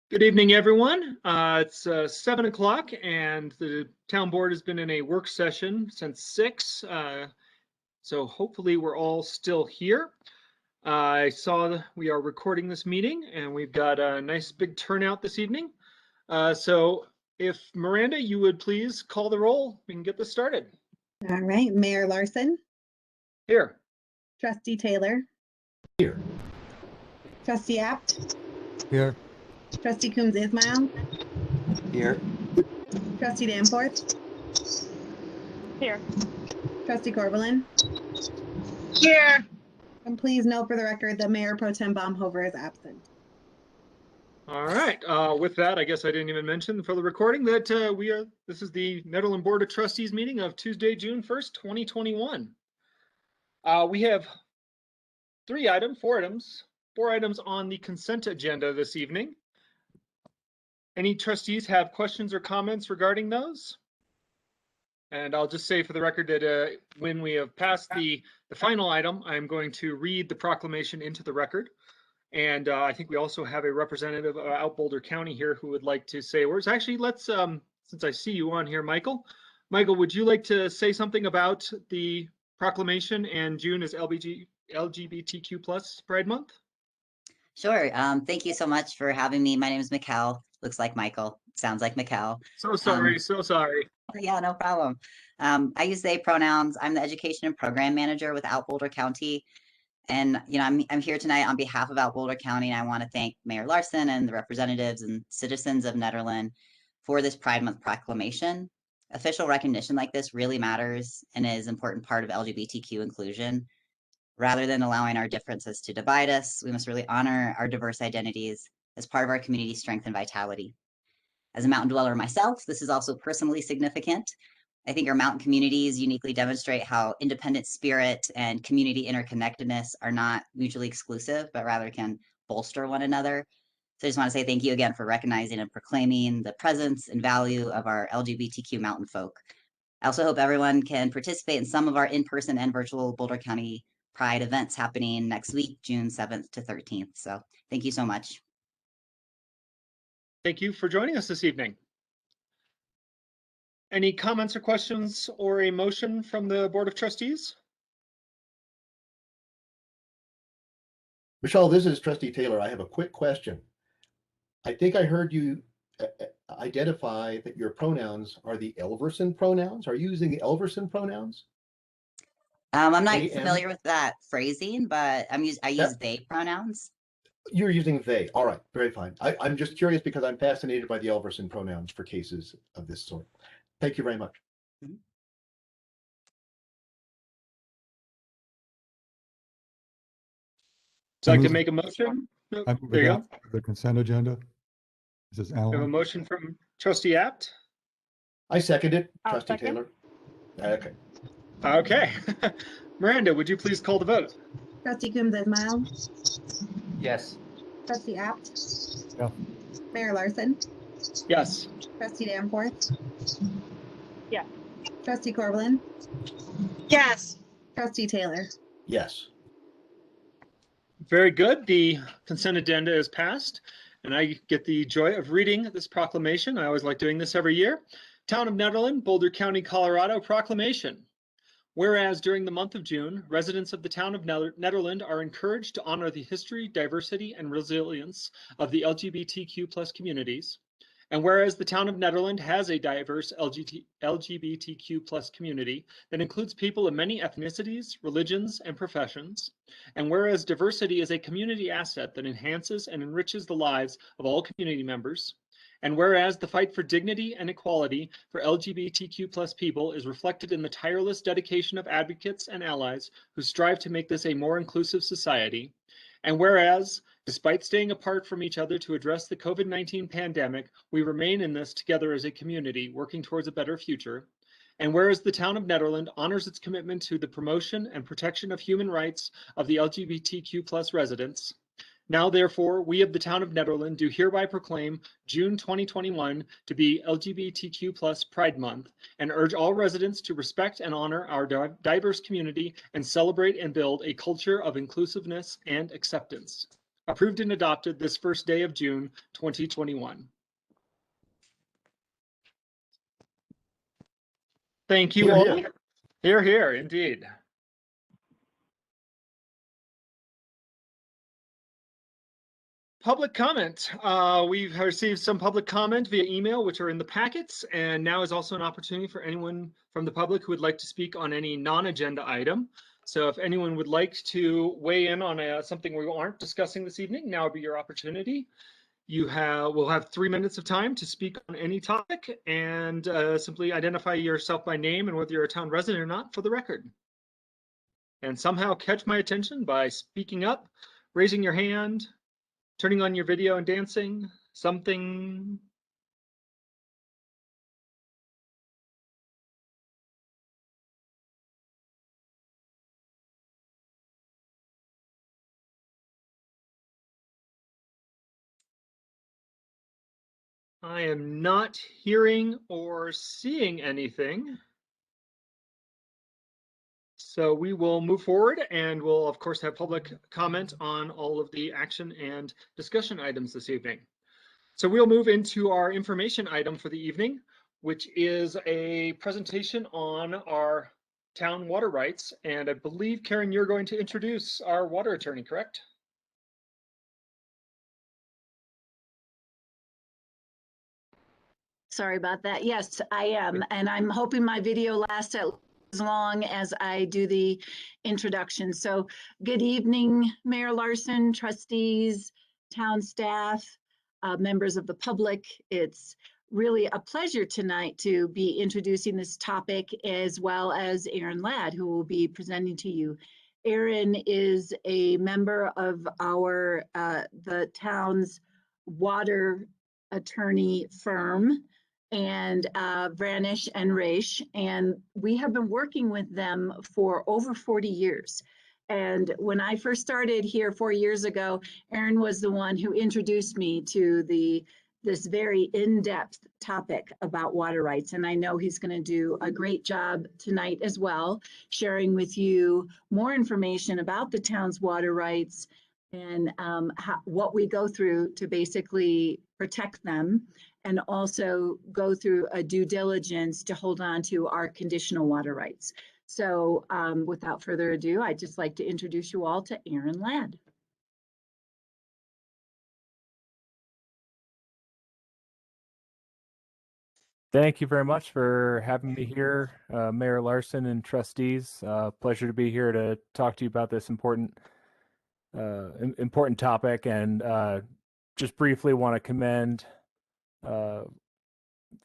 Good evening, everyone. It's 7 o'clock, and the town board has been in a work session since 6. So hopefully we're all still here. I saw that we are recording this meeting, and we've got a nice big turnout this evening. So if Miranda, you would please call the roll, we can get this started. All right, Mayor Larson, Here. Trustee Taylor, Here. Trustee Apt, Here. Trustee Coombs Ismail, Here. Trustee Danforth, Here. Trustee Corvallin, Here. and please note for the record that Mayor Pro Tem Baumhover is absent. All right. With that, I guess I didn't even mention for the recording that this is the Netherland Board of Trustees meeting of Tuesday, June 1st, 2021. We have four items on the consent agenda this evening. Any trustees have questions or comments regarding those? And I'll just say for the record that when we have passed the final item, I'm going to read the proclamation into the record. And I think we also have a representative out Boulder County here who would like to say words. Actually, let's, since I see you on here, Michael. Michael, would you like to say something about the proclamation and June is LGBTQ plus Pride Month? Sure. Thank you so much for having me. My name is Mikkel. Looks like Michael. Sounds like Mikkel. So sorry. So sorry. Yeah, no problem. I use they pronouns. I'm the education and program manager with Out Boulder County. And, you know, I'm here tonight on behalf of Out Boulder County, and I want to thank Mayor Larson and the representatives and citizens of Nederland for this Pride Month proclamation. Official recognition like this really matters and is an important part of LGBTQ inclusion. Rather than allowing our differences to divide us, we must really honor our diverse identities as part of our community's strength and vitality. As a mountain dweller myself, this is also personally significant. I think our mountain communities uniquely demonstrate how independent spirit and community interconnectedness are not mutually exclusive, but rather can bolster one another. So I just want to say thank you again for recognizing and proclaiming the presence and value of our LGBTQ mountain folk. I also hope everyone can participate in some of our in-person and virtual Boulder County Pride events happening next week, June 7th to 13th. So thank you so much. Thank you for joining us this evening. Any comments or questions or a motion from the Board of Trustees? Michelle, this is Trustee Taylor. I have a quick question. I think I heard you identify that your pronouns are the Elverson pronouns. Are you using the Elverson pronouns? I'm not familiar with that phrasing, but I use they pronouns. You're using they. All right, very fine. I'm just curious because I'm fascinated by the Elverson pronouns for cases of this sort. Thank you very much. Mm-hmm. Would you like to make a motion? No, there you go. The consent agenda. This is Alan. We have a motion from Trustee Apt. I second it, I'll Trustee second. Taylor. Okay. Okay. Miranda, would you please call the vote? Trustee Coombs Ismail, Yes. Trustee Apt, Yeah. Mayor Larson, Yes. Trustee Danforth, Yes. Trustee Corvallin, Yes. Trustee Taylor. Yes. Very good. The consent agenda is passed, and I get the joy of reading this proclamation. I always like doing this every year. Town of Nederland, Boulder County, Colorado, Proclamation. Whereas during the month of June, residents of the town of Nederland are encouraged to honor the history, diversity, and resilience of the LGBTQ plus communities. And whereas the town of Nederland has a diverse LGBTQ plus community that includes people of many ethnicities, religions, and professions. And whereas diversity is a community asset that enhances and enriches the lives of all community members. And whereas the fight for dignity and equality for LGBTQ plus people is reflected in the tireless dedication of advocates and allies who strive to make this a more inclusive society. And whereas, despite staying apart from each other to address the COVID-19 pandemic, we remain in this together as a community, working towards a better future. And whereas the town of Nederland honors its commitment to the promotion and protection of human rights of the LGBTQ plus residents. Now, therefore, we of the town of Nederland do hereby proclaim June 2021 to be LGBTQ plus Pride Month and urge all residents to respect and honor our diverse community and celebrate and build a culture of inclusiveness and acceptance. approved and adopted this first day of June 2021. Thank you Hear, all. hear. Here, here, indeed. Public comment. We've received some public comment via email, which are in the packets, and now is also an opportunity for anyone from the public who would like to speak on any non-agenda item. So if anyone would like to weigh in on something we aren't discussing this evening, now would be your opportunity. We'll have 3 minutes of time to speak on any topic, and simply identify yourself by name and whether you're a town resident or not for the record. And somehow catch my attention by speaking up, raising your hand, turning on your video and dancing, something. I am not hearing or seeing anything. So we will move forward, and we'll of course have public comment on all of the action and discussion items this evening. So we'll move into our information item for the evening, which is a presentation on our town water rights. And I believe, Karen, you're going to introduce our water attorney, correct? Sorry about that. Yes, I am. And I'm hoping my video lasts as long as I do the introduction. So good evening, Mayor Larson, trustees, town staff, members of the public. It's really a pleasure tonight to be introducing this topic, as well as Aaron Ladd, who will be presenting to you. Aaron is a member of our the town's water attorney firm, and Vranish and Raish, and we have been working with them for over 40 years. And when I first started here 4 years ago, Aaron was the one who introduced me to this very in-depth topic about water rights. And I know he's going to do a great job tonight as well, sharing with you more information about the town's water rights and what we go through to basically protect them, and also go through a due diligence to hold on to our conditional water rights. So without further ado, I'd just like to introduce you all to Aaron Ladd. Thank you very much for having me here, Mayor Larson and trustees. Pleasure to be here to talk to you about this important topic, and just briefly want to commend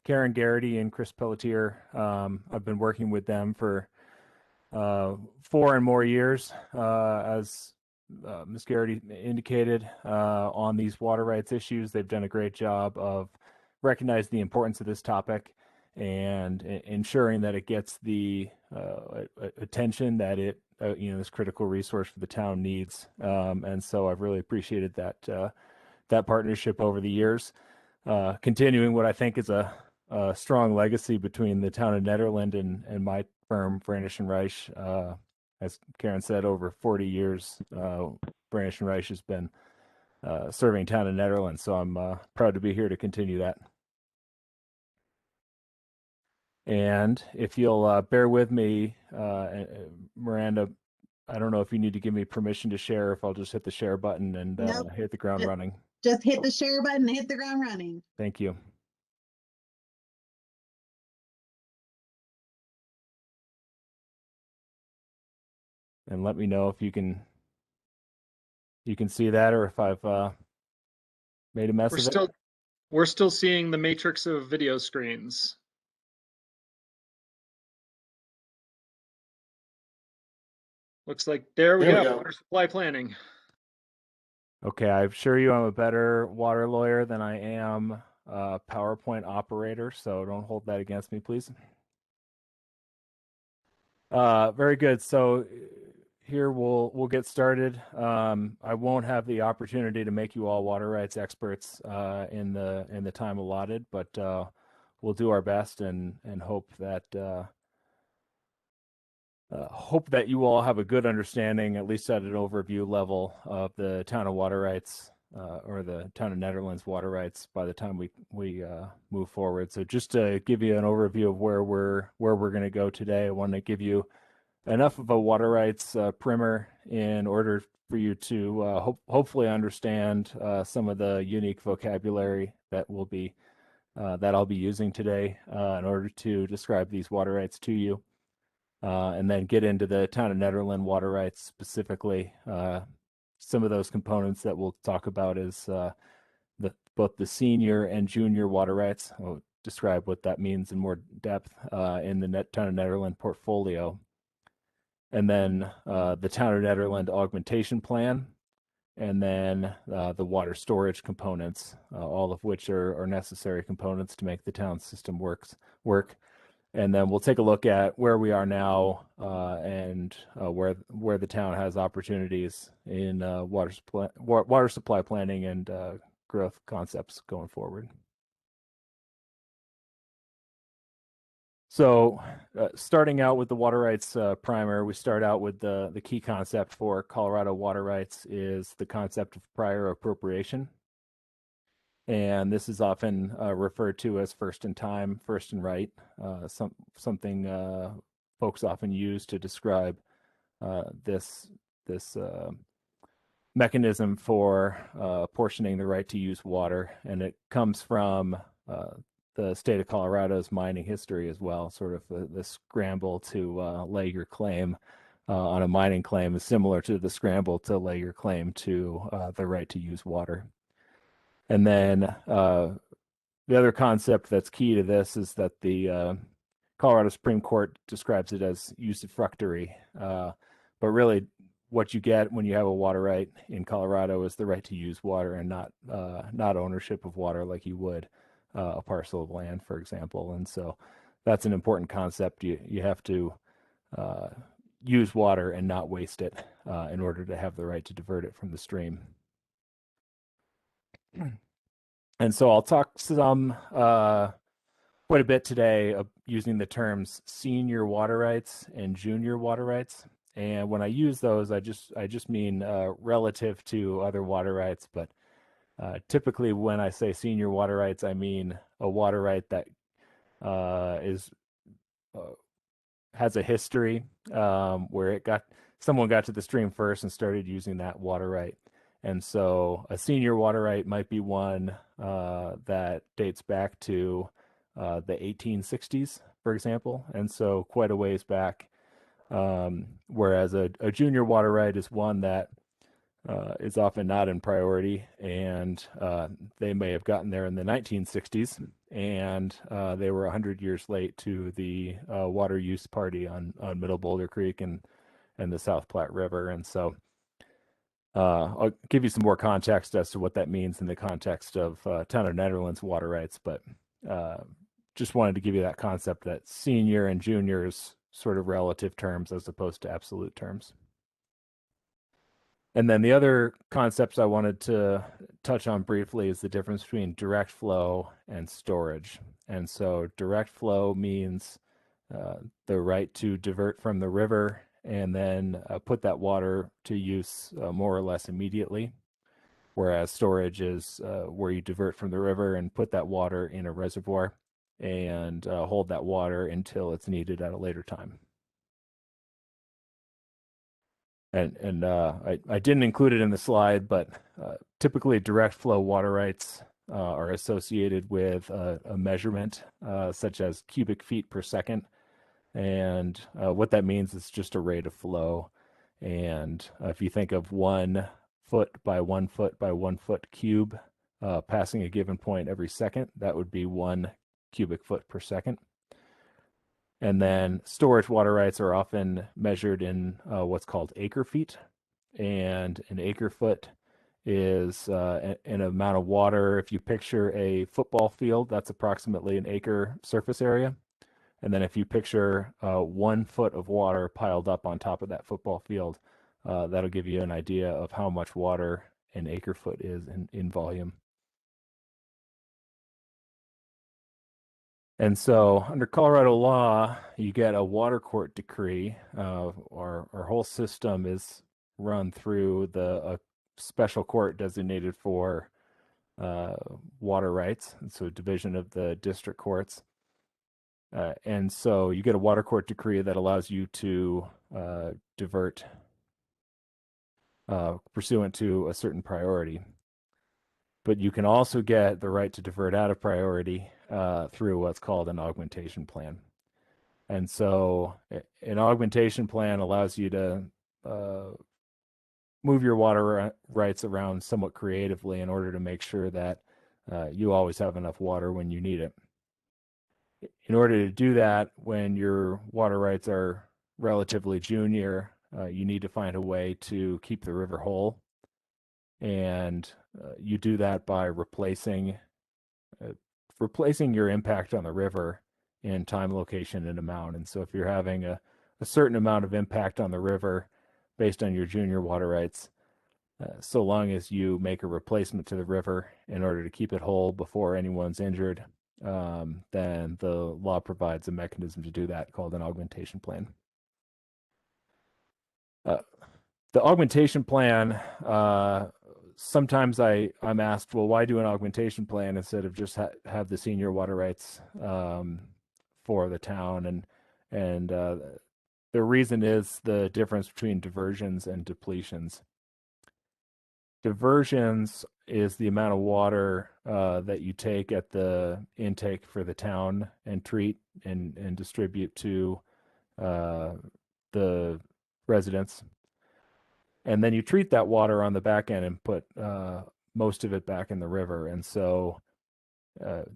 Karen Garrity and Chris Pelletier. I've been working with them for 4 and more years, as Ms. Garrity indicated, on these water rights issues. They've done a great job of recognizing the importance of this topic and ensuring that it gets the attention that it, this critical resource for the town needs. And so I've really appreciated that partnership over the years. Continuing what I think is a strong legacy between the town of Nederland and my firm, Vranish and Raish. As Karen said, over 40 years, Vranish and Raish has been serving town of Nederland. So I'm proud to be here to continue that. And if you'll bear with me, Miranda, I don't know if you need to give me permission to share, if I'll just hit the share button and Nope. hit the ground running. Just hit the share button and hit the ground running. Thank you. And let me know if you can see that, or if I've made a mess of it. We're still seeing the matrix of video screens. Looks like there we go. Water supply planning. Okay, I assure you I'm a better water lawyer than I am a PowerPoint operator, so don't hold that against me, please. Very good. So here we'll get started. I won't have the opportunity to make you all water rights experts in the time allotted, but we'll do our best and hope that hope that you all have a good understanding, at least at an overview level, of the town of water rights or the town of Netherlands water rights by the time we move forward. So just to give you an overview of where we're going to go today, I want to give you enough of a water rights primer in order for you to hopefully understand some of the unique vocabulary that I'll be using today in order to describe these water rights to you. And then get into the town of Nederland water rights specifically. Some of those components that we'll talk about is both the senior and junior water rights. I'll describe what that means in more depth in the town of Nederland portfolio. And then the town of Nederland augmentation plan, and then the water storage components, all of which are necessary components to make the town system work. And then we'll take a look at where we are now and where the town has opportunities in water supply planning and growth concepts going forward. So starting out with the water rights primer, we start out with the key concept for Colorado water rights is the concept of prior appropriation. And this is often referred to as first in time, first in right, something folks often use to describe this mechanism for apportioning the right to use water. And it comes from the state of Colorado's mining history as well. Sort of the scramble to lay your claim on a mining claim is similar to the scramble to lay your claim to the right to use water. And then the other concept that's key to this is that the Colorado Supreme Court describes it as usufructuary. But really, what you get when you have a water right in Colorado is the right to use water and not ownership of water like you would a parcel of land, for example. And so that's an important concept. You have to use water and not waste it in order to have the right to divert it from the stream. And so I'll talk some quite a bit today using the terms senior water rights and junior water rights. And when I use those, I just mean relative to other water rights. But typically, when I say senior water rights, I mean a water right that has a history where someone got to the stream first and started using that water right. And so a senior water right might be one that dates back to the 1860s, for example, and so quite a ways back. Whereas a junior water right is one that is often not in priority, and they may have gotten there in the 1960s, and they were 100 years late to the water use party on Middle Boulder Creek and the South Platte River. And so I'll give you some more context as to what that means in the context of town of Netherlands water rights, but just wanted to give you that concept that senior and junior is sort of relative terms as opposed to absolute terms. And then the other concepts I wanted to touch on briefly is the difference between direct flow and storage. And so direct flow means the right to divert from the river and then put that water to use more or less immediately. Whereas storage is where you divert from the river and put that water in a reservoir and hold that water until it's needed at a later time. And I didn't include it in the slide, but typically direct flow water rights are associated with a measurement such as cubic feet per second. And what that means is just a rate of flow. And if you think of 1 foot by 1 foot by 1 foot cube passing a given point every second, that would be 1 cubic foot per second. And then storage water rights are often measured in what's called acre feet. And an acre foot is an amount of water. If you picture a football field, that's approximately an acre surface area. And then if you picture 1 foot of water piled up on top of that football field, that'll give you an idea of how much water an acre foot is in volume. And so under Colorado law, you get a water court decree. Our whole system is run through a special court designated for water rights, and so division of the district courts. And so you get a water court decree that allows you to divert pursuant to a certain priority. But you can also get the right to divert out of priority through what's called an augmentation plan. And so an augmentation plan allows you to move your water rights around somewhat creatively in order to make sure that you always have enough water when you need it. In order to do that, when your water rights are relatively junior, you need to find a way to keep the river whole. And you do that by replacing your impact on the river in time, location, and amount. And so if you're having a certain amount of impact on the river based on your junior water rights, so long as you make a replacement to the river in order to keep it whole before anyone's injured, then the law provides a mechanism to do that called an augmentation plan. The augmentation plan, sometimes I'm asked, well, why do an augmentation plan instead of just have the senior water rights for the town? And the reason is the difference between diversions and depletions. Diversions is the amount of water that you take at the intake for the town and treat and distribute to the residents. And then you treat that water on the back end and put most of it back in the river. And so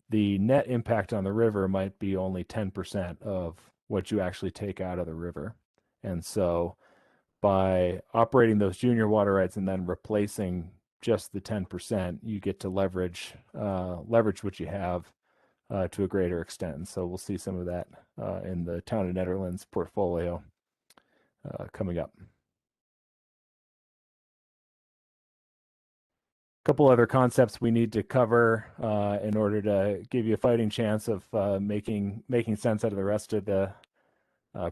the net impact on the river might be only 10% of what you actually take out of the river. And so by operating those junior water rights and then replacing just the 10%, you get to leverage what you have to a greater extent. So we'll see some of that in the Town of Netherlands portfolio coming up. Couple other concepts we need to cover in order to give you a fighting chance of making sense out of the rest of the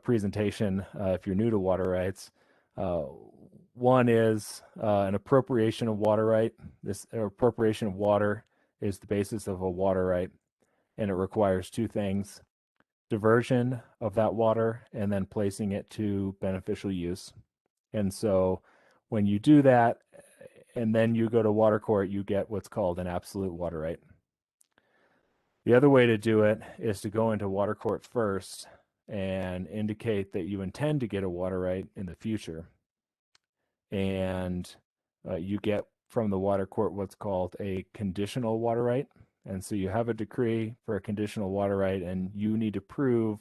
presentation if you're new to water rights. One is an appropriation of water right. This appropriation of water is the basis of a water right, and it requires two things: diversion of that water and then placing it to beneficial use. And so when you do that, and then you go to water court, you get what's called an absolute water right. The other way to do it is to go into water court first and indicate that you intend to get a water right in the future. And you get from the water court what's called a conditional water right. And so you have a decree for a conditional water right, and you need to prove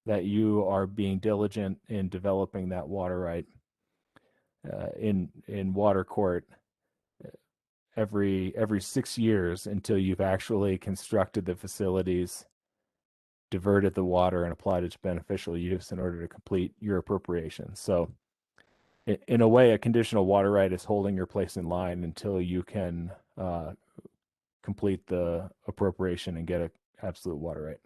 that you are being diligent in developing that water right in water court every 6 years until you've actually constructed the facilities, diverted the water, and applied it to beneficial use in order to complete your appropriation. So in a way, a conditional water right is holding your place in line until you can complete the appropriation and get an absolute water right.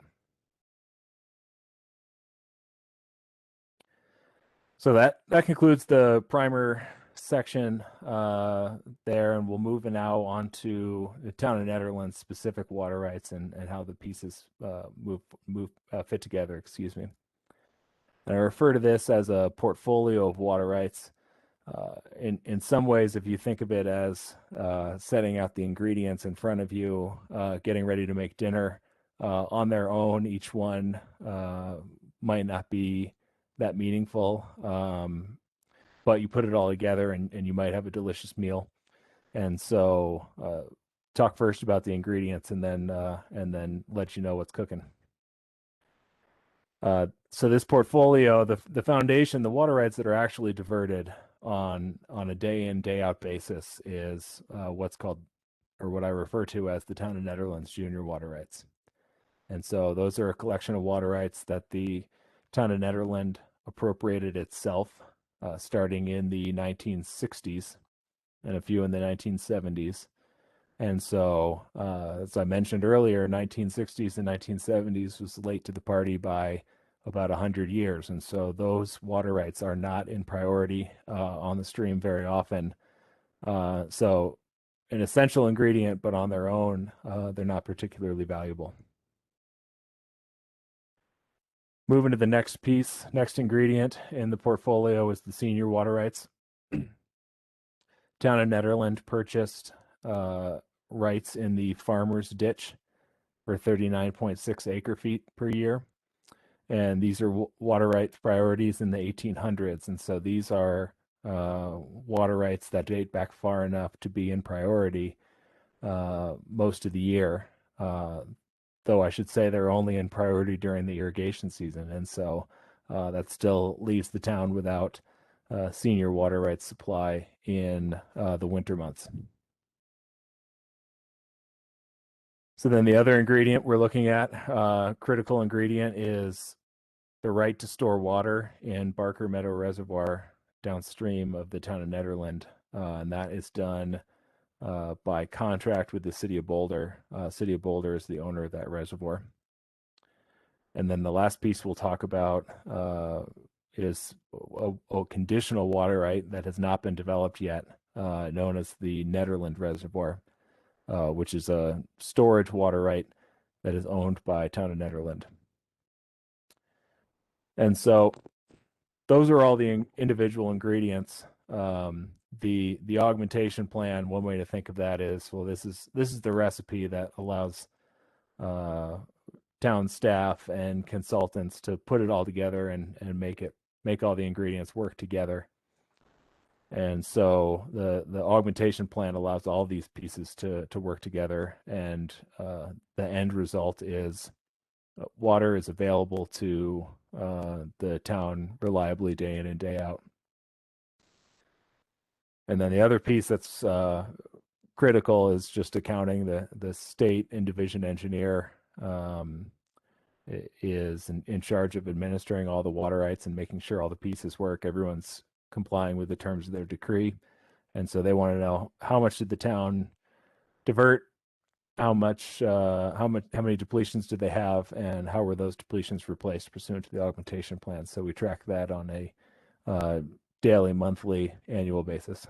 So that concludes the primer section there, and we'll move now on to the Town of Netherlands specific water rights and how the pieces fit together, excuse me. And I refer to this as a portfolio of water rights. In some ways, if you think of it as setting out the ingredients in front of you, getting ready to make dinner on their own, each one might not be that meaningful, but you put it all together and you might have a delicious meal. And so talk first about the ingredients and then let you know what's cooking. So this portfolio, the foundation, the water rights that are actually diverted on a day in, day out basis is what's called, or what I refer to as, the Town of Netherlands junior water rights. And so those are a collection of water rights that the Town of Netherland appropriated itself starting in the 1960s and a few in the 1970s. And so, as I mentioned earlier, 1960s and 1970s was late to the party by about 100 years. And so those water rights are not in priority on the stream very often. So an essential ingredient, but on their own, they're not particularly valuable. Moving to the next piece, next ingredient in the portfolio is the senior water rights. Town of Nederland purchased rights in the farmer's ditch for 39.6 acre feet per year. And these are water rights priorities in the 1800s. And so these are water rights that date back far enough to be in priority most of the year. Though I should say they're only in priority during the irrigation season. And so that still leaves the town without senior water rights supply in the winter months. So then the other ingredient we're looking at, critical ingredient, is the right to store water in Barker Meadow Reservoir downstream of the town of Nederland. And that is done by contract with the city of Boulder. City of Boulder is the owner of that reservoir. And then the last piece we'll talk about is a conditional water right that has not been developed yet, known as the Netherland Reservoir, which is a storage water right that is owned by town of Nederland. And so those are all the individual ingredients. The augmentation plan, one way to think of that is, well, this is the recipe that allows town staff and consultants to put it all together and make all the ingredients work together. And so the augmentation plan allows all these pieces to work together, and the end result is water is available to the town reliably day in and day out. And then the other piece that's critical is just accounting. The state and division engineer is in charge of administering all the water rights and making sure all the pieces work. Everyone's complying with the terms of their decree. And so they want to know, how much did the town divert? How many depletions did they have, and how were those depletions replaced pursuant to the augmentation plan? So we track that on a daily, monthly, annual basis.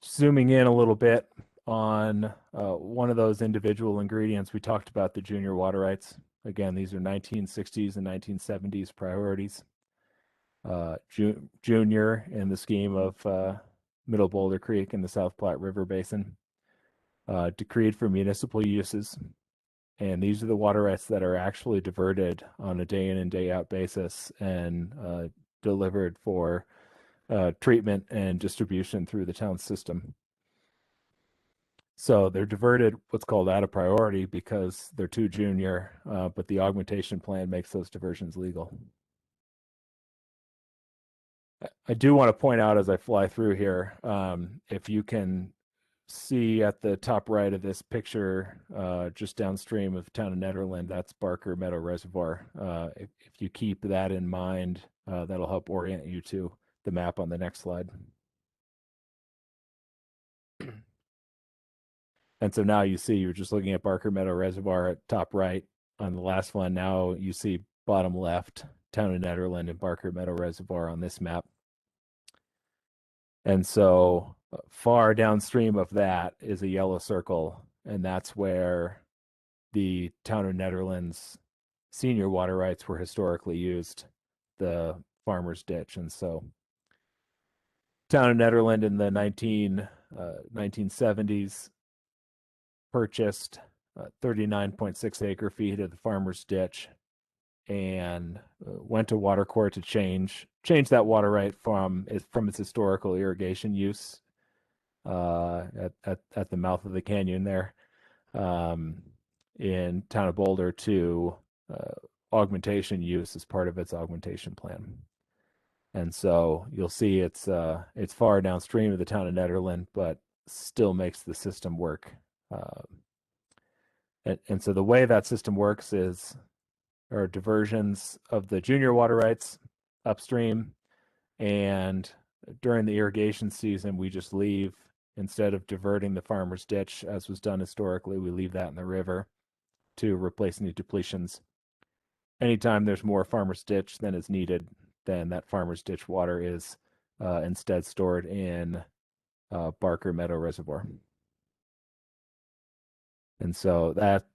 Zooming in a little bit on one of those individual ingredients, we talked about the junior water rights. Again, these are 1960s and 1970s priorities. Junior in the scheme of Middle Boulder Creek and the South Platte River Basin, decreed for municipal uses. And these are the water rights that are actually diverted on a day in and day out basis and delivered for treatment and distribution through the town system. So they're diverted what's called out of priority because they're too junior, but the augmentation plan makes those diversions legal. I do want to point out as I fly through here, if you can see at the top right of this picture, just downstream of the town of Nederland, that's Barker Meadow Reservoir. If you keep that in mind, that'll help orient you to the map on the next slide. And so now you see, you're just looking at Barker Meadow Reservoir at top right. On the last one, now you see bottom left, town of Nederland and Barker Meadow Reservoir on this map. And so far downstream of that is a yellow circle, and that's where the town of Nederland's senior water rights were historically used, the farmer's ditch. And so town of Nederland in the 1970s purchased 39.6 acre feet of the farmer's ditch and went to water court to change that water right from its historical irrigation use at the mouth of the canyon there in town of Boulder to augmentation use as part of its augmentation plan. And so you'll see it's far downstream of the town of Nederland, but still makes the system work. And so the way that system works is there are diversions of the junior water rights upstream and during the irrigation season, we just leave, instead of diverting the farmer's ditch, as was done historically, we leave that in the river to replace any depletions. Anytime there's more farmer's ditch than is needed, then that farmer's ditch water is instead stored in Barker Meadow Reservoir. And so that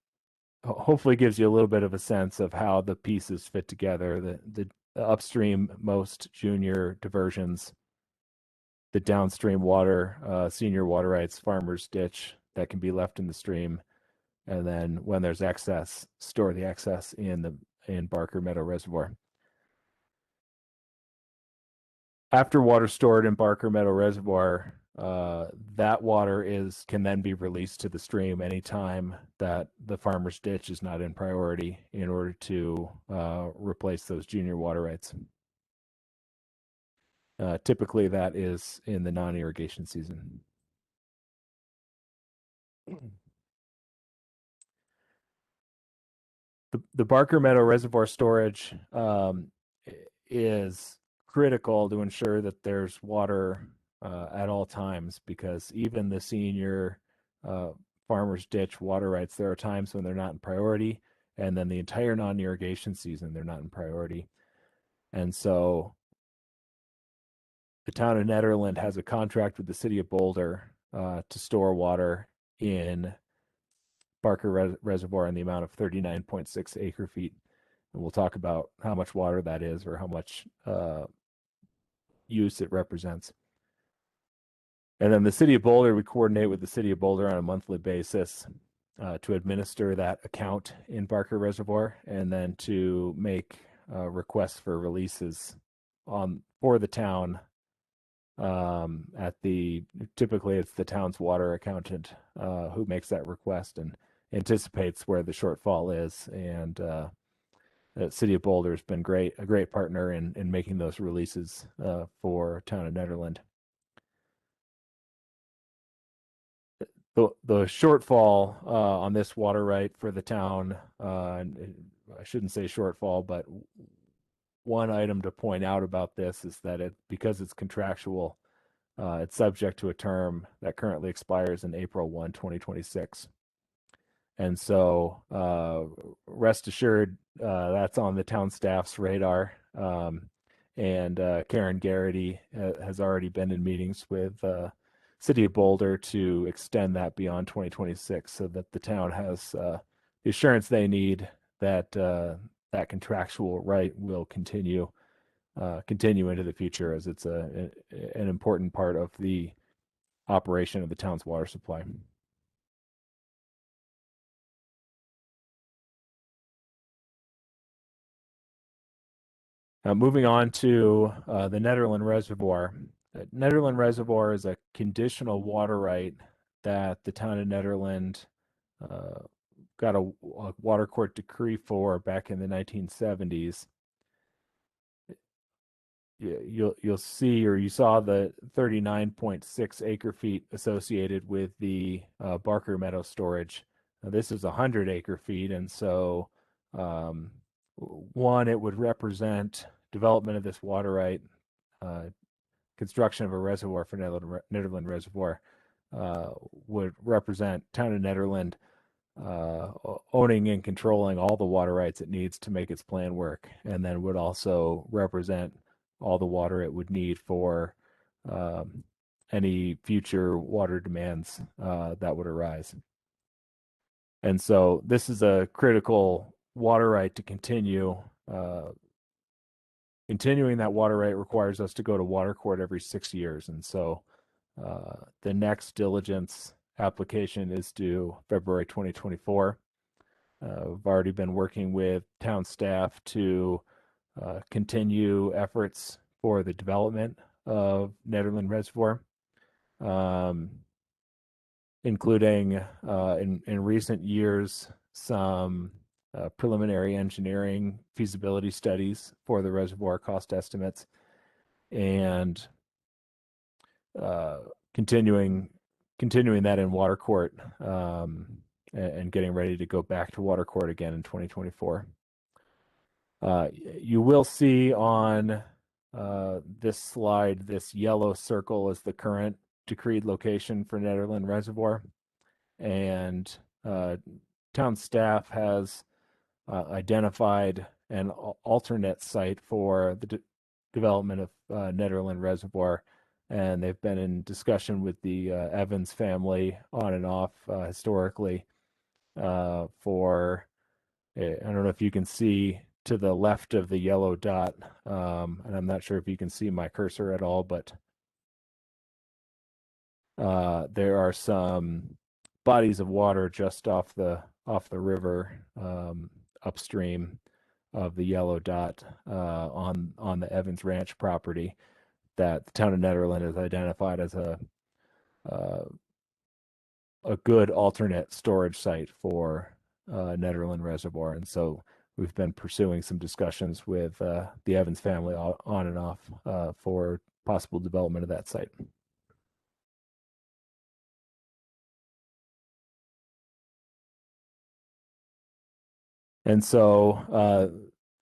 hopefully gives you a little bit of a sense of how the pieces fit together. The upstream most junior diversions, the downstream water, senior water rights, farmer's ditch that can be left in the stream, and then when there's excess, store the excess in Barker Meadow Reservoir. After water stored in Barker Meadow Reservoir, that water can then be released to the stream anytime that the farmer's ditch is not in priority in order to replace those junior water rights. Typically, that is in the non-irrigation season. The Barker Meadow Reservoir storage is critical to ensure that there's water at all times, because even the senior farmer's ditch water rights, there are times when they're not in priority, and then the entire non-irrigation season, they're not in priority. And so the town of Nederland has a contract with the city of Boulder to store water in Barker Reservoir in the amount of 39.6 acre feet. And we'll talk about how much water that is, or how much use it represents. And then the city of Boulder, we coordinate with the city of Boulder on a monthly basis to administer that account in Barker Reservoir, and then to make requests for releases for the town. Typically it's the town's water accountant who makes that request and anticipates where the shortfall is. And the city of Boulder has been a great partner in making those releases for town of Nederland. The shortfall on this water right for the town, I shouldn't say shortfall, but one item to point out about this is that because it's contractual, it's subject to a term that currently expires in April 1, 2026. And so rest assured, that's on the town staff's radar. And Karen Garrity has already been in meetings with City of Boulder to extend that beyond 2026, so that the town has the assurance they need that that contractual right will continue into the future, as it's an important part of the operation of the town's water supply. Moving on to the Netherland Reservoir. Netherland Reservoir is a conditional water right that the town of Nederland got a water court decree for back in the 1970s. You'll see, or you saw, the 39.6 acre feet associated with the Barker Meadow storage. Now, this is 100 acre feet, and so one, it would represent development of this water right, construction of a reservoir for Netherland Reservoir would represent town of Nederland owning and controlling all the water rights it needs to make its plan work, and then would also represent all the water it would need for any future water demands that would arise. And so this is a critical water right to continue. Continuing that water right requires us to go to water court every 6 years. And so the next diligence application is due February 2024. We've already been working with town staff to continue efforts for the development of Netherland Reservoir, including in recent years some preliminary engineering feasibility studies for the reservoir cost estimates, and continuing that in water court, and getting ready to go back to water court again in 2024. You will see on this slide, this yellow circle is the current decreed location for Nederland Reservoir. And town staff has identified an alternate site for the development of Nederland Reservoir. And they've been in discussion with the Evans family on and off historically for, I don't know if you can see to the left of the yellow dot, and I'm not sure if you can see my cursor at all, but there are some bodies of water just off the river upstream of the yellow dot on the Evans Ranch property that the town of Nederland has identified as a good alternate storage site for Nederland Reservoir. And so we've been pursuing some discussions with the Evans family on and off for possible development of that site. And so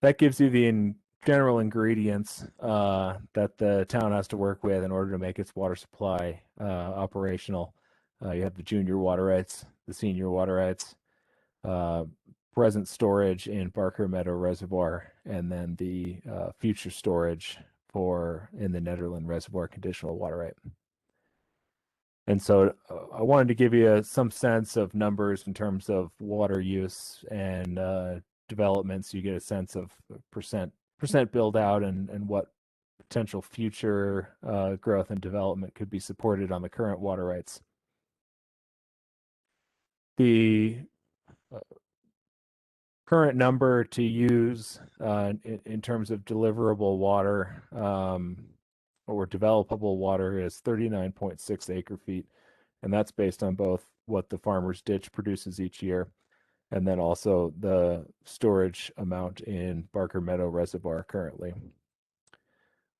that gives you the general ingredients that the town has to work with in order to make its water supply operational. You have the junior water rights, the senior water rights, present storage in Barker Meadow Reservoir, and then the future storage in the Nederland Reservoir conditional water right. And so I wanted to give you some sense of numbers in terms of water use and development, so you get a sense of percent build out and what potential future growth and development could be supported on the current water rights. The current number to use in terms of deliverable water or developable water is 39.6 acre feet. And that's based on both what the farmer's ditch produces each year and then also the storage amount in Barker Meadow Reservoir currently.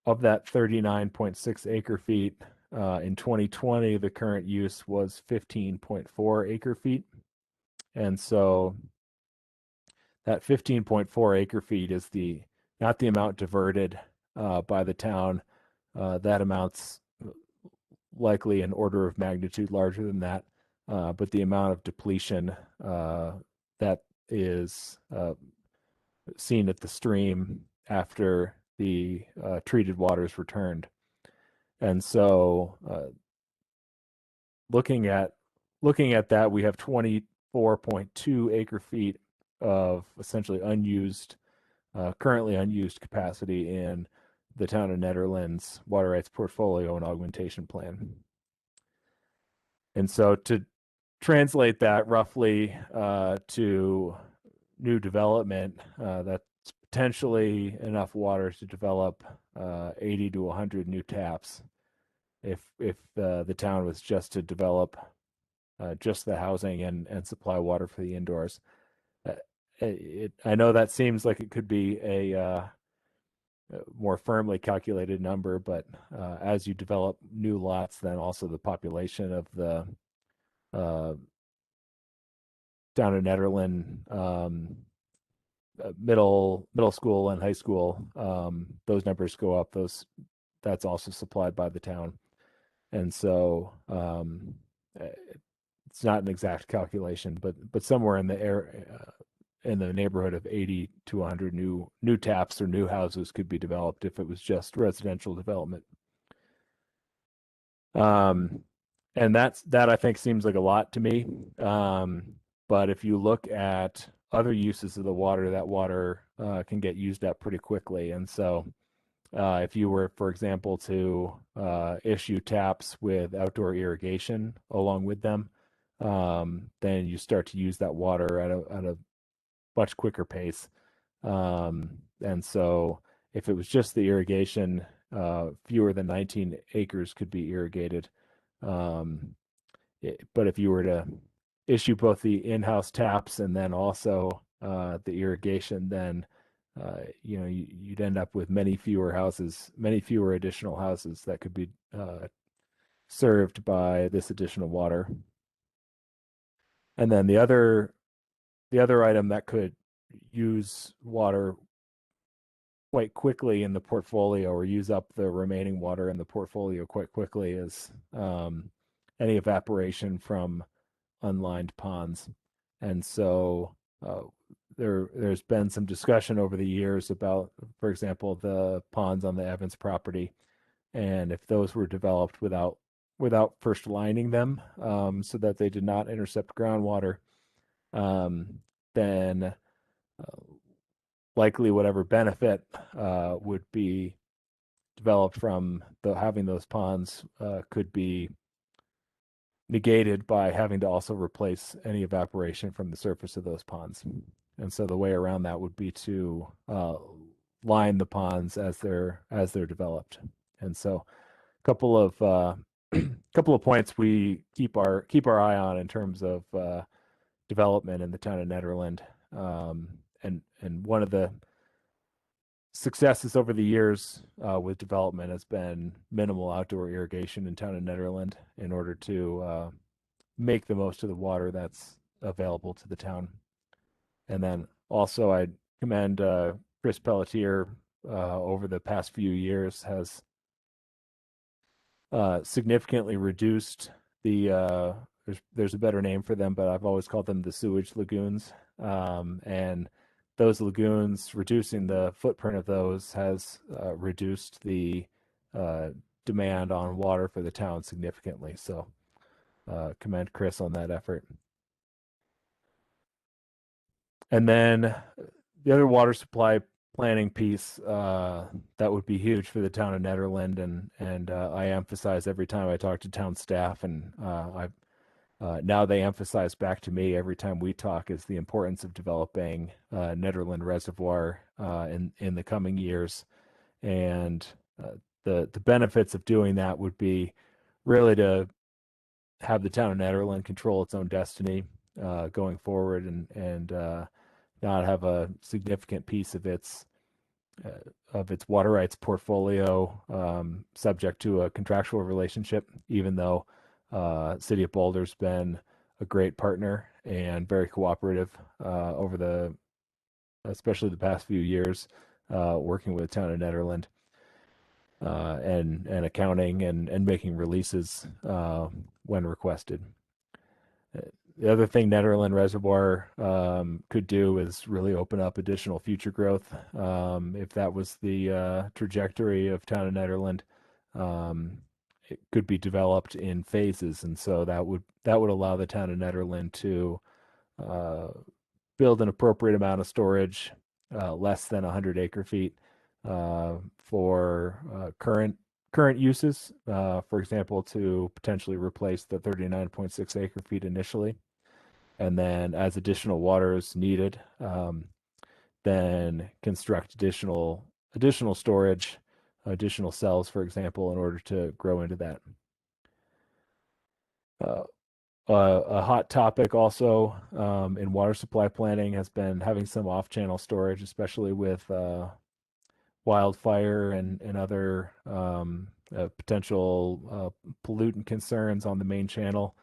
Of that 39.6 acre feet, in 2020, the current use was 15.4 acre feet. And so that 15.4 acre feet is not the amount diverted by the town. That amount's likely an order of magnitude larger than that, but the amount of depletion that is seen at the stream after the treated water is returned. And so looking at that, we have 24.2 acre feet of essentially currently unused capacity in the town of Nederland's water rights portfolio and augmentation plan. And so to translate that roughly to new development, that's potentially enough water to develop 80 to 100 new taps if the town was just to develop just the housing and supply water for the indoors. I know that seems like it could be a more firmly calculated number, but as you develop new lots, then also the population of the down in Nederland middle school and high school, those numbers go up. That's also supplied by the town, and so it's not an exact calculation, but somewhere in the neighborhood of 80 to 100 new taps or new houses could be developed if it was just residential development. And that I think seems like a lot to me. But if you look at other uses of the water, that water can get used up pretty quickly. And so if you were, for example, to issue taps with outdoor irrigation along with them, then you start to use that water at a much quicker pace. And so if it was just the irrigation, fewer than 19 acres could be irrigated. But if you were to issue both the in-house taps and then also the irrigation, then you'd end up with many fewer additional houses that could be served by this additional water. And then the other item that could use water quite quickly in the portfolio, or use up the remaining water in the portfolio quite quickly, is any evaporation from unlined ponds. And so there's been some discussion over the years about, for example, the ponds on the Evans property, and if those were developed without first lining them, so that they did not intercept groundwater, then likely whatever benefit would be developed from having those ponds could be negated by having to also replace any evaporation from the surface of those ponds. And so the way around that would be to line the ponds as they're developed. And so a couple of points we keep our eye on in terms of development in the town of Nederland. And one of the successes over the years with development has been minimal outdoor irrigation in town of Nederland in order to make the most of the water that's available to the town. And then also I commend Chris Pelletier over the past few years has significantly reduced the there's a better name for them, but I've always called them the sewage lagoons. And those lagoons, reducing the footprint of those has reduced the demand on water for the town significantly. So commend Chris on that effort. And then the other water supply planning piece that would be huge for the town of Nederland, and I emphasize every time I talk to town staff, and now they emphasize back to me every time we talk, is the importance of developing Nederland Reservoir in the coming years. And the benefits of doing that would be really to have the town of Nederland control its own destiny going forward, and not have a significant piece of its water rights portfolio subject to a contractual relationship, even though City of Boulder's been a great partner and very cooperative over especially the past few years, working with the town of Nederland and accounting and making releases when requested. The other thing Netherland Reservoir could do is really open up additional future growth. If that was the trajectory of town of Nederland, it could be developed in phases, and so that would allow the town of Nederland to build an appropriate amount of storage, less than 100 acre feet, for current uses, for example, to potentially replace the 39.6 acre feet initially. And then as additional water is needed, then construct additional storage, additional cells, for example, in order to grow into that. A hot topic also in water supply planning has been having some off-channel storage, especially with wildfire and other potential pollutant concerns on the main channel.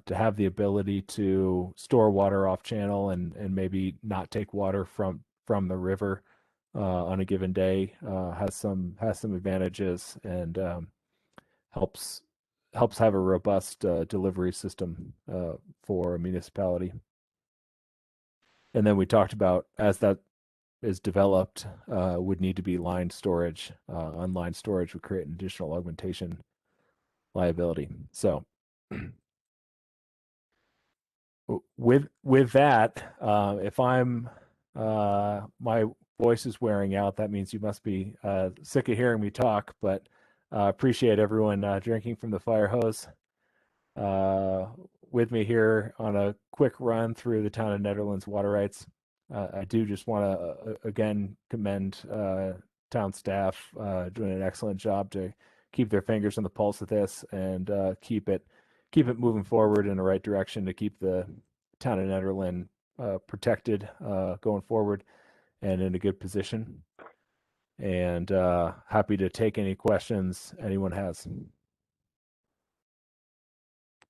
To have the ability to store water off channel and maybe not take water from the river on a given day has some advantages, and helps have a robust delivery system for a municipality. And then we talked about, as that is developed, would need to be lined storage. Unlined storage would create an additional augmentation liability. So with that, if I'm my voice is wearing out, that means you must be sick of hearing me talk, but appreciate everyone drinking from the fire hose with me here on a quick run through the town of Nederland's water rights. I do just want to again commend town staff doing an excellent job to keep their fingers on the pulse of this, and keep it moving forward in the right direction to keep the town of Nederland protected going forward and in a good position. And happy to take any questions anyone has.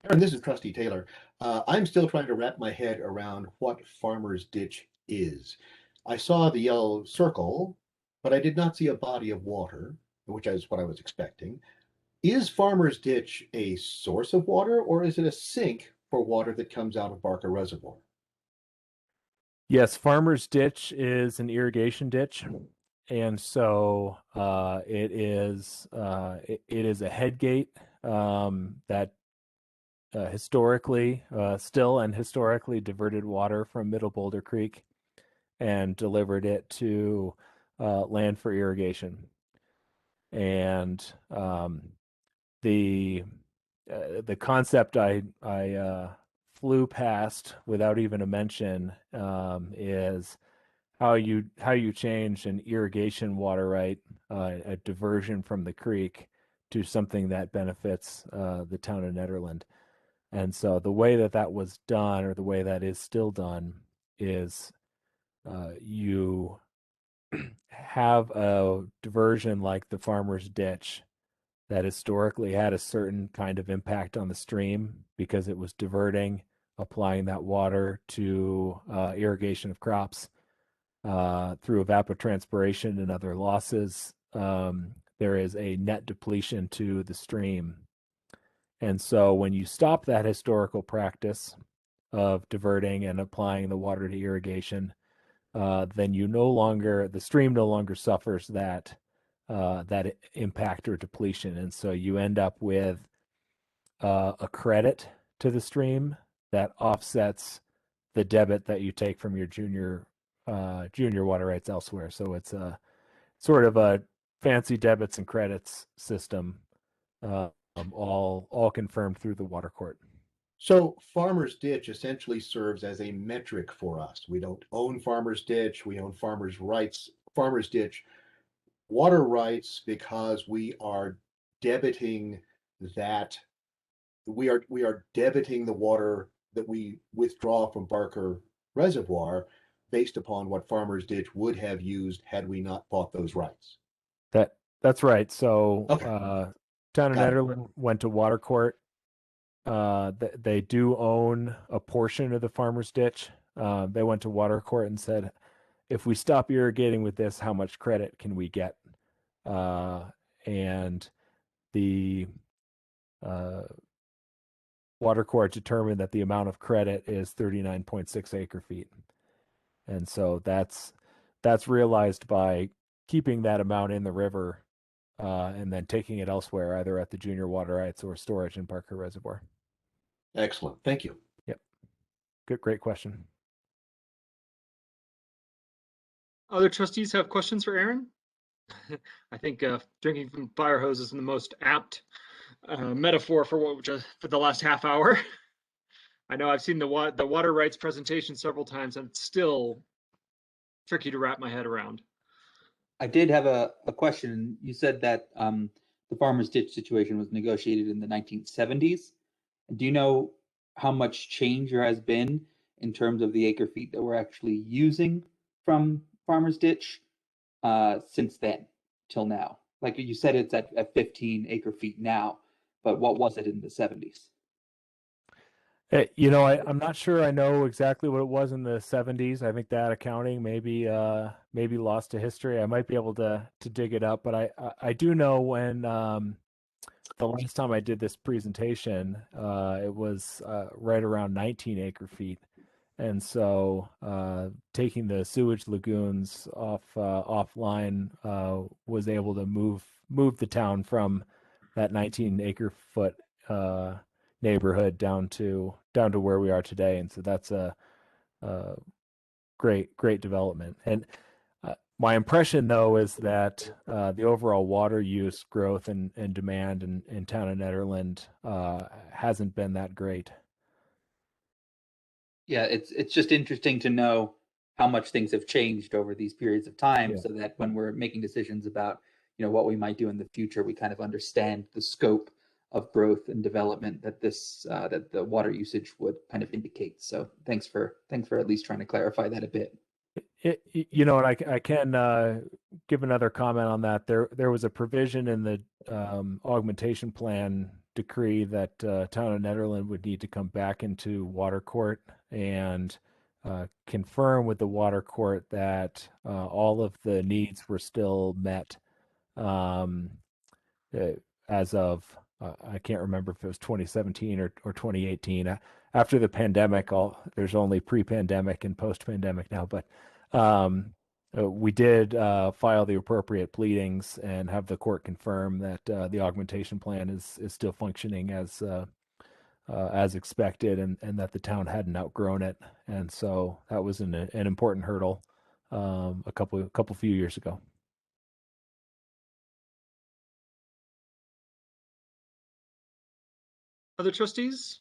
Aaron, this is Trustee Taylor. I'm still trying to wrap my head around what farmer's ditch is. I saw the yellow circle but I did not see a body of water, which is what I was expecting. Is Farmer's Ditch a source of water, or is it a sink for water that comes out of Barker Reservoir? Yes, Farmer's Ditch is an irrigation ditch, and so it is a head gate that historically diverted water from Middle Boulder Creek and delivered it to land for irrigation. And the concept I flew past without even a mention is how you change an irrigation water right, a diversion from the creek, to something that benefits the town of Nederland. And so the way that was done, or the way that is still done, is you have a diversion like the Farmer's Ditch that historically had a certain kind of impact on the stream because it was diverting, applying that water to irrigation of crops through evapotranspiration and other losses. There is a net depletion to the stream. And so when you stop that historical practice of diverting and applying the water to irrigation, then the stream no longer suffers that impact or depletion. And so you end up with a credit to the stream that offsets the debit that you take from your junior water rights elsewhere. So it's a sort of a fancy debits and credits system, all confirmed through the water court. So Farmer's Ditch essentially serves as a metric for us. We don't own Farmer's Ditch. We own Farmer's Ditch water rights, because we are debiting that. We are debiting the water that we withdraw from Barker Reservoir based upon what Farmer's Ditch would have used had we not bought those rights. That's right. So Okay. town of Got it. Nederland went to water court. They do own a portion of the Farmer's Ditch. They went to water court and said, if we stop irrigating with this, how much credit can we get? And the water court determined that the amount of credit is 39.6 acre feet. And so that's realized by keeping that amount in the river and then taking it elsewhere, either at the junior water rights or storage in Barker Reservoir. Excellent. Thank you. Yep. Good, great question. Other trustees have questions for Aaron? I think drinking from fire hose is the most apt metaphor for the last half hour. I know I've seen the water rights presentation several times, and it's still tricky to wrap my head around. I did have a question. You said that the Farmer's Ditch situation was negotiated in the 1970s. Do you know how much change there has been in terms of the acre feet that we're actually using from Farmer's Ditch since then till now? Like you said, it's at 15 acre feet now, but what was it in the 70s? I'm not sure I know exactly what it was in the 70s. I think that accounting maybe lost to history. I might be able to dig it up, but I do know when the last time I did this presentation, it was right around 19 acre feet. And so taking the sewage lagoons offline was able to move the town from that 19 acre foot neighborhood down to where we are today. And so that's a great development. And my impression, though, is that the overall water use growth and demand in town of Nederland hasn't been that great. Yeah, it's just interesting to know how much things have changed over these periods of time, Yeah. so that when we're making decisions about what we might do in the future, we kind of understand the scope of growth and development that that the water usage would kind of indicate. So thanks for at least trying to clarify that a bit. And I can give another comment on that. There was a provision in the augmentation plan decree that town of Nederland would need to come back into water court and confirm with the water court that all of the needs were still met um, as of I can't remember if it was 2017 or 2018. After the pandemic, there's only pre-pandemic and post-pandemic now, but we did file the appropriate pleadings and have the court confirm that the augmentation plan is still functioning as expected, and that the town hadn't outgrown it. And so that was an important hurdle a couple few years ago. Other trustees?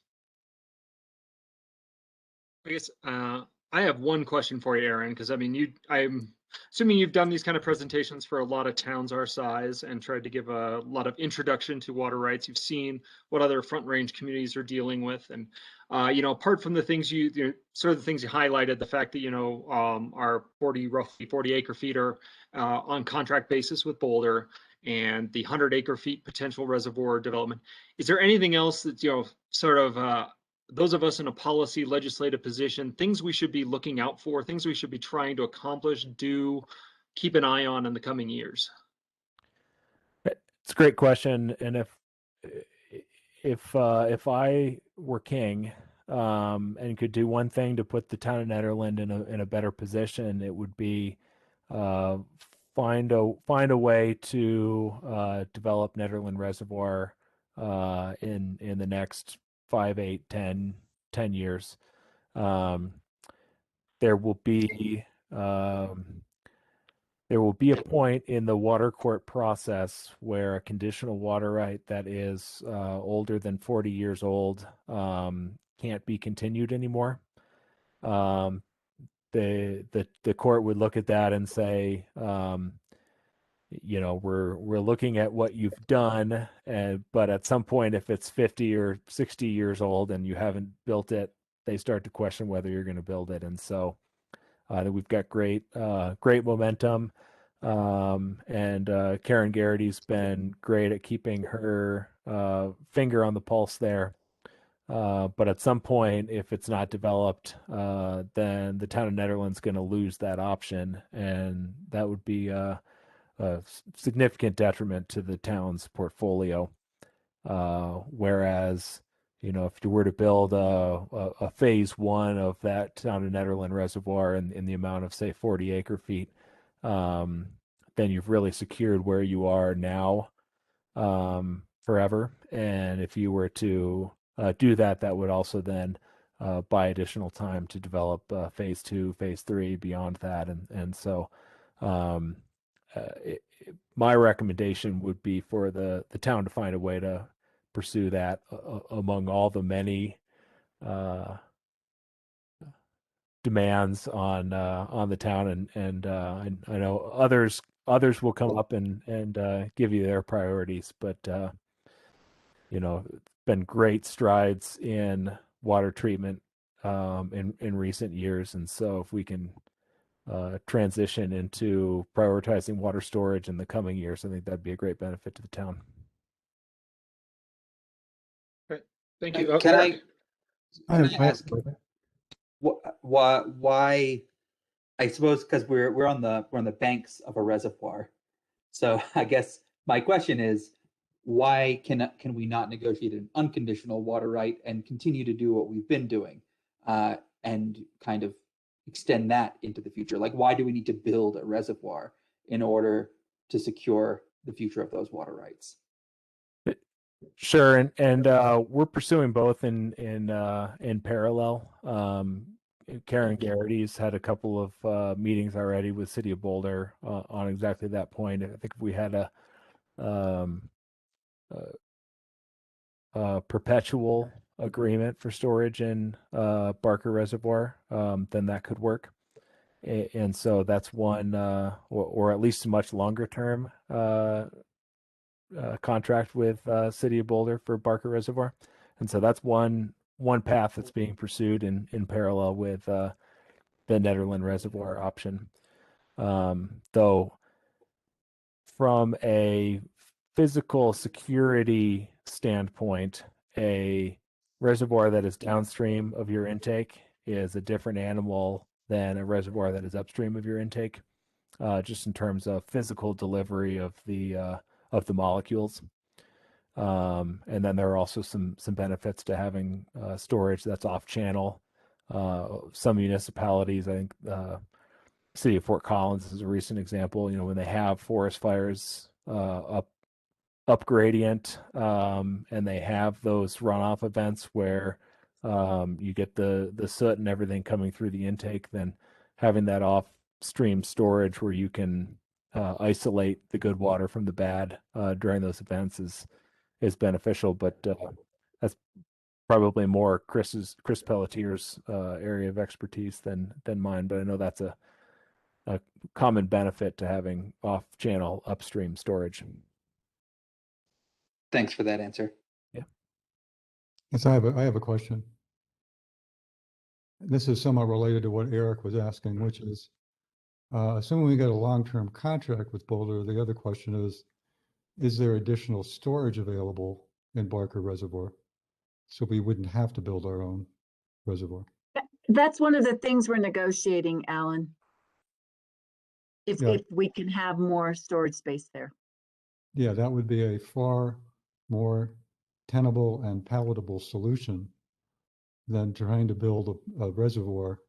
I guess I have one question for you, Aaron, because I mean, I'm assuming you've done these kind of presentations for a lot of towns our size and tried to give a lot of introduction to water rights. You've seen what other front range communities are dealing with, and apart from the things sort of the things you highlighted, the fact that our roughly 40 acre feet are on contract basis with Boulder, and the 100 acre feet potential reservoir development. Is there anything else that sort of those of us in a policy legislative position, things we should be looking out for, things we should be trying to accomplish, keep an eye on in the coming years? It's a great question, and if I were king and could do one thing to put the town of Nederland in a better position, it would be find a way to develop Netherland Reservoir in the next 5, 8, 10 years. There will be a point in the water court process where a conditional water right that is older than 40 years old can't be continued anymore. The court would look at that and say, we're looking at what you've done, but at some point, if it's 50 or 60 years old and you haven't built it, they start to question whether you're going to build it. And so we've got great momentum. And Karen Garrity's been great at keeping her finger on the pulse there. But at some point, if it's not developed, then the town of Nederland's going to lose that option, and that would be a significant detriment to the town's portfolio. Whereas, if you were to build a phase one of that town of Nederland Reservoir in the amount of, say, 40 acre feet, then you've really secured where you are now forever. And if you were to do that, that would also then buy additional time to develop phase two, phase three beyond that. And so my recommendation would be for the town to find a way to pursue that among all the many demands on the town, and I know others will come up and give you their priorities, but it's been great strides in water treatment in recent years, and so if we can transition into prioritizing water storage in the coming years, I think that'd be a great benefit to the town. Great. Thank you. Can Eric? I ask why? I suppose because we're on the banks of a reservoir, so I guess my question is, why can we not negotiate an unconditional water right and continue to do what we've been doing, and kind of extend that into the future? Like, why do we need to build a reservoir in order to secure the future of those water rights? Sure, and we're pursuing both in parallel. Karen Garrity's had a couple of meetings already with City of Boulder on exactly that point. I think if we had a perpetual agreement for storage in Barker Reservoir, then that could work. And so that's one, or at least a much longer term contract with City of Boulder for Barker Reservoir. And so that's one path that's being pursued in parallel with the Nederland Reservoir option. Though from a physical security standpoint, a reservoir that is downstream of your intake is a different animal than a reservoir that is upstream of your intake, just in terms of physical delivery of the molecules. And then there are also some benefits to having storage that's off channel. Some municipalities, I think, City of Fort Collins is a recent example. You know, when they have forest fires up gradient, and they have those runoff events where you get the soot and everything coming through the intake, then having that off stream storage where you can isolate the good water from the bad during those events is beneficial. But that's probably more Chris Pelletier's area of expertise than mine. But I know that's a common benefit to having off-channel upstream storage. Thanks for that answer. Yes, I have a question. This is somewhat related to what Eric was asking, which is, assuming we get a long-term contract with Boulder, the other question is there additional storage available in Barker Reservoir? So we wouldn't have to build our own reservoir. That's one of the things we're negotiating, Alan. If Yeah. if we can have more storage space there. Yeah, that would be a far more tenable and palatable solution than trying to build a reservoir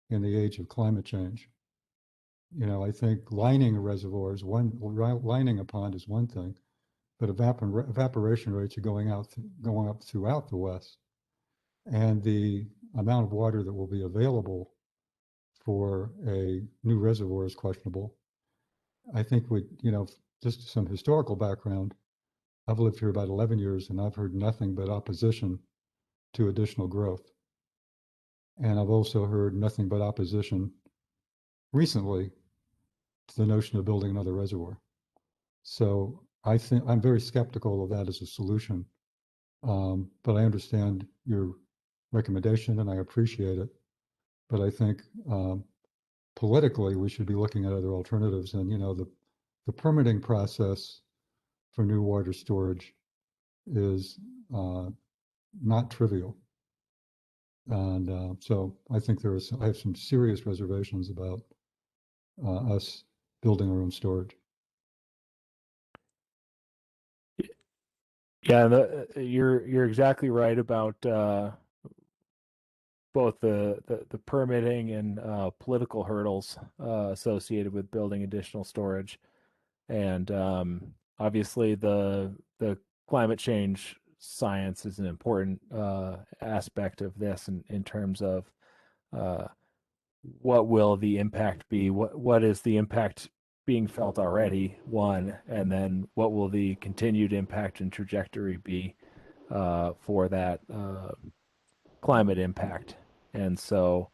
in the age of climate change. You know, I think lining a reservoir is lining a pond is one thing, but evaporation rates are going up throughout the West, and the amount of water that will be available for a new reservoir is questionable. I think just some historical background. I've lived here about 11 years and I've heard nothing but opposition to additional growth. And I've also heard nothing but opposition recently to the notion of building another reservoir. So I think I'm very skeptical of that as a solution. But I understand your recommendation and I appreciate it. But I think politically we should be looking at other alternatives. And the permitting process for new water storage is not trivial. And so I think I have some serious reservations about us building our own storage. Yeah, you're exactly right about both the permitting and political hurdles associated with building additional storage, and obviously the climate change science is an important aspect of this in terms of what will the impact be, what is the impact being felt already, one, and then what will the continued impact and trajectory be for that climate impact. And so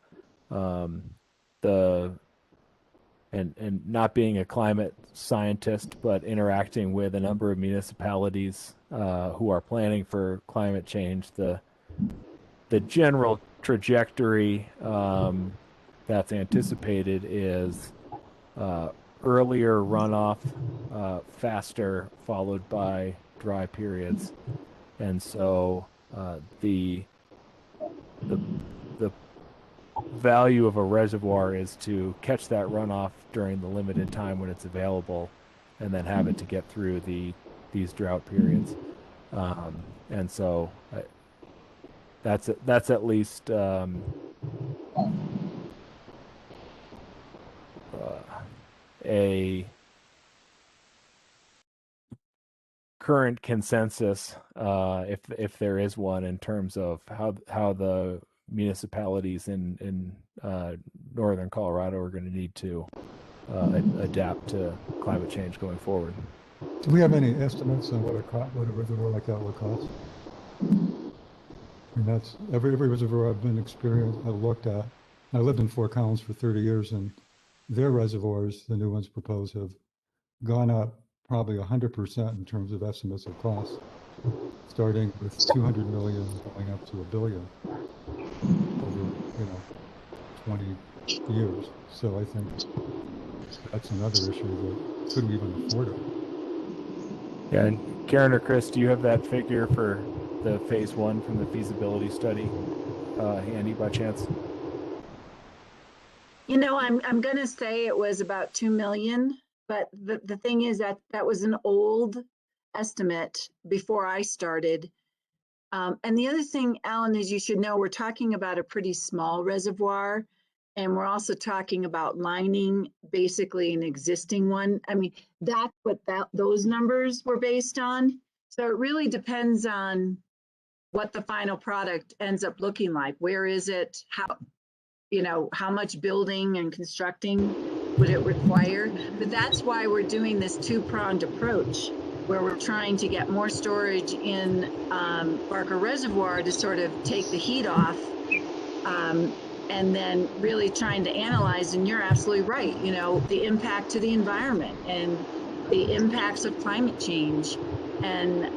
and not being a climate scientist, but interacting with a number of municipalities who are planning for climate change, the general trajectory that's anticipated is earlier runoff, faster, followed by dry periods. And so the value of a reservoir is to catch that runoff during the limited time when it's available, and then have it to get through these drought periods. And so that's at least a current consensus, if there is one, in terms of how the municipalities in northern Colorado are going to need to adapt to climate change going forward. Do we have any estimates on what a reservoir like that will cost? I mean, that's every reservoir I've looked at. I lived in Fort Collins for 30 years, and their reservoirs, the new ones proposed, have gone up probably 100% in terms of estimates of cost, starting with 200 million going up to $1 billion over 20 years. So I think that's another issue that could we even afford it? Yeah, and Karen or Chris, do you have that figure for the phase 1 from the feasibility study handy by chance? You know, I'm gonna say it was about 2 million, but the thing is that that was an old estimate before I started. And the other thing, Alan, is you should know, we're talking about a pretty small reservoir, and we're also talking about lining basically an existing one. I mean, that's what those numbers were based on. So it really depends on what the final product ends up looking like. Where is it? How much building and constructing would it require? But that's why we're doing this two-pronged approach, where we're trying to get more storage in Barker Reservoir to sort of take the heat off, and then really trying to analyze, and you're absolutely right, the impact to the environment and the impacts of climate change, and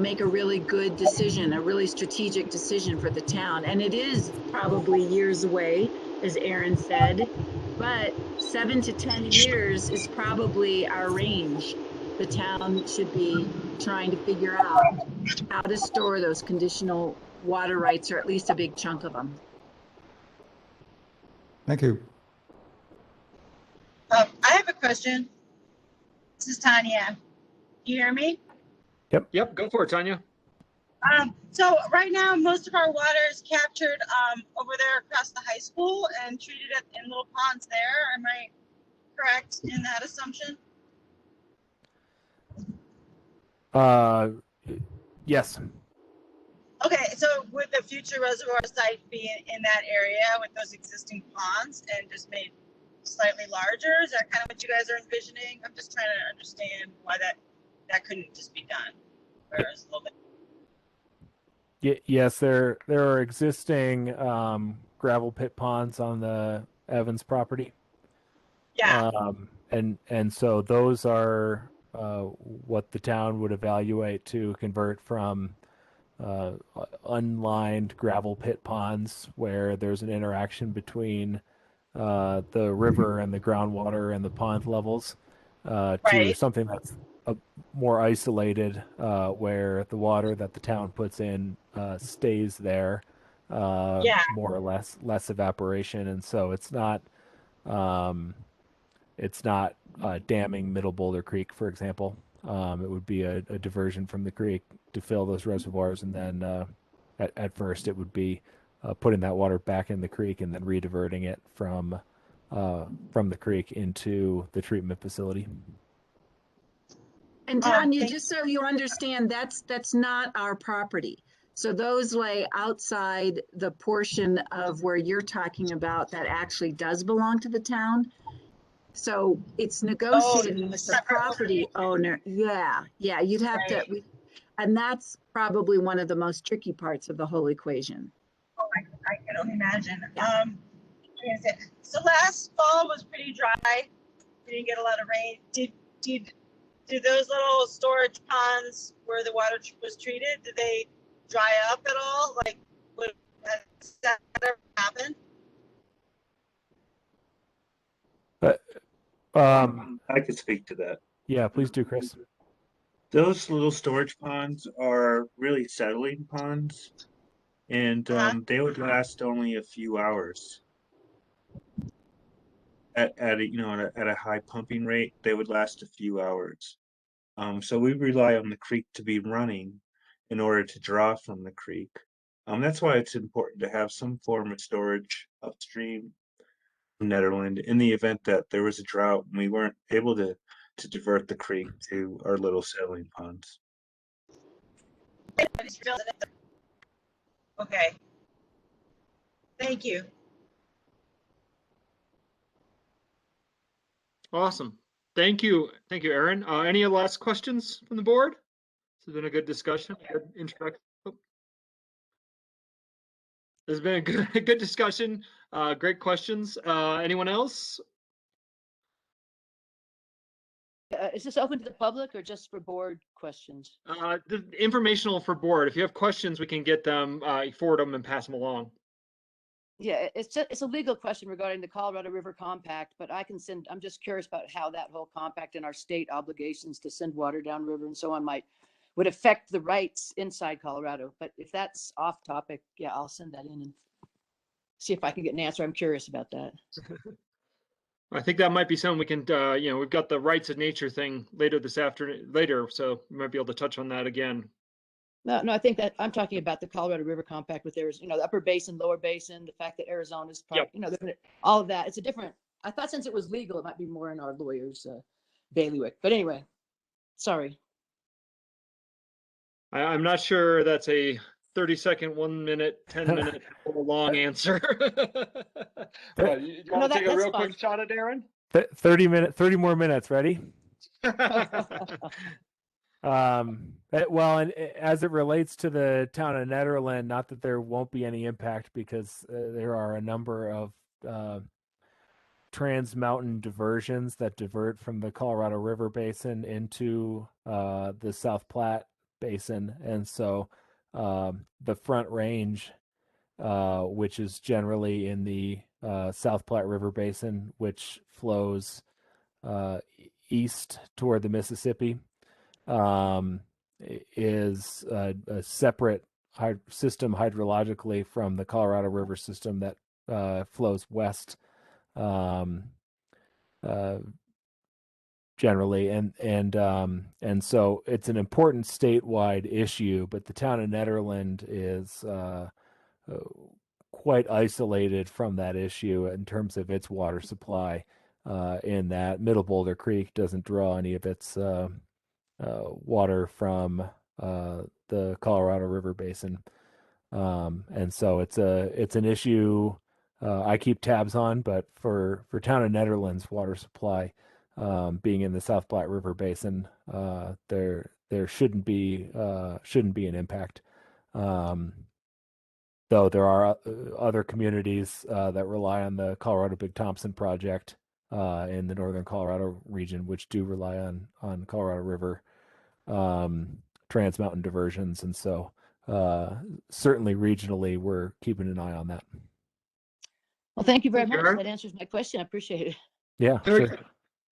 make a really good decision, a really strategic decision for the town. And it is probably years away, as Aaron said, but 7 to 10 years is probably our range. The town should be trying to figure out how to store those conditional water rights, or at least a big chunk of them. Thank you. I have a question. This is Tanya. You hear me? Yep, go for it, Tanya. So right now, most of our water is captured over there across the high school and treated in little ponds there. Am I correct in that assumption? Yes. Okay, so would the future reservoir site be in that area with those existing ponds and just made slightly larger? Is that kind of what you guys are envisioning? I'm just trying to understand why that couldn't just be done. Whereas a little bit. Yes, there are existing gravel pit ponds on the Evans property. Yeah. And so those are what the town would evaluate to convert from unlined gravel pit ponds, where there's an interaction between the river and the groundwater and the pond levels, to Right. something that's more isolated, where the water that the town puts in stays there, Yeah. more or less evaporation, and so it's not damming Middle Boulder Creek, for example. It would be a diversion from the creek to fill those reservoirs, and then at first it would be putting that water back in the creek and then rediverting it from the creek into the treatment facility. And Tanya, just so you understand, that's not our property. So those lay outside the portion of where you're talking about that actually does belong to the town. So it's negotiating with the property owner. Yeah, you'd have to, and that's probably one of the most tricky parts of the whole equation. Oh, I can only imagine. So last fall was pretty dry. We didn't get a lot of rain. Did those little storage ponds where the water was treated, did they dry up at all? Like, has that ever happened? I could speak to that. Yeah, please do, Chris. Those little storage ponds are really settling ponds, and they would last only a few hours. At a high pumping rate, they would last a few hours. So we rely on the creek to be running in order to draw from the creek. That's why it's important to have some form of storage upstream from Nederland in the event that there was a drought and we weren't able to divert the creek to our little settling ponds. Okay. Thank you. Awesome. Thank you, Aaron. Any last questions from the board? This has been a good discussion. Good introduction. This has been a good discussion. Great questions. Anyone else? Is this open to the public or just for board questions? The informational for board. If you have questions, we can get them, forward them and pass them along. Yeah, it's a legal question regarding the Colorado River Compact, but I'm just curious about how that whole compact and our state obligations to send water downriver and so on would affect the rights inside Colorado. But if that's off topic, yeah, I'll send that in. see if I can get an answer. I'm curious about that. I think that might be something we can, we've got the rights of nature thing later this afternoon, so we might be able to touch on that again. No, I think that I'm talking about the Colorado River Compact with Arizona, the upper basin, lower basin, the fact that Arizona is part, all of that. It's a different, I thought since it was legal, it might be more in our lawyers' bailiwick. But anyway, sorry. I'm not sure that's a 30-second, 1 minute, 10-minute long answer. But you want to take a real quick shot at Aaron? 30 more minutes. Ready? Well, and as it relates to the town of Nederland, not that there won't be any impact because there are a number of trans mountain diversions that divert from the Colorado River Basin into the South Platte Basin, and so the Front Range, which is generally in the South Platte River Basin, which flows east toward the Mississippi, is a separate system hydrologically from the Colorado River system that flows west generally, and so it's an important statewide issue. But the town of Nederland is quite isolated from that issue in terms of its water supply. In that Middle Boulder Creek doesn't draw any of its water from the Colorado River Basin, and so it's an issue I keep tabs on. But for town of Nederland's water supply, being in the South Platte River Basin, there shouldn't be an impact. Though there are other communities that rely on the Colorado Big Thompson project in the northern Colorado region, which do rely on Colorado River trans mountain diversions, and so certainly regionally we're keeping an eye on that. Well, thank you very much. Aaron. That answers my question. I appreciate it. Yeah, Very sure. good.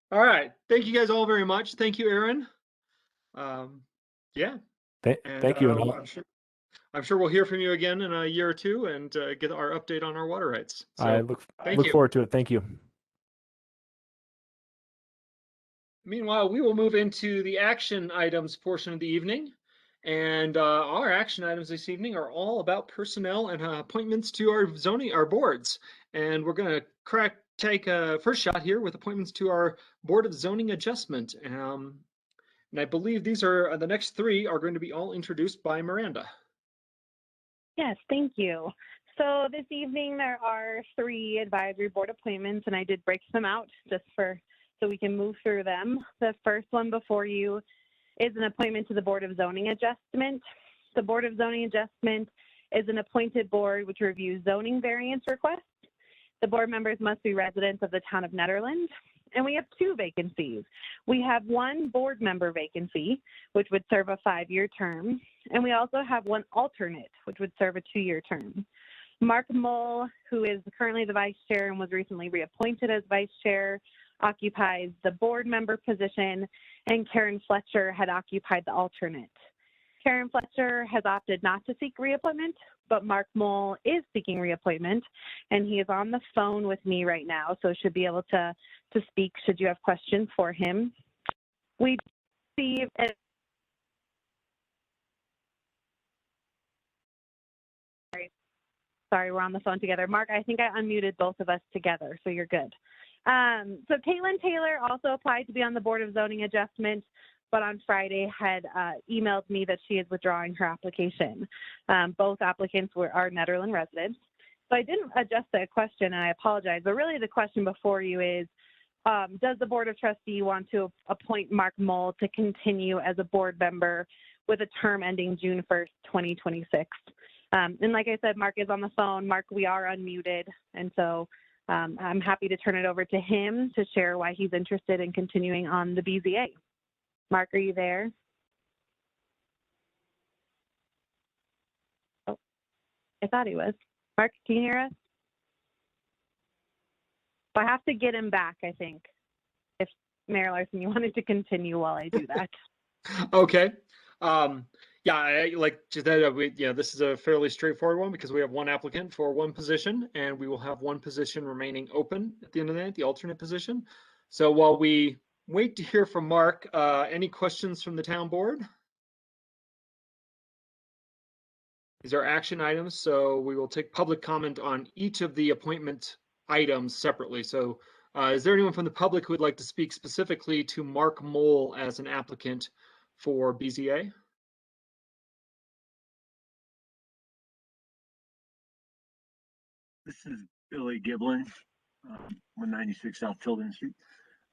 All right. Thank you guys all very much. Thank you, Aaron. Yeah. Thank you. And I'm sure we'll hear from you again in a year or two and get our update on our water rights. So, I look thank you. forward to it. Thank you. Meanwhile, we will move into the action items portion of the evening. And our action items this evening are all about personnel and appointments to our boards. And we're going to take a first shot here with appointments to our Board of Zoning Adjustment. And I believe these are the next three are going to be all introduced by Miranda. Yes, thank you. So this evening there are 3 advisory board appointments, and I did break them out just so we can move through them. The first one before you is an appointment to the Board of Zoning Adjustment. The Board of Zoning Adjustment is an appointed board which reviews zoning variance requests. The board members must be residents of the town of Nederland, and we have 2 vacancies. We have 1 board member vacancy, which would serve a 5-year term, and we also have 1 alternate, which would serve a 2-year term. Mark Maul, who is currently the vice chair and was recently reappointed as vice chair, occupies the board member position, and Karen Fletcher had occupied the alternate. Karen Fletcher has opted not to seek reappointment, but Mark Maul is seeking reappointment, and he is on the phone with me right now, so should be able to speak should you have questions for him. We see Sorry, we're on the phone together. Mark, I think I unmuted both of us together, so you're good. So Caitlin Taylor also applied to be on the Board of Zoning Adjustment, but on Friday had emailed me that she is withdrawing her application. Both applicants are Netherland residents. So I didn't adjust that question, and I apologize, but really the question before you is, does the Board of Trustees want to appoint Mark Maul to continue as a board member with a term ending June 1st, 2026? And like I said, Mark is on the phone. Mark, we are unmuted, and so I'm happy to turn it over to him to share why he's interested in continuing on the BZA. Mark, are you there? Oh, I thought he was. Mark, can you hear us? I have to get him back, I think. If Mayor Larson, you wanted to continue while I do that. Okay. Yeah, like this is a fairly straightforward one because we have one applicant for one position, and we will have one position remaining open at the end of the night, the alternate position. So while we wait to hear from Mark, any questions from the town board? These are action items, so we will take public comment on each of the appointment items separately. So is there anyone from the public who would like to speak specifically to Mark Maul as an applicant for BZA? This is Billy Giblin, 196 South Tilden Street.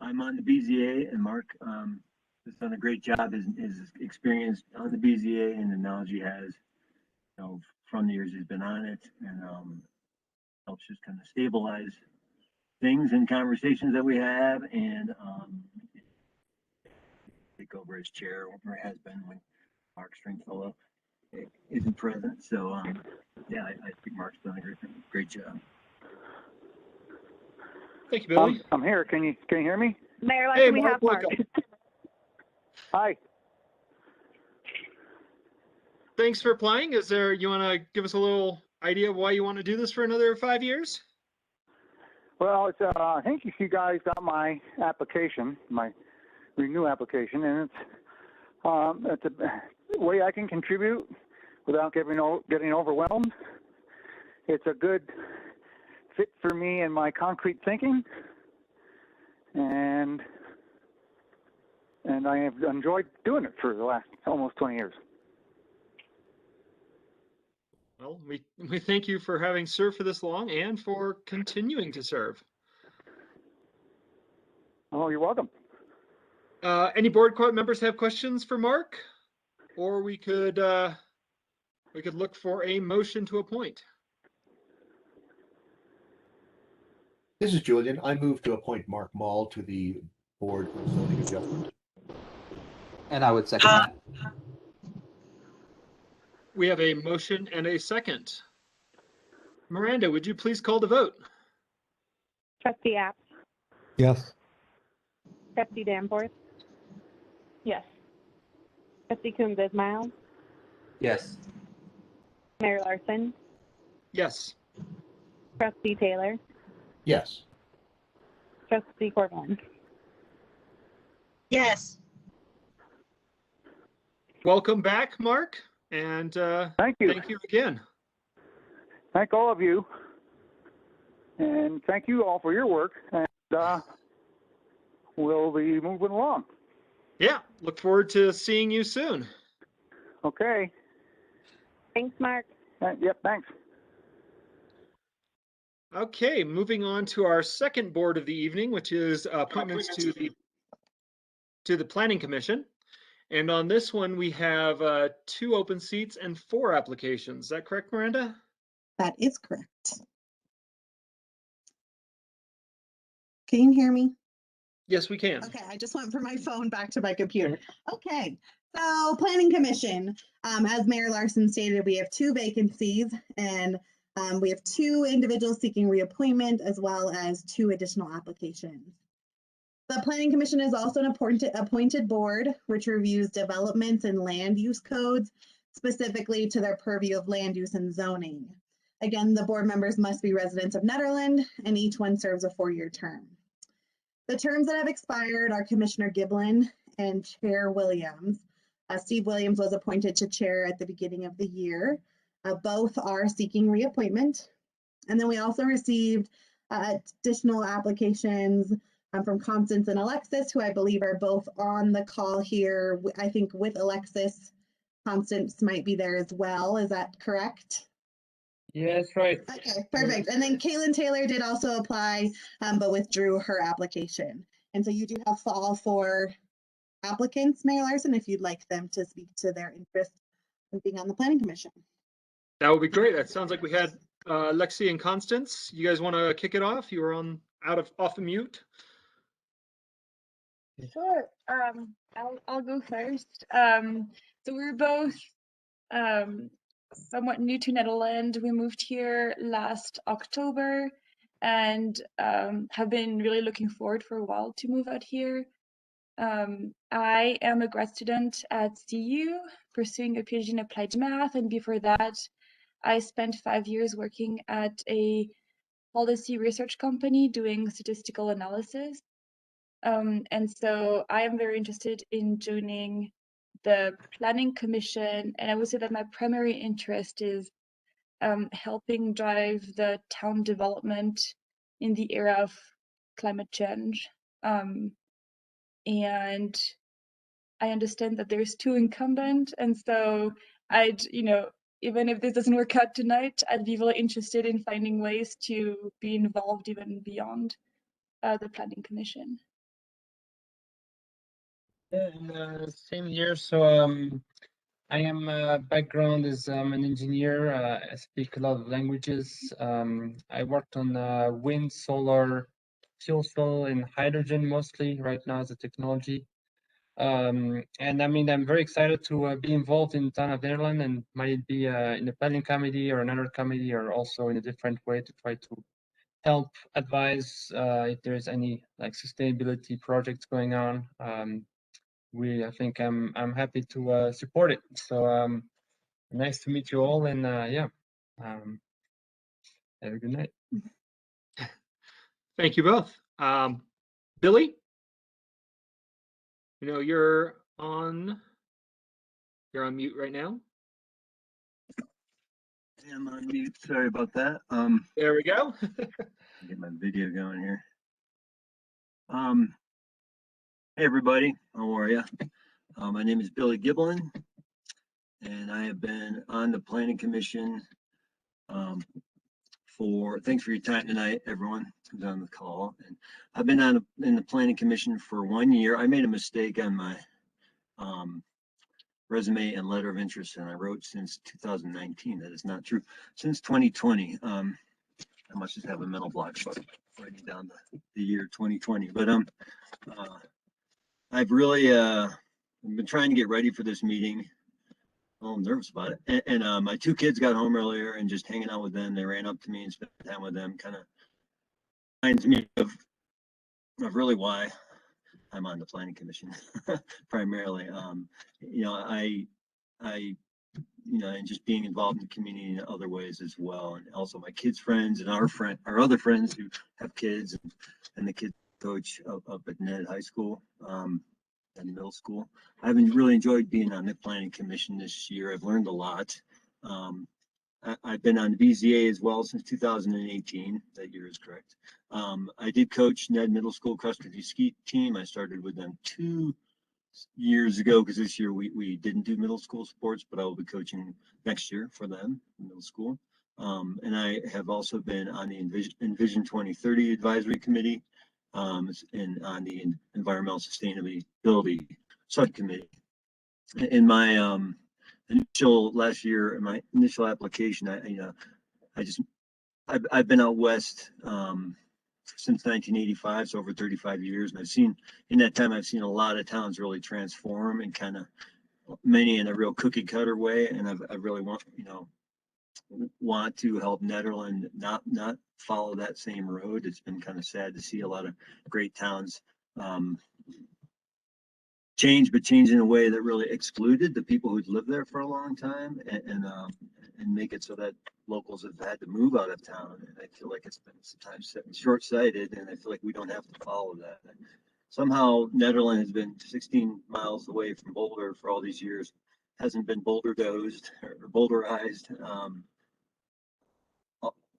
I'm on the BZA, and Mark has done a great job. His experience on the BZA and the knowledge he has, from the years he's been on it, and helps just kind of stabilize things and conversations that we have, and take over as chair, or has been when Mark Stringfellow isn't present. So yeah, I think Mark's done a great job. Thank you, Billy. I'm here. Can you hear me? Mayor, Hey, we have Mark. Hi. Thanks for applying. You want to give us a little idea of why you want to do this for another 5 years? Well, it's I think you guys got my application, my renew application, and it's a way I can contribute without getting overwhelmed. It's a good fit for me and my concrete thinking, and I have enjoyed doing it for the last almost 20 years. Well, we thank you for having served for this long and for continuing to serve. Oh, you're welcome. Any board members have questions for Mark? Or we could look for a motion to appoint. This is Julian. I move to appoint Mark Maul to the Board of Zoning Adjustment. And I would second that. We have a motion and a second. Miranda, would you please call the vote? Trustee App. Yes. Trustee Danforth. Yes. Trustee Coombs Ismail. Yes. Mayor Larson. Yes. Trustee Taylor. Yes. Trustee Corbin. Yes. Welcome back, Mark, and thank you. Thank you again. Thank all of you, and thank you all for your work. And we'll be moving along. Yeah, look forward to seeing you soon. Okay. Thanks, Mark. Yep, thanks. Okay, moving on to our second board of the evening, which is appointments to the Planning Commission. And on this one, we have 2 open seats and 4 applications. Is that correct, Miranda? That is correct. Can you hear me? Yes, we can. Okay, I just went from my phone back to my computer. Okay, so Planning Commission, as Mayor Larson stated, we have 2 vacancies, and we have 2 individuals seeking reappointment as well as 2 additional applications. The Planning Commission is also an appointed board which reviews developments and land use codes specifically to their purview of land use and zoning. Again, the board members must be residents of Nederland, and each one serves a 4-year term. The terms that have expired are Commissioner Giblin and Chair Williams. Steve Williams was appointed to chair at the beginning of the year. Both are seeking reappointment. And then we also received additional applications from Constance and Alexis, who I believe are both on the call here. I think with Alexis, Constance might be there as well. Is that correct? Yeah, that's right. Okay, perfect. And then Kaylin Taylor did also apply, but withdrew her application. And so you do have all 4 applicants, Mayor Larson, if you'd like them to speak to their interest in being on the Planning Commission. That would be great. That sounds like we had Lexi and Constance. You guys want to kick it off? You were off the mute. Sure. I'll go first. So we're both somewhat new to Netherlands. We moved here last October and have been really looking forward for a while to move out here. I am a grad student at CU pursuing a PhD in applied math, and before that, I spent 5 years working at a policy research company doing statistical analysis. And so I am very interested in joining the Planning Commission, and I would say that my primary interest is helping drive the town development in the era of climate change. And I understand that there's 2 incumbent, and so I'd, even if this doesn't work out tonight, I'd be really interested in finding ways to be involved even beyond the Planning Commission. Yeah, and same here. So I am background is an engineer. I speak a lot of languages. I worked on wind, solar, fuel cell, and hydrogen mostly right now as a technology. And I mean, I'm very excited to be involved in the town of Nederland, and might it be in the planning committee or another committee, or also in a different way to try to help advise if there's any like sustainability projects going on. I think I'm happy to support it. So nice to meet you all, and yeah, have a good night. Thank you both. Billy, you're on mute right now. I am on mute. Sorry about that. There we go. Get my video going here. Hey everybody, how are you? My name is Billy Giblin, and I have been on the Planning Commission thanks for your time tonight, everyone who's on the call. And I've been in the Planning Commission for 1 year. I made a mistake on my resume and letter of interest, and I wrote since 2019. That is not true. Since 2020. I must just have a mental block about writing down the year 2020. But I've really been trying to get ready for this meeting. I'm nervous about it. And my 2 kids got home earlier, and just hanging out with them, they ran up to me and spent time with them. Kind of reminds me of really why I'm on the Planning Commission primarily. And just being involved in the community in other ways as well, and also my kids' friends and our other friends who have kids, and the kids coach up at Ned High School and middle school. I've really enjoyed being on the Planning Commission this year. I've learned a lot. I've been on BZA as well since 2018. That year is correct. I did coach Ned Middle School cross country ski team. I started with them 2 years ago, because this year we didn't do middle school sports, but I will be coaching next year for them in middle school. And I have also been on the Envision 2030 Advisory Committee, and on the Environmental Sustainability Subcommittee. In my last year, in my initial application, I've been out west since 1985, so over 35 years, and in that time I've seen a lot of towns really transform, and kind of many in a real cookie cutter way, and I really want to help Nederland not follow that same road. It's been kind of sad to see a lot of great towns change, but change in a way that really excluded the people who'd lived there for a long time, and make it so that locals have had to move out of town. And I feel like it's been sometimes short-sighted, and I feel like we don't have to follow that. Somehow Nederland has been 16 miles away from Boulder for all these years, hasn't been Boulder-dozed or Boulderized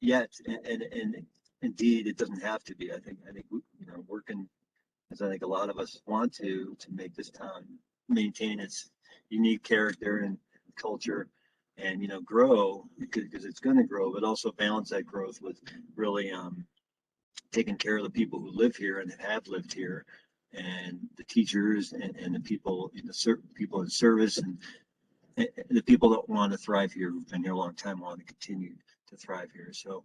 yet, and indeed it doesn't have to be. I think working, as I think a lot of us want to make this town maintain its unique character and culture, and grow, because it's going to grow, but also balance that growth with really taking care of the people who live here and have lived here, and the teachers, and the people people in service, and the people that want to thrive here, who've been here a long time, want to continue to thrive here. So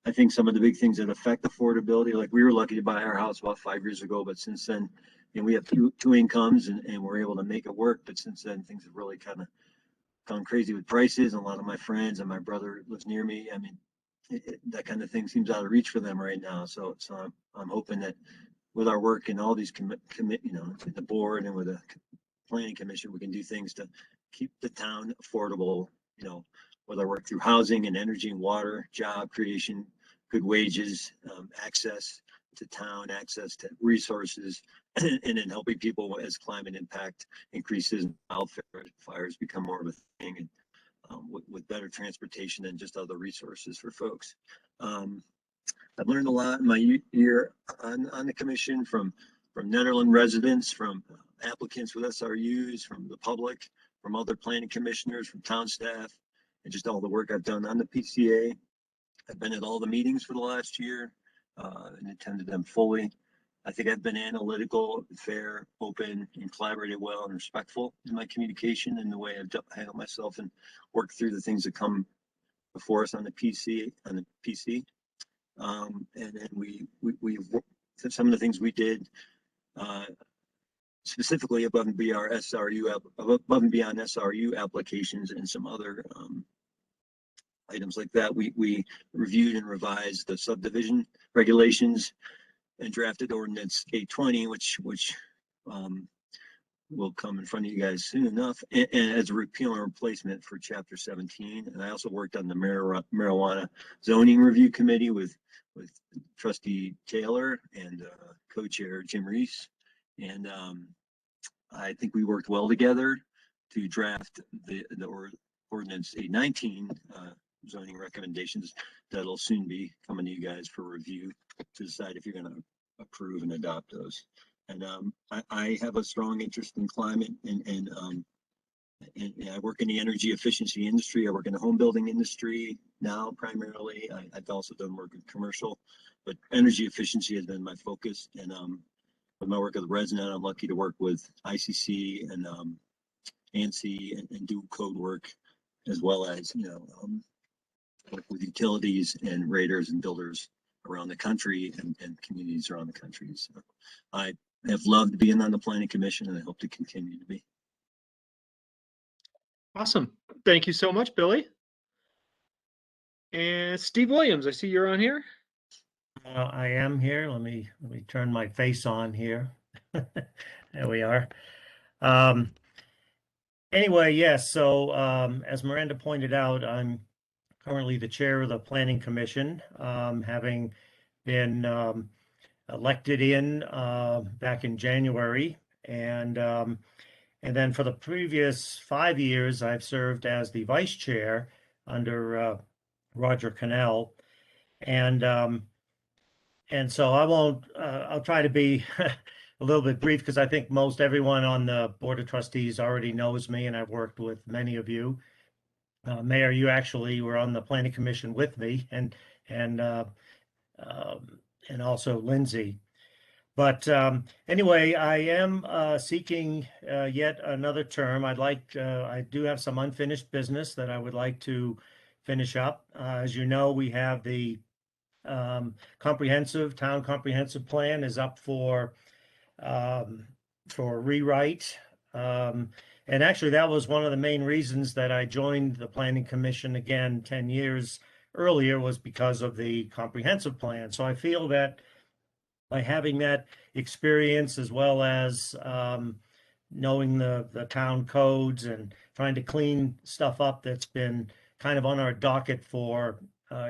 I think some of the big things that affect affordability, like we were lucky to buy our house about 5 years ago, but since then, we have two incomes, and we're able to make it work. But since then, things have really kind of gone crazy with prices. And a lot of my friends, and my brother lives near me. I mean, that kind of thing seems out of reach for them right now. So I'm hoping that with our work and all these you know, with the board and with the planning commission, we can do things to keep the town affordable, you know, with our work through housing and energy and water, job creation, good wages, access to town, access to resources, and then helping people as climate impact increases, wildfires become more of a thing, and with better transportation and just other resources for folks. I've learned a lot in my year on the commission from Nederland residents, from applicants with SRUs, from the public, from other planning commissioners, from town staff, and just all the work I've done on the PCA. I've been at all the meetings for the last year and attended them fully. I think I've been analytical, fair, open, and collaborated well and respectful in my communication and the way I've handled myself and worked through the things that come before us on the PC. And then we've some of the things we did specifically above and beyond SRU applications and some other items like that. We reviewed and revised the subdivision regulations and drafted ordinance 820, which will come in front of you guys soon enough, and as a repeal and replacement for Chapter 17. And I also worked on the marijuana zoning review committee with Trustee Taylor and co-chair Jim Reese. And I think we worked well together to draft the ordinance 819 zoning recommendations that'll soon be coming to you guys for review to decide if you're going to approve and adopt those. And I have a strong interest in climate, and I work in the energy efficiency industry. I work in the home building industry now primarily. I've also done work in commercial, but energy efficiency has been my focus. And with my work as a resident, I'm lucky to work with ICC and ANSI and do code work, as well as, you know, work with utilities and raters and builders around the country and communities around the country. So I have loved being on the planning commission, and I hope to continue to be. Awesome. Thank you so much, Billy. And Steve Williams, I see you're on here. I am here. Let me turn my face on here. There we are. Anyway, yes. So as Miranda pointed out, I'm currently the chair of the Planning Commission, having been elected in back in January, and then for the previous 5 years, I've served as the vice chair under Roger Cannell, and so I won't. I'll try to be a little bit brief because I think most everyone on the Board of Trustees already knows me, and I've worked with many of you. Mayor, you actually were on the Planning Commission with me, and also Lindsay. But anyway, I am seeking yet another term. I do have some unfinished business that I would like to finish up. As you know, we have the town comprehensive plan is up for rewrite. And actually, that was one of the main reasons that I joined the Planning Commission again 10 years earlier, was because of the comprehensive plan. So I feel that by having that experience, as well as knowing the town codes and trying to clean stuff up that's been kind of on our docket for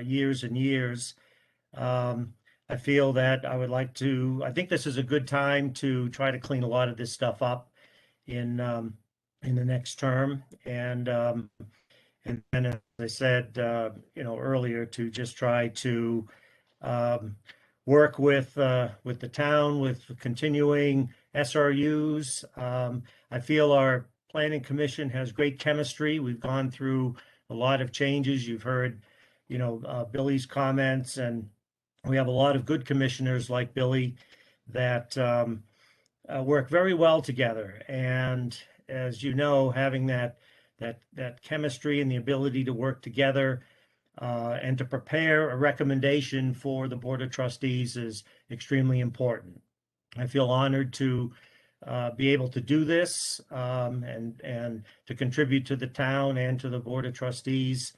years and years, I feel that I think this is a good time to try to clean a lot of this stuff up in the next term. And then, as I said, earlier, to just try to work with the town with continuing SRUs. I feel our Planning Commission has great chemistry. We've gone through a lot of changes. You've heard, Billy's comments, and we have a lot of good commissioners like Billy that work very well together. And as you know, having that chemistry and the ability to work together and to prepare a recommendation for the Board of Trustees is extremely important. I feel honored to be able to do this and to contribute to the town and to the Board of Trustees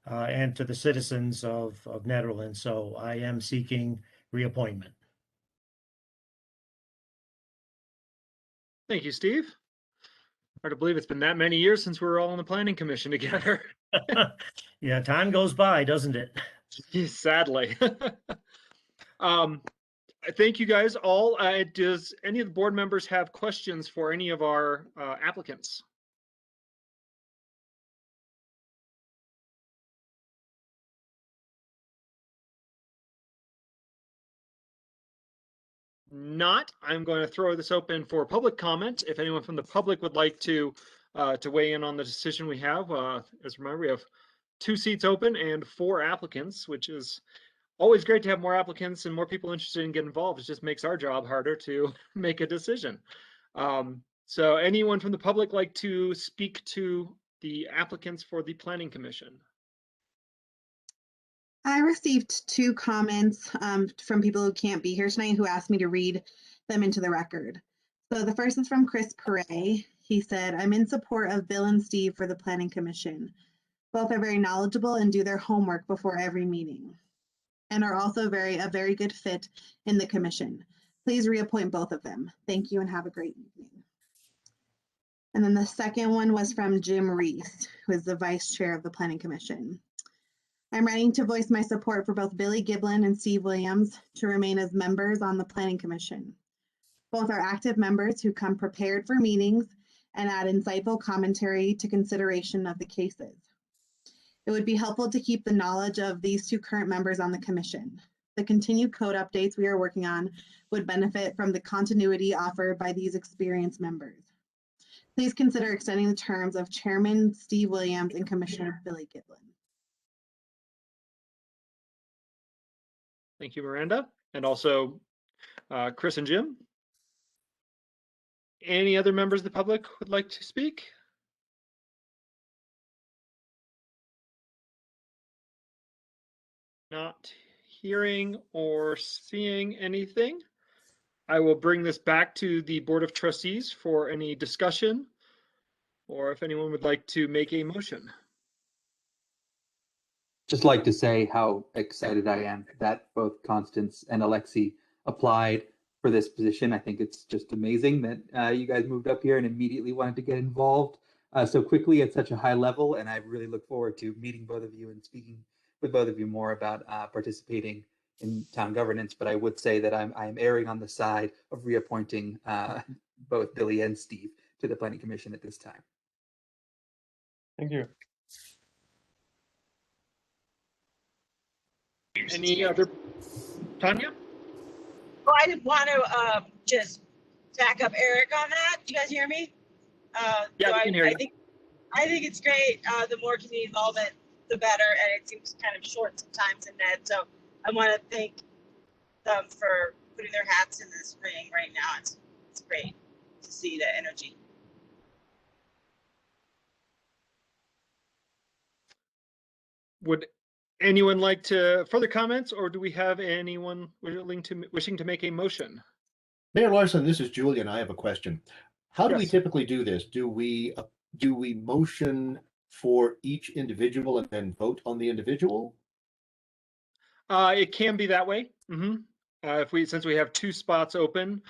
and to the citizens of Nederland. So I am seeking reappointment. Thank you, Steve. Hard to believe it's been that many years since we were all on the planning commission together. Yeah, time goes by, doesn't it? Sadly. Thank you guys all. Does any of the board members have questions for any of our applicants? Not, I'm going to throw this open for public comment. If anyone from the public would like to weigh in on the decision we have, as remember, we have 2 seats open and 4 applicants, which is always great to have more applicants and more people interested in getting involved. It just makes our job harder to make a decision. So anyone from the public like to speak to the applicants for the Planning Commission? I received 2 comments from people who can't be here tonight who asked me to read them into the record. So the first is from Chris Perret. He said, I'm in support of Bill and Steve for the Planning Commission. Both are very knowledgeable and do their homework before every meeting and are also a very good fit in the commission. Please reappoint both of them. Thank you and have a great evening. And then the second one was from Jim Reese, who is the vice chair of the Planning Commission. I'm writing to voice my support for both Billy Giblin and Steve Williams to remain as members on the Planning Commission. Both are active members who come prepared for meetings and add insightful commentary to consideration of the cases. It would be helpful to keep the knowledge of these 2 current members on the commission. The continued code updates we are working on would benefit from the continuity offered by these experienced members. Please consider extending the terms of Chairman Steve Williams and Commissioner Billy Giblin. Thank you, Miranda, and also Chris and Jim. Any other members of the public would like to speak? Not hearing or seeing anything. I will bring this back to the Board of Trustees for any discussion, or if anyone would like to make a motion. Just like to say how excited I am that both Constance and Alexi applied for this position. I think it's just amazing that you guys moved up here and immediately wanted to get involved so quickly at such a high level. And I really look forward to meeting both of you and speaking with both of you more about participating in town governance. But I would say that I'm erring on the side of reappointing both Billy and Steve to the Planning Commission at this time. Thank you. Any other, Tanya? Well, I didn't want to just back up Eric on that. Do you guys hear me? Yeah, so we can hear you. I think it's great. The more community involvement, the better. And it seems kind of short sometimes in that. So I want to thank them for putting their hats in this ring right now. It's great to see the energy. Would anyone like to further comments, or do we have anyone wishing to make a motion? Mayor Larson, this is Julian. I have a question. How do we Yes. typically do this? Do we motion for each individual and then vote on the individual? It can be that way. Since we have 2 spots open,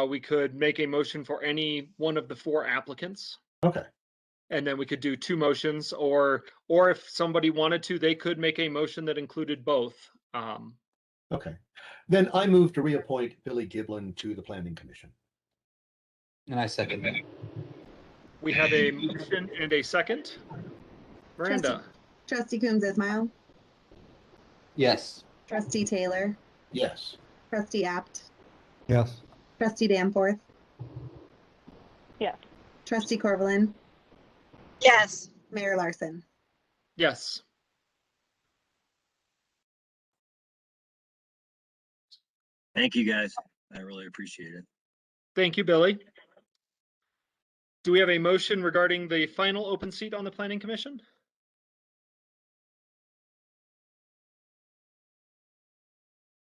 we could make a motion for any one of the 4 applicants. Okay. And then we could do 2 motions, or if somebody wanted to, they could make a motion that included both. Okay. Then I move to reappoint Billy Giblin to the Planning Commission. And I second that. We have a motion and a second. Miranda? Trustee Coombs Ismail, Yes. Trustee Taylor, Yes. Trustee Apt, Yes. Trustee Danforth, Yes. Trustee Corvallin, Yes. Mayor Larson. Yes. Thank you, guys. I really appreciate it. Thank you, Billy. Do we have a motion regarding the final open seat on the Planning Commission?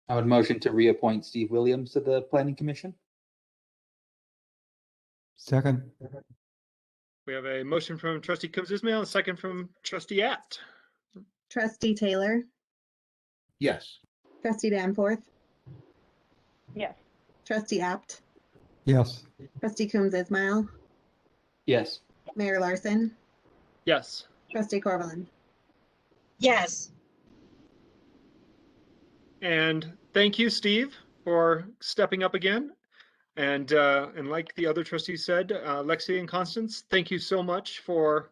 I would motion to reappoint Steve Williams to the Planning Commission. Second. We have a motion from Trustee Coombs Ismail, a second from Trustee Apt. Trustee Taylor, Yes. Trustee Danforth, Yes. Trustee Apt, Yes. Trustee Coombs Ismail, Yes. Mayor Larson, Yes. Trustee Corvallin. Yes. And thank you, Steve, for stepping up again. And like the other trustees said, Lexi and Constance, thank you so much for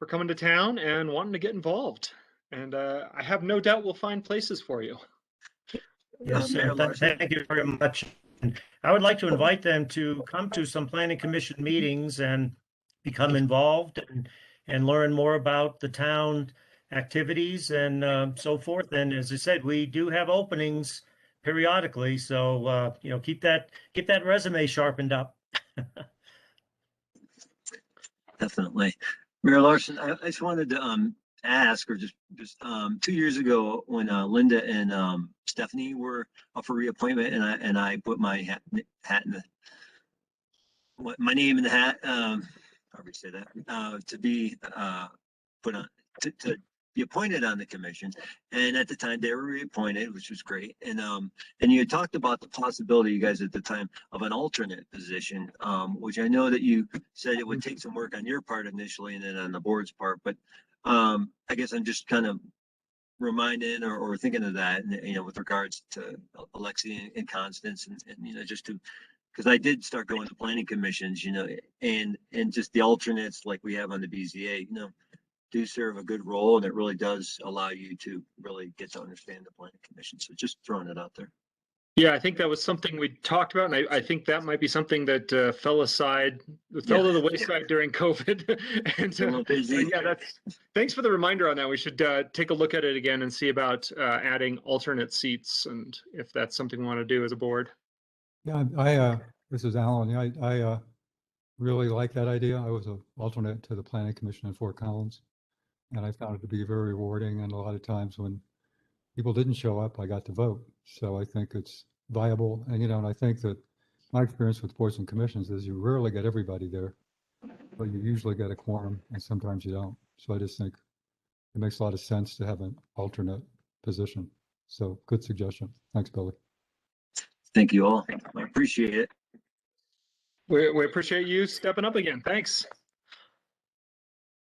coming to town and wanting to get involved. And I have no doubt we'll find places for you. Yes, Mayor Larson. thank you very much. And I would like to invite them to come to some planning commission meetings and become involved and learn more about the town activities and so forth. And as I said, we do have openings periodically, so you know, keep that resume sharpened up. Definitely. Mayor Larson, I just wanted to ask, or just 2 years ago when Linda and Stephanie were up for reappointment, and I put my hat in the my name in the hat. How do we say that? To be put on to be appointed on the commission, and at the time they were reappointed, which was great. And you had talked about the possibility, you guys at the time, of an alternate position, which I know that you said it would take some work on your part initially, and then on the board's part. But I guess I'm just kind of reminding or thinking of that, and, you know, with regards to Alexi and Constance, and you know, just to, because I did start going to planning commissions, you know, and just the alternates like we have on the BZA, you know, do serve a good role, and it really does allow you to really get to understand the planning commission. So just throwing it out there. Yeah, I think that was something we talked about, and I think that might be something that fell to the wayside during COVID. And A little busy. yeah, thanks for the reminder on that. We should take a look at it again and see about adding alternate seats, and if that's something we want to do as a board. Yeah, this is Alan. I really like that idea. I was an alternate to the planning commission in Fort Collins, and I found it to be very rewarding. And a lot of times when people didn't show up, I got to vote. So I think it's viable. And, you know, and I think that my experience with boards and commissions is you rarely get everybody there, but you usually get a quorum, and sometimes you don't. So I just think it makes a lot of sense to have an alternate position. So good suggestion. Thanks, Billy. Thank you all. I appreciate it. We appreciate you stepping up again. Thanks.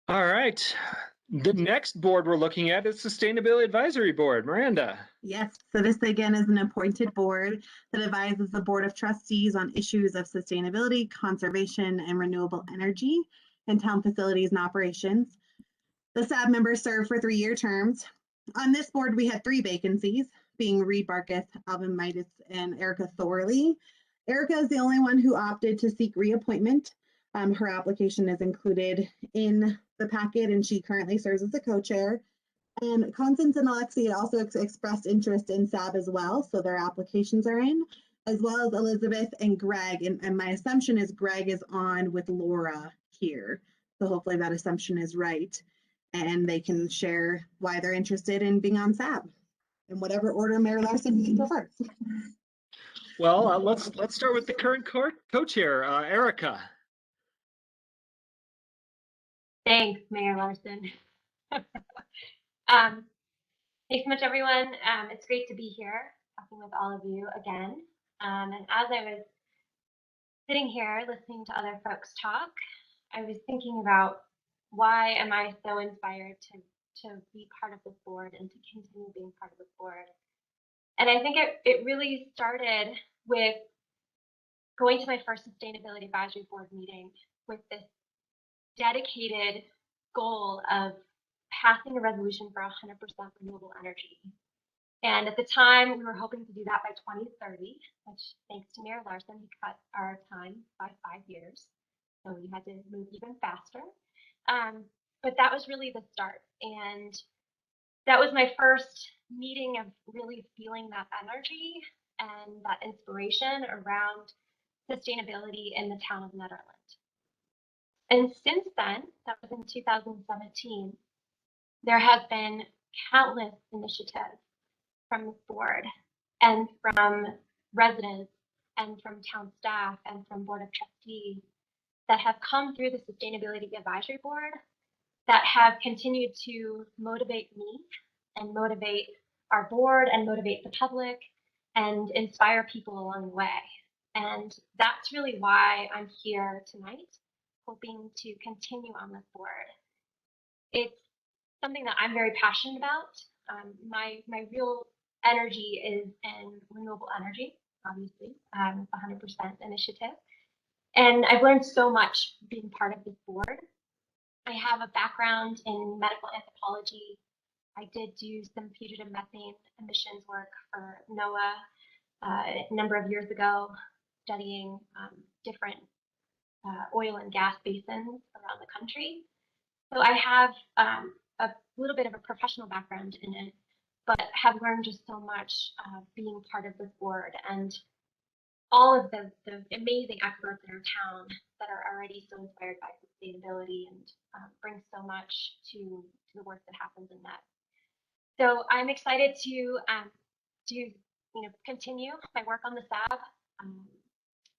All right. The next board we're looking at is Sustainability Advisory Board. Miranda. Yes, so this again is an appointed board that advises the Board of Trustees on issues of sustainability, conservation, and renewable energy in town facilities and operations. The SAB members serve for 3-year terms. On this board, we had 3 vacancies, being Reed Barketh, Alvin Midas, and Erica Thorley. Erica is the only one who opted to seek reappointment. Her application is included in the packet, and she currently serves as the co-chair. And Constance and Alexi also expressed interest in SAB as well, so their applications are in, as well as Elizabeth and Greg. And my assumption is Greg is on with Laura here, so hopefully that assumption is right, and they can share why they're interested in being on SAB in whatever order Mayor Larson prefers. Well, let's start with the current co-chair, Erica. Thanks, Mayor Larson. Thanks so much, everyone. It's great to be here talking with all of you again. And as I was sitting here listening to other folks talk, I was thinking about why am I so inspired to be part of this board and to continue being part of this board. And I think it really started with going to my first Sustainability Advisory Board meeting with this dedicated goal of passing a resolution for 100% renewable energy. And at the time, we were hoping to do that by 2030, which thanks to Mayor Larson, he cut our time by 5 years. So we had to move even faster. But that was really the start. And that was my first meeting of really feeling that energy and that inspiration around sustainability in the town of Nederland. And since then, that was in 2017, there have been countless initiatives from this board and from residents and from town staff and from Board of Trustees that have come through the Sustainability Advisory Board that have continued to motivate me and motivate our board and motivate the public and inspire people along the way. And that's really why I'm here tonight, hoping to continue on this board. It's something that I'm very passionate about. My real energy is in renewable energy, obviously, 100% initiative. And I've learned so much being part of this board. I have a background in medical anthropology. I did do some fugitive methane emissions work for NOAA a number of years ago, studying different oil and gas basins around the country. So I have a little bit of a professional background in it, but have learned just so much being part of this board and all of the amazing experts in our town that are already so inspired by sustainability and bring so much to the work that happens in that. So I'm excited to continue my work on the SAB.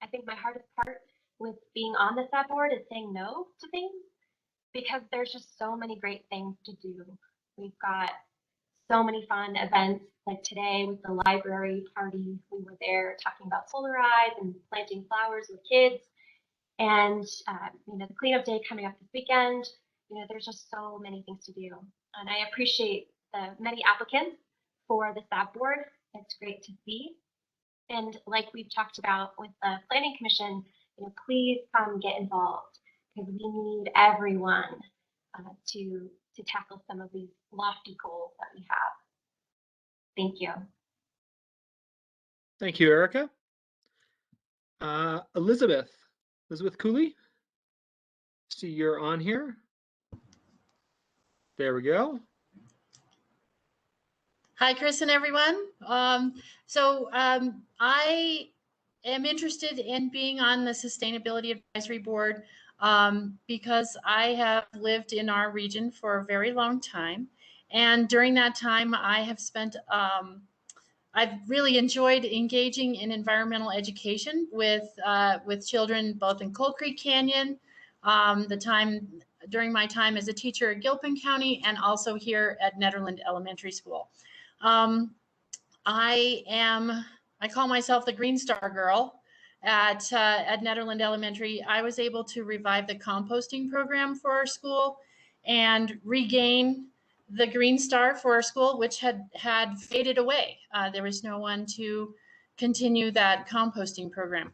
I think my hardest part with being on the SAB board is saying no to things, because there's just so many great things to do. We've got so many fun events, like today with the library party. We were there talking about solarize and planting flowers with kids, and the cleanup day coming up this weekend. There's just so many things to do, and I appreciate the many applicants for the SAB board. It's great to see, and like we've talked about with the Planning Commission, please come get involved, because we need everyone to tackle some of these lofty goals that we have. Thank you. Thank you, Erica. Elizabeth Cooley. See, you're on here. There we go. Hi, Chris and everyone. I am interested in being on the Sustainability Advisory Board because I have lived in our region for a very long time. And during that time, I have spent, I've really enjoyed engaging in environmental education with children both in Coal Creek Canyon, during my time as a teacher at Gilpin County, and also here at Nederland Elementary School. I call myself the Green Star Girl at Nederland Elementary. I was able to revive the composting program for our school and regain the Green Star for our school, which had faded away. There was no one to continue that composting program.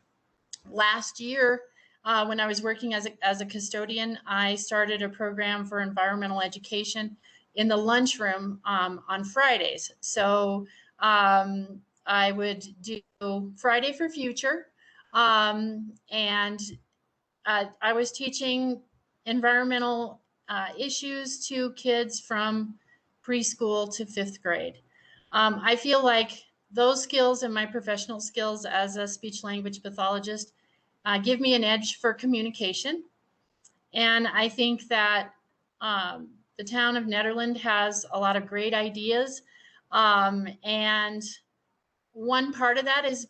Last year, when I was working as a custodian, I started a program for environmental education in the lunchroom on Fridays. So I would do Friday for Future, and I was teaching environmental issues to kids from preschool to 5th grade. I feel like those skills and my professional skills as a speech language pathologist give me an edge for communication. And I think that the town of Nederland has a lot of great ideas. And one part of that is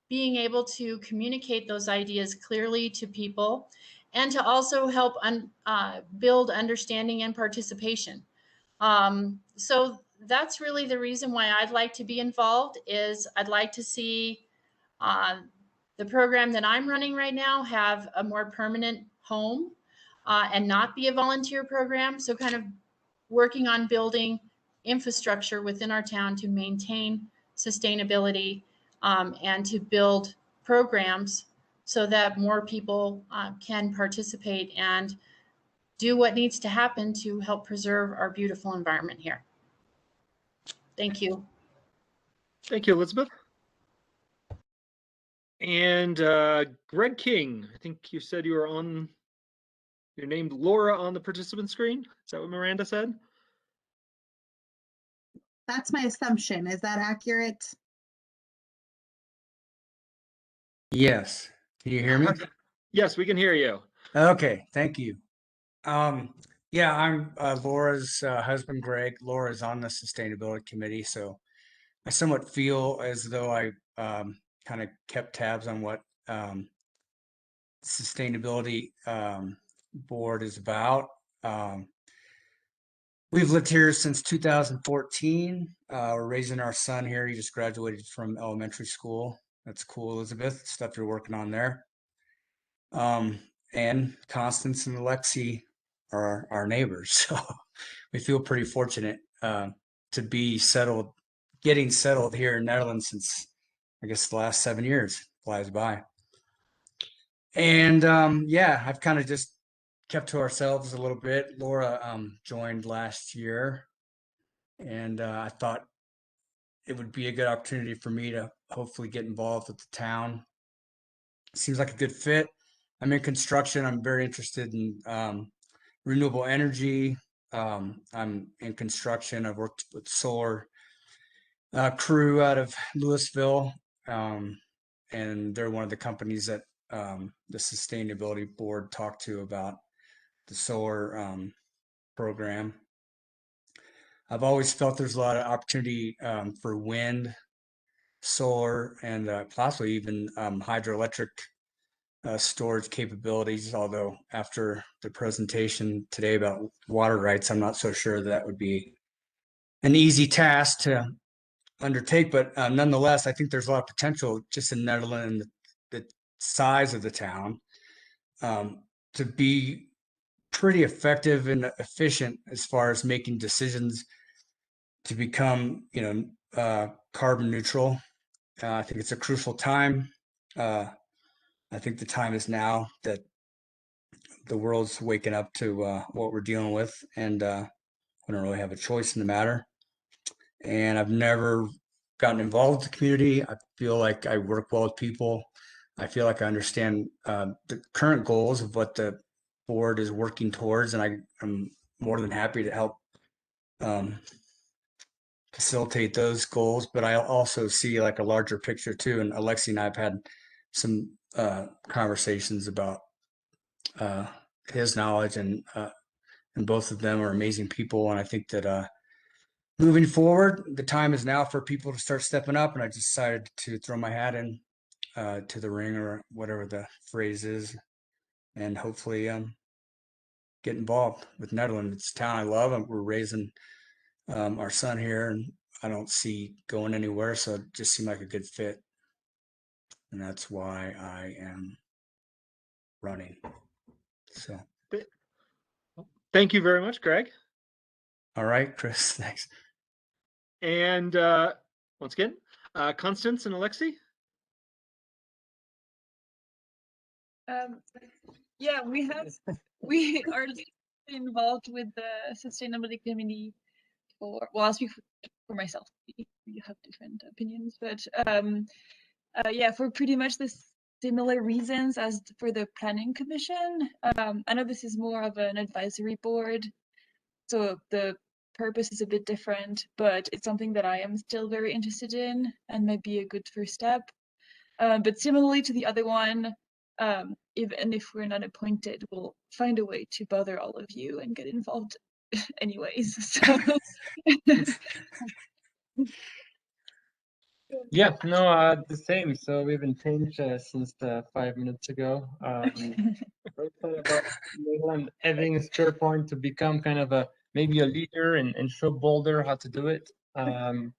being able to communicate those ideas clearly to people, and to also help build understanding and participation. So that's really the reason why I'd like to be involved. Is I'd like to see the program that I'm running right now have a more permanent home and not be a volunteer program. So kind of working on building infrastructure within our town to maintain sustainability and to build programs so that more people can participate and do what needs to happen to help preserve our beautiful environment here. Thank you. Thank you, Elizabeth. And Greg King, I think you said you were on, you're named Laura on the participant screen. Is that what Miranda said? That's my assumption. Is that accurate? Yes. Can you hear me? Yes, we can hear you. Okay, thank you. Yeah, I'm Laura's husband, Greg. Laura's on the sustainability committee, so I somewhat feel as though I kind of kept tabs on what sustainability board is about. We've lived here since 2014. We're raising our son here. He just graduated from elementary school. That's cool, Elizabeth, stuff you're working on there. And Constance and Alexi are our neighbors, so we feel pretty fortunate to be settled, getting settled here in Netherlands since I guess the last 7 years. Flies by. And yeah, I've kind of just kept to ourselves a little bit. Laura joined last year, and I thought it would be a good opportunity for me to hopefully get involved with the town. Seems like a good fit. I'm in construction. I'm very interested in renewable energy. I'm in construction. I've worked with solar crew out of Louisville, and they're one of the companies that the sustainability board talked to about the solar program. I've always felt there's a lot of opportunity for wind, solar, and possibly even hydroelectric storage capabilities. Although after the presentation today about water rights, I'm not so sure that would be an easy task to undertake. But nonetheless, I think there's a lot of potential just in Netherlands and the size of the town to be pretty effective and efficient as far as making decisions to become, carbon neutral. I think it's a crucial time. I think the time is now that the world's waking up to what we're dealing with, and we don't really have a choice in the matter. And I've never gotten involved with the community. I feel like I work well with people. I feel like I understand the current goals of what the board is working towards, and I'm more than happy to help facilitate those goals. But I also see like a larger picture too. And Alexi and I have had some conversations about his knowledge, and both of them are amazing people. And I think that moving forward, the time is now for people to start stepping up. And I decided to throw my hat in to the ring, or whatever the phrase is, and hopefully get involved with Netherlands. It's a town I love, and we're raising our son here, and I don't see going anywhere, so it just seemed like a good fit. And that's why I am running. So Thank you very much, Greg. All right, Chris, thanks. And once again, Constance and Alexi. Yeah, we are involved with the sustainability committee I'll speak for myself. You have different opinions, but yeah, for pretty much the similar reasons as for the planning commission. I know this is more of an advisory board, so the purpose is a bit different, but it's something that I am still very interested in and might be a good first step. But similarly to the other one, even if we're not appointed, we'll find a way to bother all of you and get involved anyways. So Yeah, no, the same. So we've been changed since 5 minutes ago. Very excited about Nederland having a spare point to become kind of maybe a leader and show Boulder how to do it. And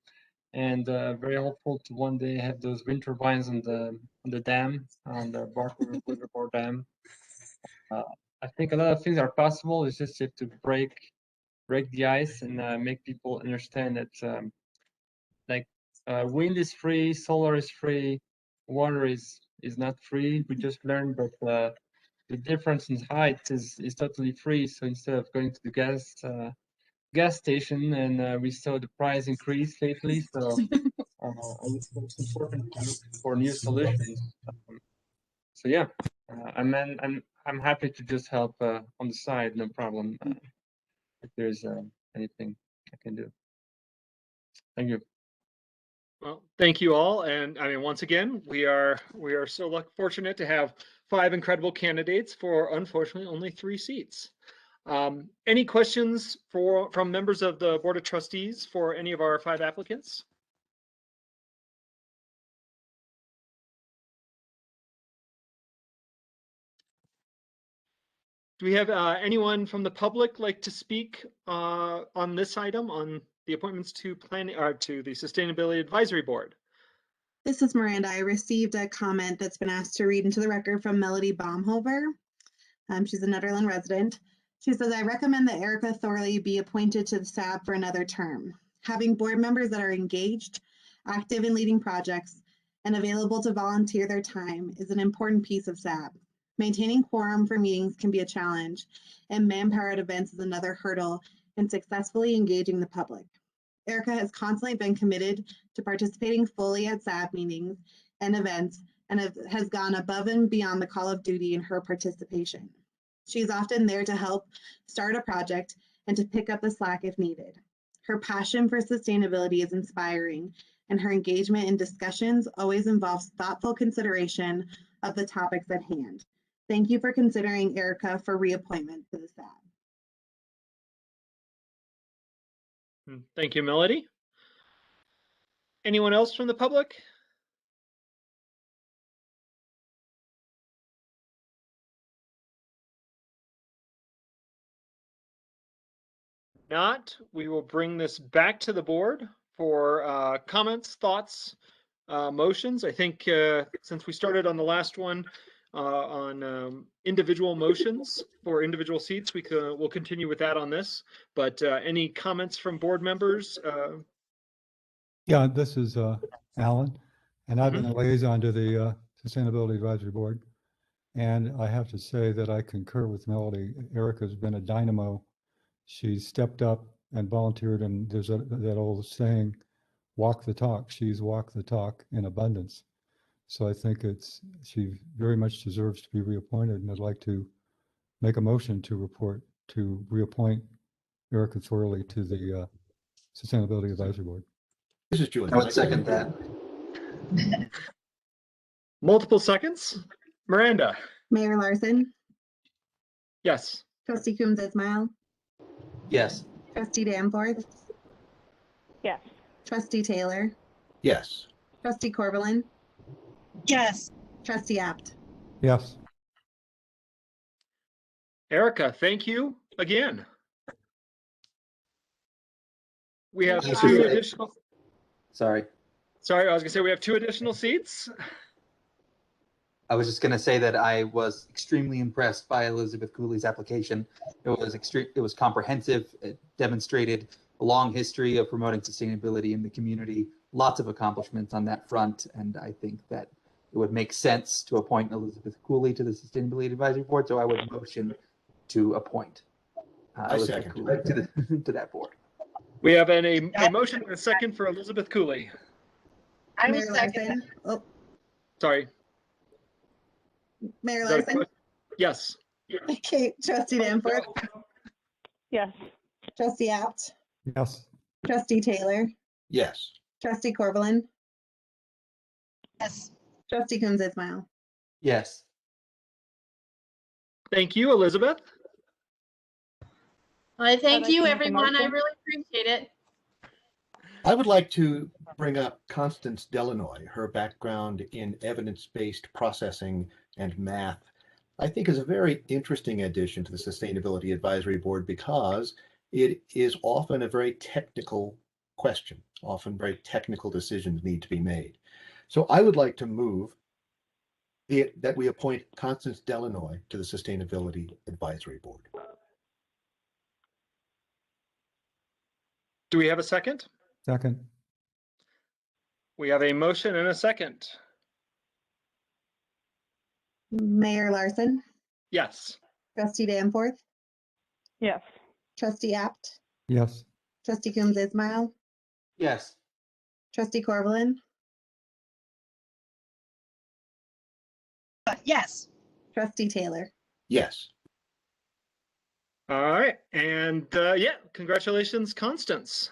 very hopeful to one day have those wind turbines on the dam, on the Boulder Reservoir Dam. I think a lot of things are possible. It's just you have to break the ice and make people understand that wind is free, solar is free, water is not free. We just learned that the difference in height is totally free. So instead of going to the gas station, and we saw the price increase lately. So it's important to look for new solutions. So yeah, I'm happy to just help on the side, no problem. If there's anything I can do. Thank you. Well, thank you all. And I mean, once again, we are so fortunate to have 5 incredible candidates for, unfortunately, only 3 seats. Any questions from members of the Board of Trustees for any of our 5 applicants? Do we have anyone from the public like to speak on this item, on the appointments to planning or to the Sustainability Advisory Board? This is Miranda. I received a comment that's been asked to read into the record from Melody Baumhover. She's a Nederland resident. She says, I recommend that Erica Thorley be appointed to the SAB for another term. Having board members that are engaged, active in leading projects, and available to volunteer their time is an important piece of SAB. Maintaining quorum for meetings can be a challenge, and manpower at events is another hurdle in successfully engaging the public. Erica has constantly been committed to participating fully at SAB meetings and events and has gone above and beyond the call of duty in her participation. She's often there to help start a project and to pick up the slack if needed. Her passion for sustainability is inspiring, and her engagement in discussions always involves thoughtful consideration of the topics at hand. Thank you for considering Erica for reappointment to the SAB. Thank you, Melody. Anyone else from the public? Not, we will bring this back to the board for comments, thoughts, motions. I think since we started on the last one on individual motions for individual seats, we'll continue with that on this. But any comments from board members? Yeah, this is Alan, and I've been a liaison to the Sustainability Advisory Board. And I have to say that I concur with Melody. Erica's been a dynamo. She's stepped up and volunteered, and there's that old saying, walk the talk. She's walked the talk in abundance. So I think she very much deserves to be reappointed, and I'd like to make a motion to reappoint Erica Thorley to the Sustainability Advisory Board. This is Julie. I would second that. Multiple seconds. Miranda. Mayor Larson, Yes. Trustee Coombs Ismail, Yes. Trustee Danforth, Yes. Trustee Taylor, Yes. Trustee Corvallin, Yes. Trustee Apt. Yes. Erica, thank you again. We have Thank two you. additional. Sorry. Sorry, I was gonna say we have two additional seats. I was just going to say that I was extremely impressed by Elizabeth Cooley's application. It was comprehensive. It demonstrated a long history of promoting sustainability in the community, lots of accomplishments on that front. And I think that it would make sense to appoint Elizabeth Cooley to the Sustainability Advisory Board. So I would motion to appoint Elizabeth Cooley to that board. We have a motion and a second for Elizabeth Cooley. I will Mayor second Larson. Oh, Sorry. Mayor Is that a Larson. question? Yes. Okay, Trustee Danforth, Yes. Trustee Apt, Yes. Trustee Taylor, Yes. Trustee Corvallin, yes. Trustee Coombs Ismail. Yes. Thank you, Elizabeth. I thank I'd like you, to make a everyone. I motion. really appreciate it. I would like to bring up Constance Delanoy. Her background in evidence-based processing and math, I think, is a very interesting addition to the Sustainability Advisory Board because it is often a very technical question. Often very technical decisions need to be made. So I would like to move that we appoint Constance Delanoy to the Sustainability Advisory Board. Do we have a second? Second. We have a motion and a second. Mayor Larson, Yes. Trustee Danforth, Yes. Trustee Apt, Yes. Trustee Coombs Ismail, Yes. Trustee Corvallin, Yes. Trustee Taylor. Yes. All right. And yeah, congratulations, Constance.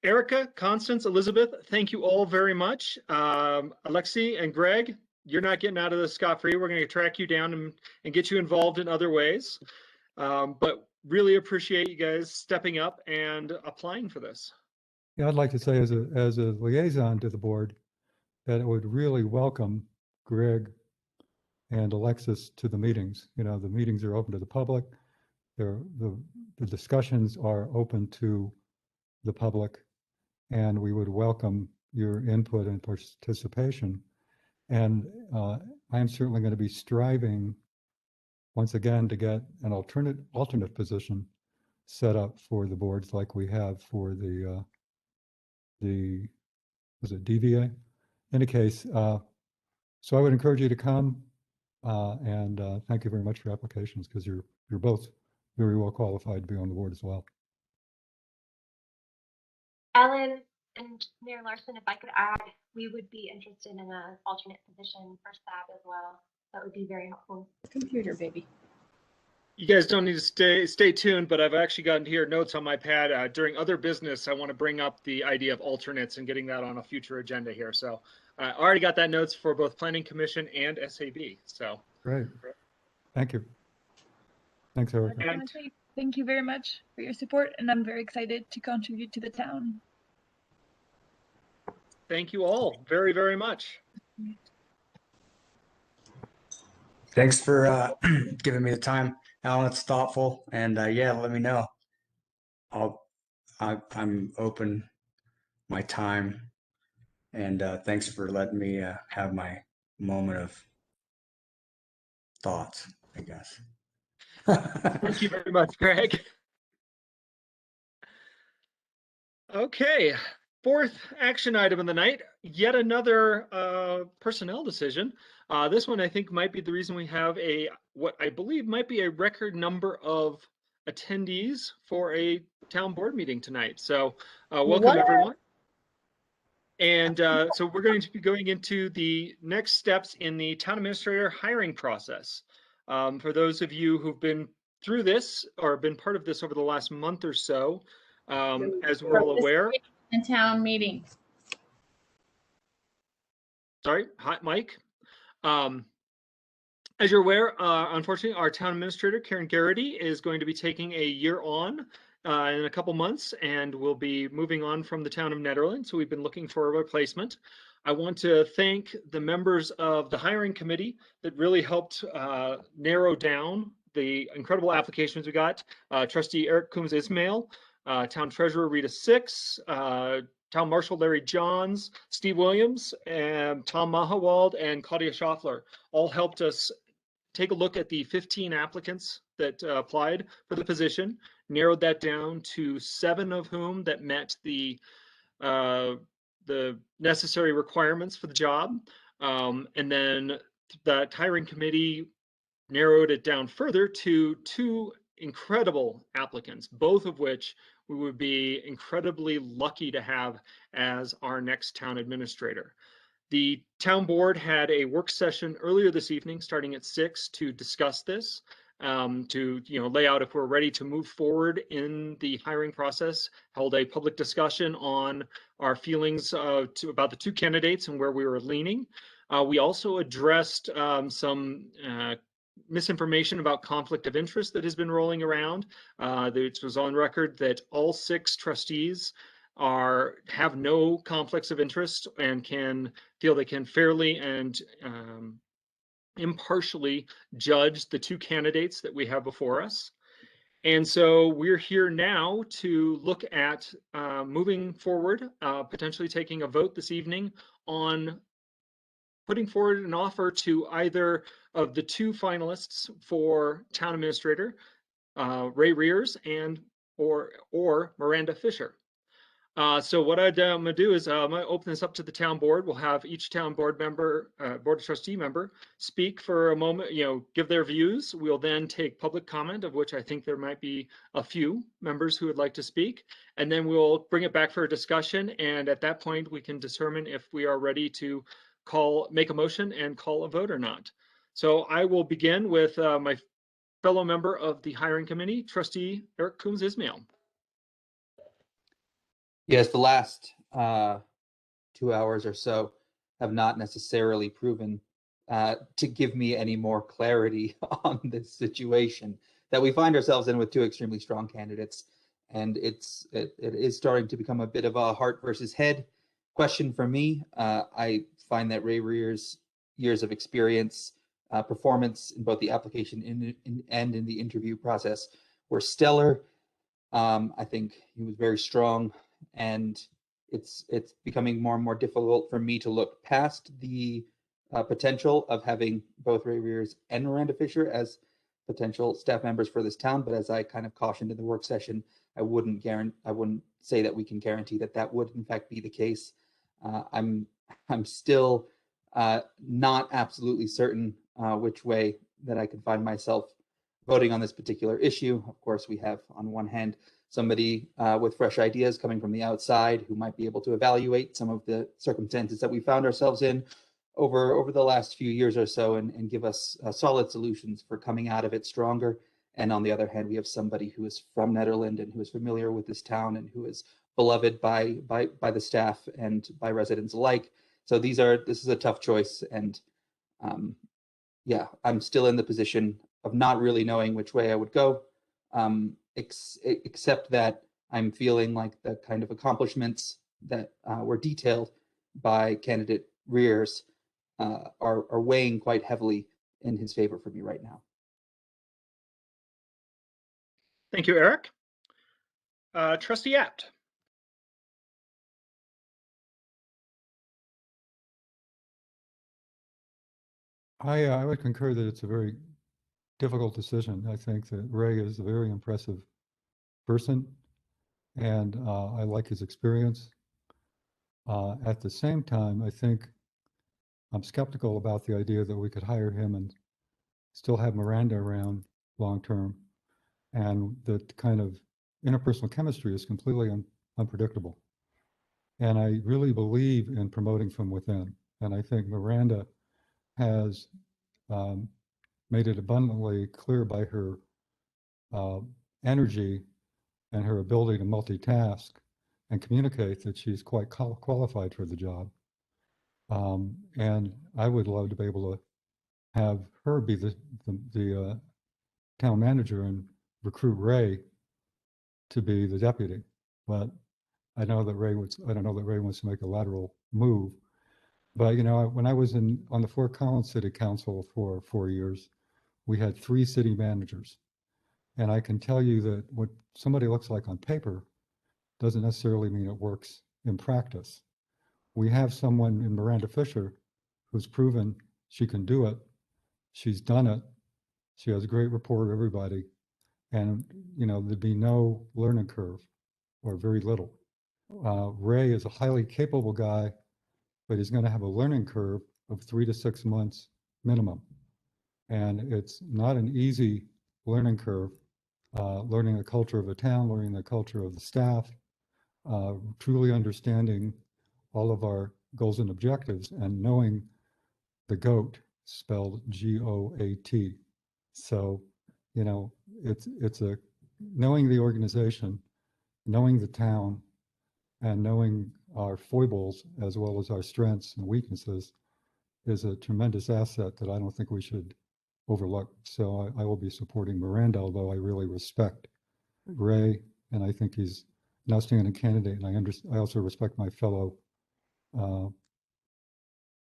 Erica, Constance, Elizabeth, thank you all very much. Alexi and Greg, you're not getting out of this scot-free. We're going to track you down and get you involved in other ways. But really appreciate you guys stepping up and applying for this. Yeah, I'd like to say as a liaison to the board that I would really welcome Greg and Alexis to the meetings. You know, the meetings are open to the public. The discussions are open to the public, and we would welcome your input and participation. And I am certainly going to be striving once again to get an alternate position set up for the boards like we have for the was it DVA? In any case, so I would encourage you to come and thank you very much for applications, because you're both very well qualified to be on the board as well. Ellen and Mayor Larson, if I could add, we would be interested in an alternate position for SAB as well. That would be very helpful. Computer, baby. You guys don't need to stay tuned, but I've actually gotten here notes on my pad. During other business, I want to bring up the idea of alternates and getting that on a future agenda here. So I already got that notes for both Planning Commission and SAB. So great. Thank you. Thanks, Erica. Thank you very much for your support, and I'm very excited to contribute to the town. Thank you all very, very much. Thanks for giving me the time, Alan. It's thoughtful, and yeah, let me know. I'm open my time, and thanks for letting me have my moment of thoughts, I guess. Thank you very much, Greg. Okay, fourth action item of the night, yet another personnel decision. This one I think might be the reason we have what I believe might be a record number of attendees for a town board meeting tonight. So welcome everyone. And so we're going to be going into the next steps in the town administrator hiring process. For those of you who've been through this or been part of this over the last month or so, as we're all aware. In town meeting. Sorry, hot mic. As you're aware, unfortunately, our town administrator, Karen Garrity, is going to be taking a year on in a couple months and will be moving on from the town of Nederland. So we've been looking for a replacement. I want to thank the members of the hiring committee that really helped narrow down the incredible applications we got. Trustee Eric Coombs-Ismail, Town Treasurer Rita Six, Town Marshal Larry Johns, Steve Williams, and Tom Mahawald, and Claudia Schaffler all helped us take a look at the 15 applicants that applied for the position, narrowed that down to 7 of whom that met the necessary requirements for the job. And then that hiring committee narrowed it down further to 2 incredible applicants, both of which we would be incredibly lucky to have as our next town administrator. The town board had a work session earlier this evening, starting at 6, to discuss this, to lay out if we're ready to move forward in the hiring process. Held a public discussion on our feelings about the 2 candidates and where we were leaning. We also addressed some misinformation about conflict of interest that has been rolling around. It was on record that all 6 trustees have no conflicts of interest and feel they can fairly and impartially judge the 2 candidates that we have before us. And so we're here now to look at moving forward, potentially taking a vote this evening on putting forward an offer to either of the 2 finalists for town administrator, Ray Rears and or Miranda Fisher. So what I'm gonna do is I'm gonna open this up to the town board. We'll have each town board member, board of trustee member, speak for a moment, give their views. We'll then take public comment, of which I think there might be a few members who would like to speak, and then we'll bring it back for a discussion. And at that point, we can determine if we are ready to make a motion and call a vote or not. So I will begin with my fellow member of the hiring committee, Trustee Eric Coombs-Ismail. Yes, the last 2 hours or so have not necessarily proven to give me any more clarity on this situation that we find ourselves in with 2 extremely strong candidates. And it is starting to become a bit of a heart versus head question for me. I find that Ray Rears' years of experience, performance in both the application and in the interview process were stellar. I think he was very strong, and it's becoming more and more difficult for me to look past the potential of having both Ray Rears and Miranda Fisher as potential staff members for this town. But as I kind of cautioned in the work session, I wouldn't say that we can guarantee that that would in fact be the case. I'm still not absolutely certain which way that I could find myself voting on this particular issue. Of course, we have on one hand somebody with fresh ideas coming from the outside who might be able to evaluate some of the circumstances that we found ourselves in over the last few years or so and give us solid solutions for coming out of it stronger. And on the other hand, we have somebody who is from Nederland and who is familiar with this town and who is beloved by the staff and by residents alike. So this is a tough choice. And yeah, I'm still in the position of not really knowing which way I would go, except that I'm feeling like the kind of accomplishments that were detailed by candidate Rears are weighing quite heavily in his favor for me right now. Thank you, Eric. Trustee Apt. I would concur that it's a very difficult decision. I think that Ray is a very impressive person, and I like his experience. At the same time, I think I'm skeptical about the idea that we could hire him and still have Miranda around long term, and that kind of interpersonal chemistry is completely unpredictable. And I really believe in promoting from within, and I think Miranda has made it abundantly clear by her energy and her ability to multitask and communicate that she's quite qualified for the job. And I would love to be able to have her be the town manager and recruit Ray to be the deputy. But I know that I don't know that Ray wants to make a lateral move. But you know, when I was on the Fort Collins City Council for 4 years, we had 3 city managers. And I can tell you that what somebody looks like on paper doesn't necessarily mean it works in practice. We have someone in Miranda Fisher who's proven she can do it. She's done it. She has a great rapport with everybody. And, you know, there'd be no learning curve or very little. Ray is a highly capable guy, but he's going to have a learning curve of 3 to 6 months minimum. And it's not an easy learning curve, learning the culture of a town, learning the culture of the staff, truly understanding all of our goals and objectives and knowing the GOAT, spelled G-O-A-T. So, you know, it's a knowing the organization, knowing the town, and knowing our foibles as well as our strengths and weaknesses is a tremendous asset that I don't think we should overlook. So I will be supporting Miranda, although I really respect Ray, and I think he's an outstanding candidate. And I also respect my fellow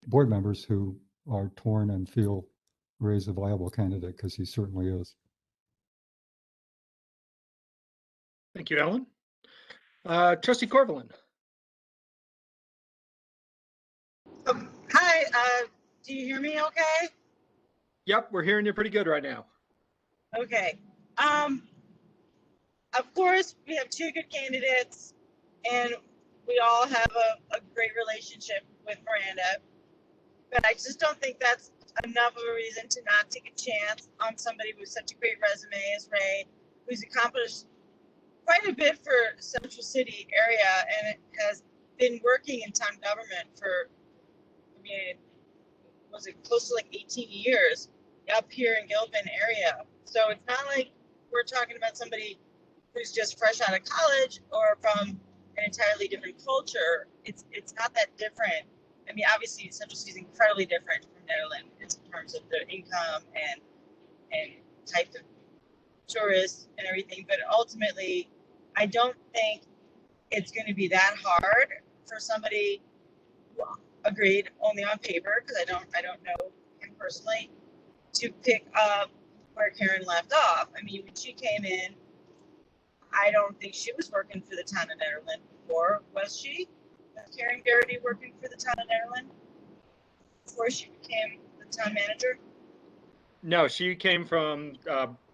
board members who are torn and feel Ray's a viable candidate, because he certainly is. Thank you, Alan. Trustee Corvallin. Hi, do you hear me okay? Yep, we're hearing you pretty good right now. Okay. Of course, we have 2 good candidates, and we all have a great relationship with Miranda. But I just don't think that's enough of a reason to not take a chance on somebody with such a great resume as Ray, who's accomplished quite a bit for Central City area and has been working in town government for, I mean, was it close to like 18 years up here in Gilpin area. So it's not like we're talking about somebody who's just fresh out of college or from an entirely different culture. It's not that different. I mean, obviously Central City is incredibly different from Nederland in terms of the income and type of tourists and everything. But ultimately, I don't think it's going to be that hard for somebody, agreed, only on paper, because I don't know him personally, to pick up where Karen left off. I mean, when she came in, I don't think she was working for the town of Nederland before, was she? Karen Garrity working for the town of Nederland before she became the town manager? No, she came from,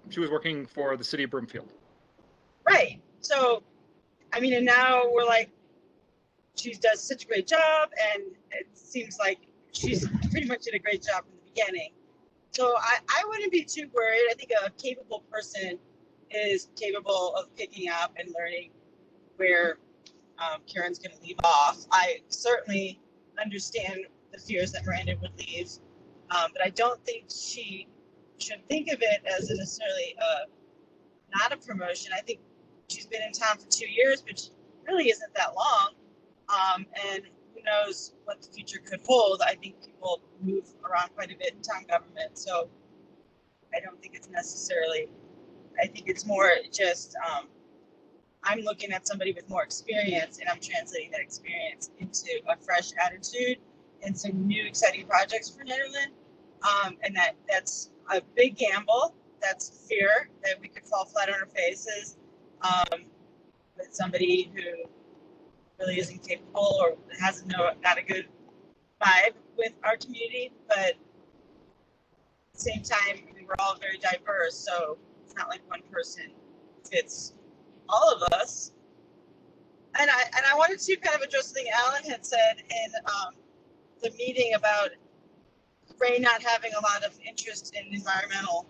she was working for the city of Broomfield. Right. So, I mean, and now we're like, she does such a great job, and it seems like she's pretty much did a great job from the beginning. So I wouldn't be too worried. I think a capable person is capable of picking up and learning where Karen's going to leave off. I certainly understand the fears that Miranda would leave, but I don't think she should think of it as necessarily not a promotion. I think she's been in town for 2 years, which really isn't that long, and who knows what the future could hold. I think people move around quite a bit in town government, so I don't think it's necessarily, I think it's more just I'm looking at somebody with more experience, and I'm translating that experience into a fresh attitude and some new exciting projects for Netherland. And that's a big gamble. That's fear that we could fall flat on our faces with somebody who really isn't capable or has not a good vibe with our community. But at the same time, I mean, we're all very diverse, so it's not like one person fits all of us. And I wanted to kind of address something Alan had said in the meeting about Ray not having a lot of interest in environmental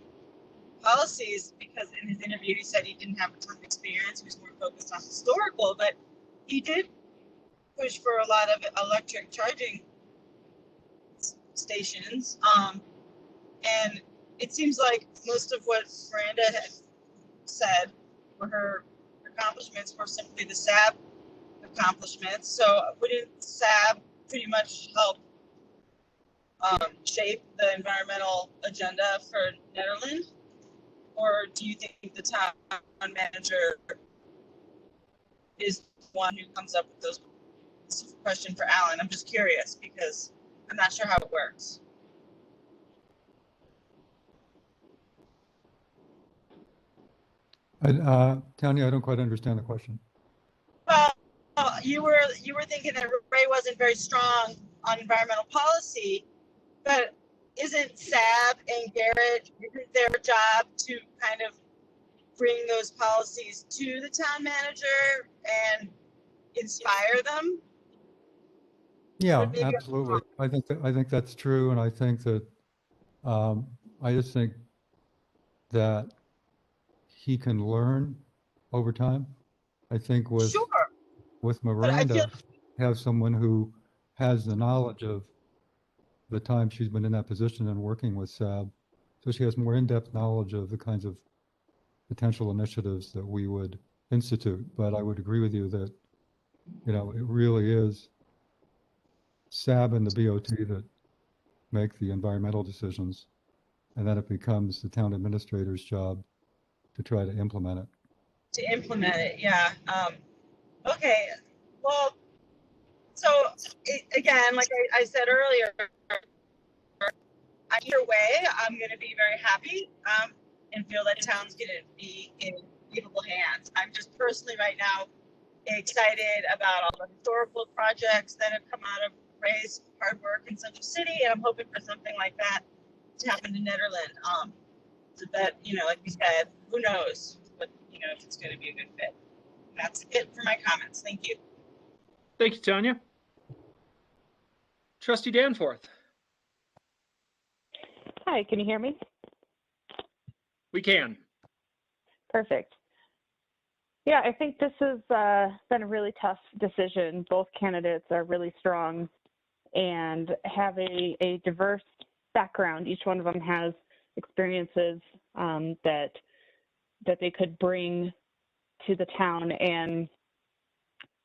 policies, because in his interview he said he didn't have a ton of experience. He was more focused on historical, but he did push for a lot of electric charging stations. And it seems like most of what Miranda had said were her accomplishments were simply the SAB accomplishments. So wouldn't SAB pretty much help shape the environmental agenda for Nederland? Or do you think the town manager is the one who comes up with those? This is a question for Alan. I'm just curious because I'm not sure how it works. Tanya, I don't quite understand the question. Well, you were thinking that Ray wasn't very strong on environmental policy, but isn't SAB and Garrett, isn't their job to kind of bring those policies to the town manager and inspire them? Yeah, absolutely. I think that's true, and I think that I just think that he can learn over time. I think with Miranda, have someone who has the knowledge of the time she's been in that position and working with SAB, so she has more in-depth knowledge of the kinds of potential initiatives that we would institute. But I would agree with you that, you know, it really is SAB and the BOT that make the environmental decisions, and then it becomes the town administrator's job to try to implement it. To implement it, yeah. Okay, well, so again, like I said earlier, either way, I'm going to be very happy and feel that town's going to be in capable hands. I'm just personally right now excited about all the historical projects that have come out of Ray's hard work in Central City, and I'm hoping for something like that to happen in Nederland. So that, you know, like we said, who knows, but you know, if it's going to be a good fit. That's it for my comments. Thank you. Thank you, Tanya. Trustee Danforth. Hi, can you hear me? We can. Perfect. Yeah, I think this has been a really tough decision. Both candidates are really strong and have a diverse background. Each one of them has experiences that they could bring to the town. And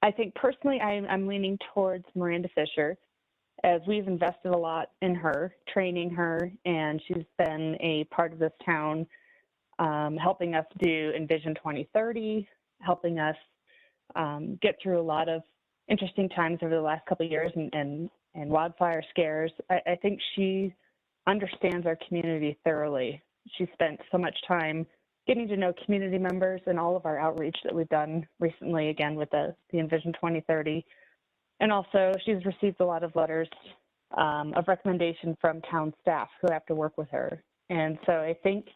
I think personally, I'm leaning towards Miranda Fisher, as we've invested a lot in her, training her, and she's been a part of this town, helping us do Envision 2030, helping us get through a lot of interesting times over the last couple of years and wildfire scares. I think she understands our community thoroughly. She spent so much time getting to know community members and all of our outreach that we've done recently, again, with the Envision 2030. And also, she's received a lot of letters of recommendation from town staff who have to work with her. And so I think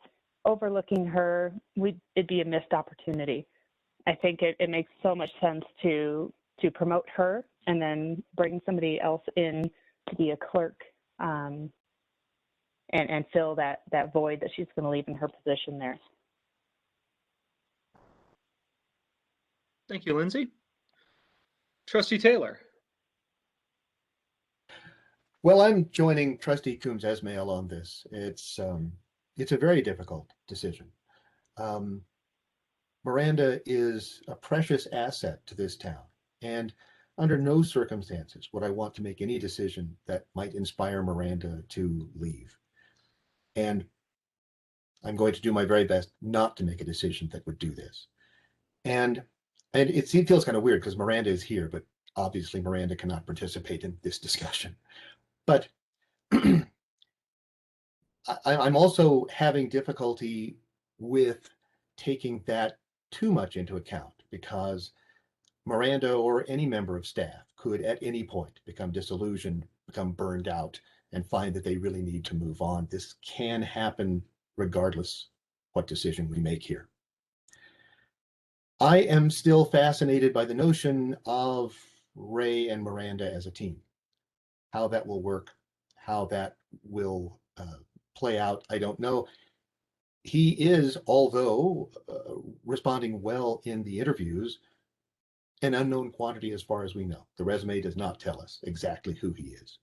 overlooking her, it'd be a missed opportunity. I think it makes so much sense to promote her and then bring somebody else in to be a clerk and fill that void that she's going to leave in her position there. Thank you, Lindsay. Trustee Taylor. Well, I'm joining Trustee Coombs Esmail on this. It's a very difficult decision. Miranda is a precious asset to this town, and under no circumstances would I want to make any decision that might inspire Miranda to leave. And I'm going to do my very best not to make a decision that would do this. And it feels kind of weird because Miranda is here, but obviously Miranda cannot participate in this discussion. But I'm also having difficulty with taking that too much into account, because Miranda or any member of staff could at any point become disillusioned, become burned out, and find that they really need to move on. This can happen regardless what decision we make here. I am still fascinated by the notion of Ray and Miranda as a team. How that will work, how that will play out, I don't know. He is, although responding well in the interviews, an unknown quantity as far as we know. The resume does not tell us exactly who he is.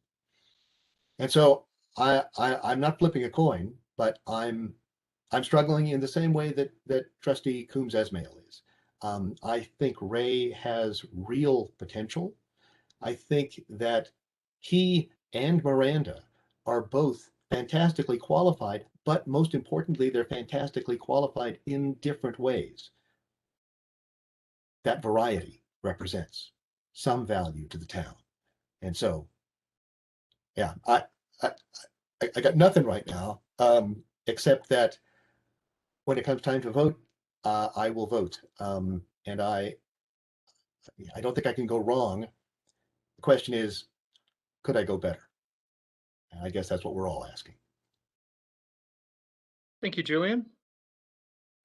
And so I'm not flipping a coin, but I'm struggling in the same way that Trustee Coombs Esmail is. I think Ray has real potential. I think that he and Miranda are both fantastically qualified, but most importantly, they're fantastically qualified in different ways. That variety represents some value to the town. And so, yeah, I got nothing right now, except that when it comes time to vote, I will vote. And I don't think I can go wrong. The question is, could I go better? And I guess that's what we're all asking. Thank you, Julian.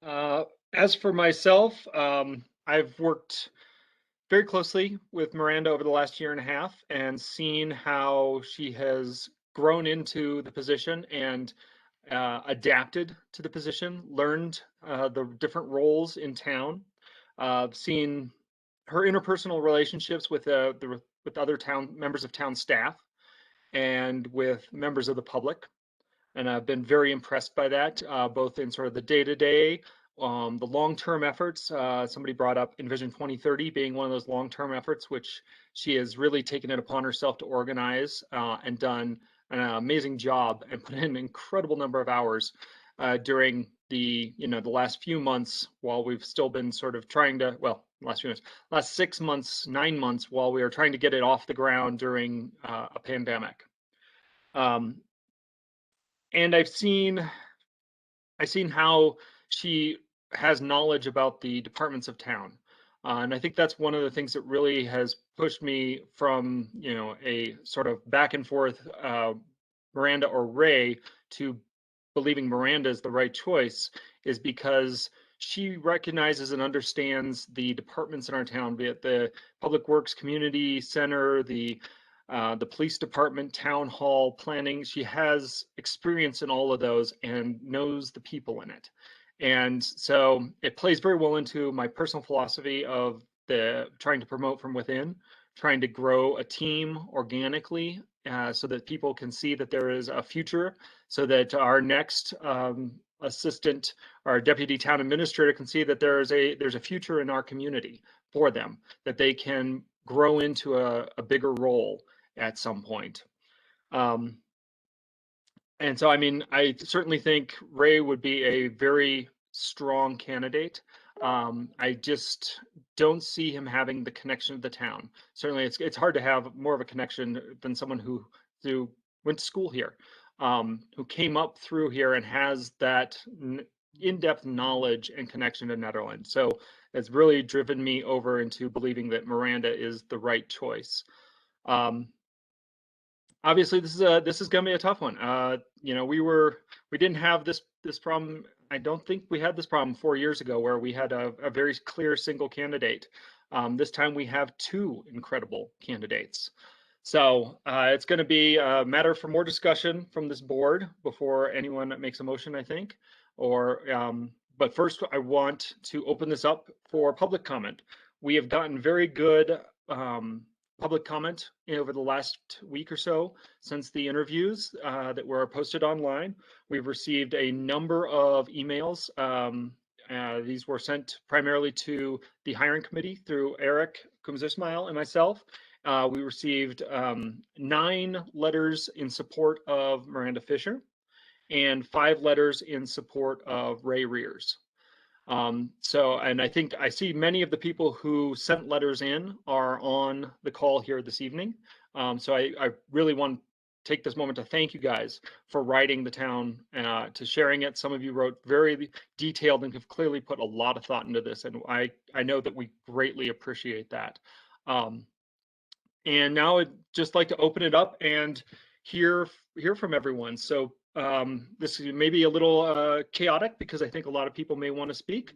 As for myself, I've worked very closely with Miranda over the last year and a half and seen how she has grown into the position and adapted to the position, learned the different roles in town, seen her interpersonal relationships with other town members of town staff and with members of the public. And I've been very impressed by that, both in sort of the day-to-day, the long-term efforts. Somebody brought up Envision 2030 being one of those long-term efforts, which she has really taken it upon herself to organize and done an amazing job and put in an incredible number of hours during the last few months, while we've still been sort of trying to, well, last 6 months, 9 months, while we are trying to get it off the ground during a pandemic. And I've seen how she has knowledge about the departments of town. And I think that's one of the things that really has pushed me from, a sort of back and forth Miranda or Ray to believing Miranda is the right choice, is because she recognizes and understands the departments in our town, be it the Public Works Community Center, the police department, town hall, planning. She has experience in all of those and knows the people in it. And so it plays very well into my personal philosophy of the trying to promote from within, trying to grow a team organically so that people can see that there is a future, so that our next assistant, our deputy town administrator, can see that there's a future in our community for them, that they can grow into a bigger role at some point. And so, I mean, I certainly think Ray would be a very strong candidate. I just don't see him having the connection to the town. Certainly, it's hard to have more of a connection than someone who went to school here, who came up through here and has that in-depth knowledge and connection to Netherland. So it's really driven me over into believing that Miranda is the right choice. Obviously, this is going to be a tough one. You know, we didn't have this problem. I don't think we had this problem 4 years ago where we had a very clear single candidate. This time we have two incredible candidates. So it's going to be a matter for more discussion from this board before anyone makes a motion, I think. But first, I want to open this up for public comment. We have gotten very good public comment over the last week or so since the interviews that were posted online. We've received a number of emails. These were sent primarily to the hiring committee through Eric Kumzersmile and myself. We received 9 letters in support of Miranda Fisher and 5 letters in support of Ray Rears. And I think I see many of the people who sent letters in are on the call here this evening. So I really want to take this moment to thank you guys for writing the town, to sharing it. Some of you wrote very detailed and have clearly put a lot of thought into this, and I know that we greatly appreciate that. And now I'd just like to open it up and hear from everyone. So this may be a little chaotic because I think a lot of people may want to speak,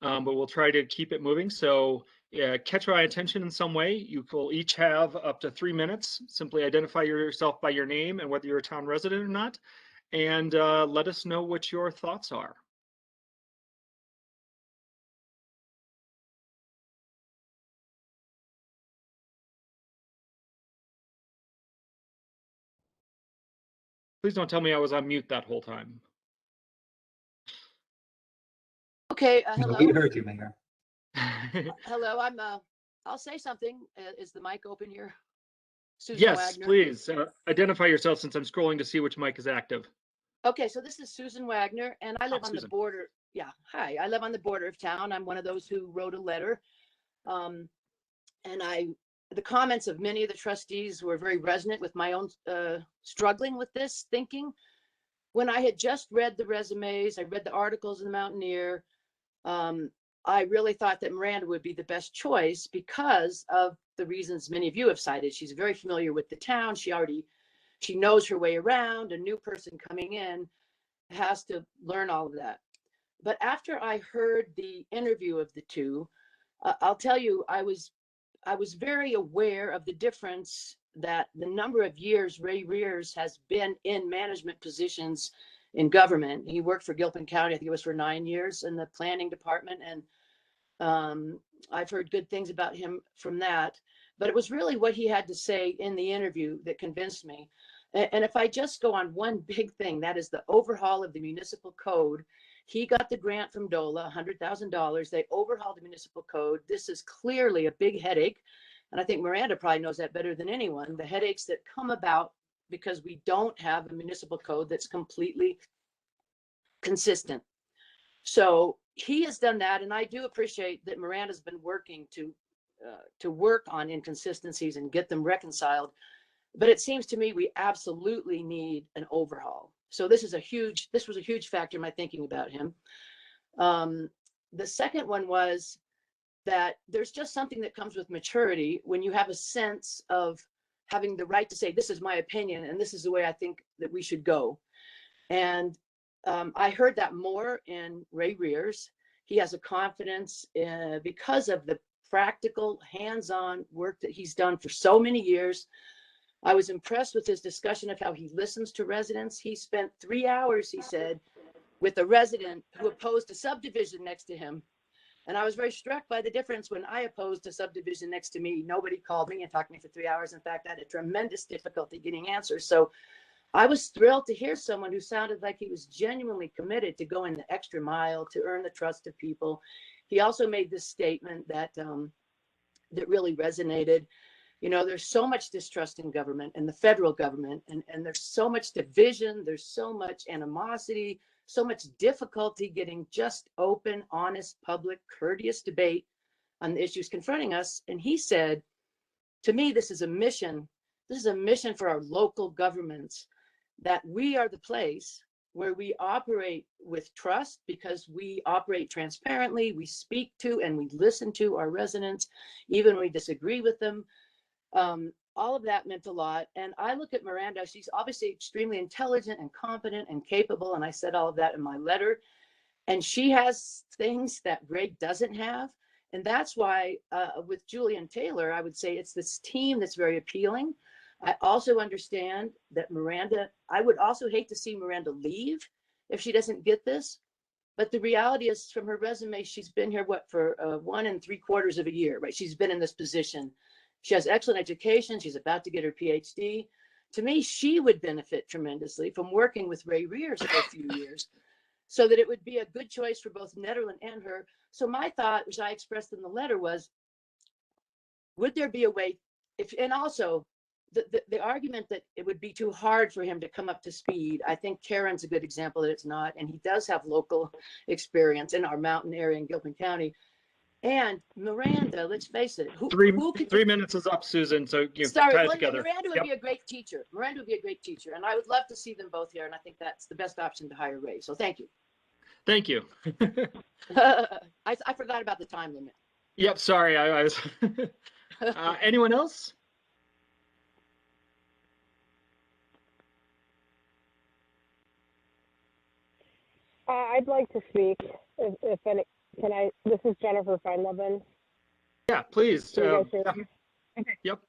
but we'll try to keep it moving. So catch my attention in some way. You will each have up to 3 minutes. Simply identify yourself by your name and whether you're a town resident or not, and let us know what your thoughts are. Please don't tell me I was on mute that whole time. Okay, No, hello. we heard you, Mayor. Hello, I'll say something. Is the mic open here? Susan Yes, Wagner. please identify yourself since I'm scrolling to see which mic is active. Okay, so this is Susan Wagner, and I live on Susan. the border. Yeah, hi. I live on the border of town. I'm one of those who wrote a letter. And the comments of many of the trustees were very resonant with my own struggling with this thinking. When I had just read the resumes, I read the articles in the Mountaineer, I really thought that Miranda would be the best choice because of the reasons many of you have cited. She's very familiar with the town. She knows her way around. A new person coming in has to learn all of that. But after I heard the interview of the two, I'll tell you, I was very aware of the difference that the number of years Ray Rears has been in management positions in government. He worked for Gilpin County, I think it was for 9 years in the planning department. And I've heard good things about him from that. But it was really what he had to say in the interview that convinced me. And if I just go on one big thing, that is the overhaul of the municipal code. He got the grant from DOLA, $100,000. They overhauled the municipal code. This is clearly a big headache. And I think Miranda probably knows that better than anyone. The headaches that come about because we don't have a municipal code that's completely consistent. So he has done that. And I do appreciate that Miranda's been working to work on inconsistencies and get them reconciled. But it seems to me we absolutely need an overhaul. So this was a huge factor in my thinking about him. The second one was that there's just something that comes with maturity when you have a sense of having the right to say, this is my opinion, and this is the way I think that we should go. And I heard that more in Ray Rears. He has a confidence because of the practical, hands-on work that he's done for so many years. I was impressed with his discussion of how he listens to residents. He spent 3 hours, he said, with a resident who opposed a subdivision next to him. And I was very struck by the difference when I opposed a subdivision next to me. Nobody called me and talked to me for 3 hours. In fact, I had a tremendous difficulty getting answers. So I was thrilled to hear someone who sounded like he was genuinely committed to going the extra mile to earn the trust of people. He also made this statement that that really resonated. You know, there's so much distrust in government and the federal government, and there's so much division, there's so much animosity, so much difficulty getting just open, honest, public, courteous debate on the issues confronting us. And he said, to me, this is a mission. This is a mission for our local governments, that we are the place where we operate with trust because we operate transparently, we speak to and we listen to our residents, even when we disagree with them. all of that meant a lot. And I look at Miranda, she's obviously extremely intelligent and competent and capable. And I said all of that in my letter. And she has things that Greg doesn't have. And that's why with Julian Taylor, I would say it's this team that's very appealing. I also understand that Miranda, I would also hate to see Miranda leave if she doesn't get this. But the reality is, from her resume, she's been here, what, for 1 3/4 of a year, right? She's been in this position. She has excellent education. She's about to get her PhD. To me, she would benefit tremendously from working with Ray Rears for a few years, so that it would be a good choice for both Nederland and her. So my thought, which I expressed in the letter, was, would there be a way, and also the argument that it would be too hard for him to come up to speed. I think Karen's a good example that it's not, and he does have local experience in our mountain area in Gilpin County. And Miranda, let's face it, who 3 minutes is up, Susan, so you Sorry, tie it well, together. Miranda would be a great teacher. Miranda would be a great teacher, and I would love to see them both here, and I think that's the best option to hire Ray. So thank you. Thank you. I forgot about the time limit. Yep, sorry, I was. Anyone else? I'd like to speak. If any, can I? This is Jennifer Feinleben. Yeah, please. Can you guys hear me? Okay. Yep.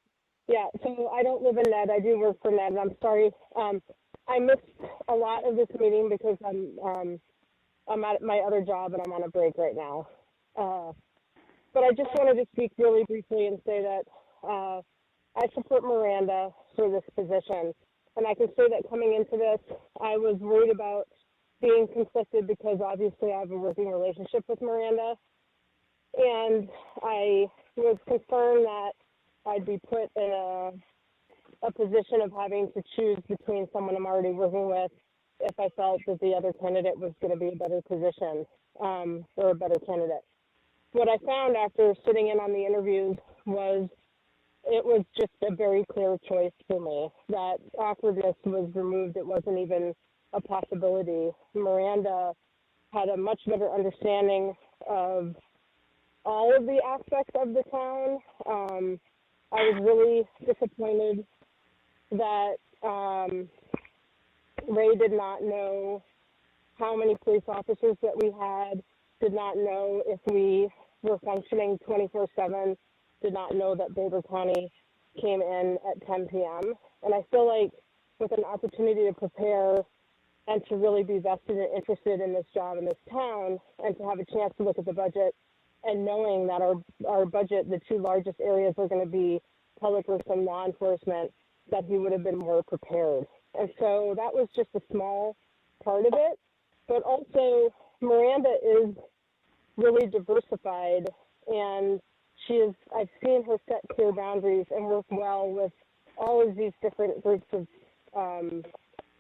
Yeah. So I don't live in Ned. I do work for Ned. I'm sorry. I missed a lot of this meeting because I'm at my other job and I'm on a break right now. But I just wanted to speak really briefly and say that I support Miranda for this position, and I can say that coming into this, I was worried about being conflicted because obviously I have a working relationship with Miranda, and I was concerned that I'd be put in a position of having to choose between someone I'm already working with if I felt that the other candidate was going to be a better position or a better candidate. What I found after sitting in on the interviews was it was just a very clear choice for me. That awkwardness was removed. It wasn't even a possibility. Miranda had a much better understanding of all of the aspects of the town. I was really disappointed that Ray did not know how many police officers that we had, did not know if we were functioning 24/7, did not know that Boulder County came in at 10 p.m. And I feel like with an opportunity to prepare and to really be vested and interested in this job in this town, and to have a chance to look at the budget and knowing that our budget, the two largest areas are going to be public works and law enforcement, that he would have been more prepared. And so that was just a small part of it. But also, Miranda is really diversified, and I've seen her set clear boundaries and work well with all of these different groups of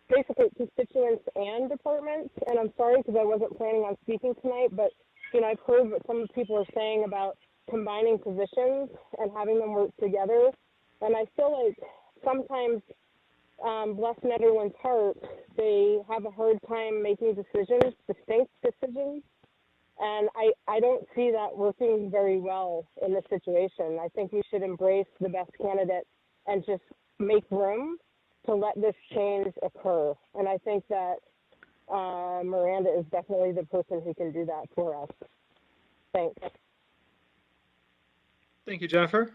basically constituents and departments. And I'm sorry because I wasn't planning on speaking tonight, but I've heard what some people are saying about combining positions and having them work together. And I feel like sometimes, bless Netherland's heart, they have a hard time making decisions, distinct decisions. And I don't see that working very well in this situation. I think we should embrace the best candidate and just make room to let this change occur. And I think that Miranda is definitely the person who can do that for us. Thanks. Thank you, Jennifer.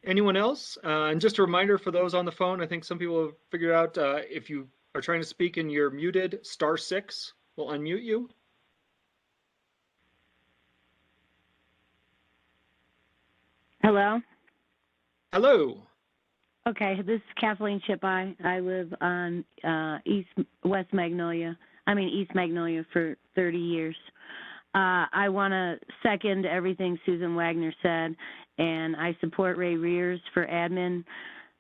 Anyone else? And just a reminder for those on the phone, I think some people have figured out if you are trying to speak and you're muted, *6 will unmute you. Hello? Hello. Okay, this is Kathleen Chipeye. I live on East Magnolia for 30 years. I want to second everything Susan Wagner said, and I support Ray Rears for admin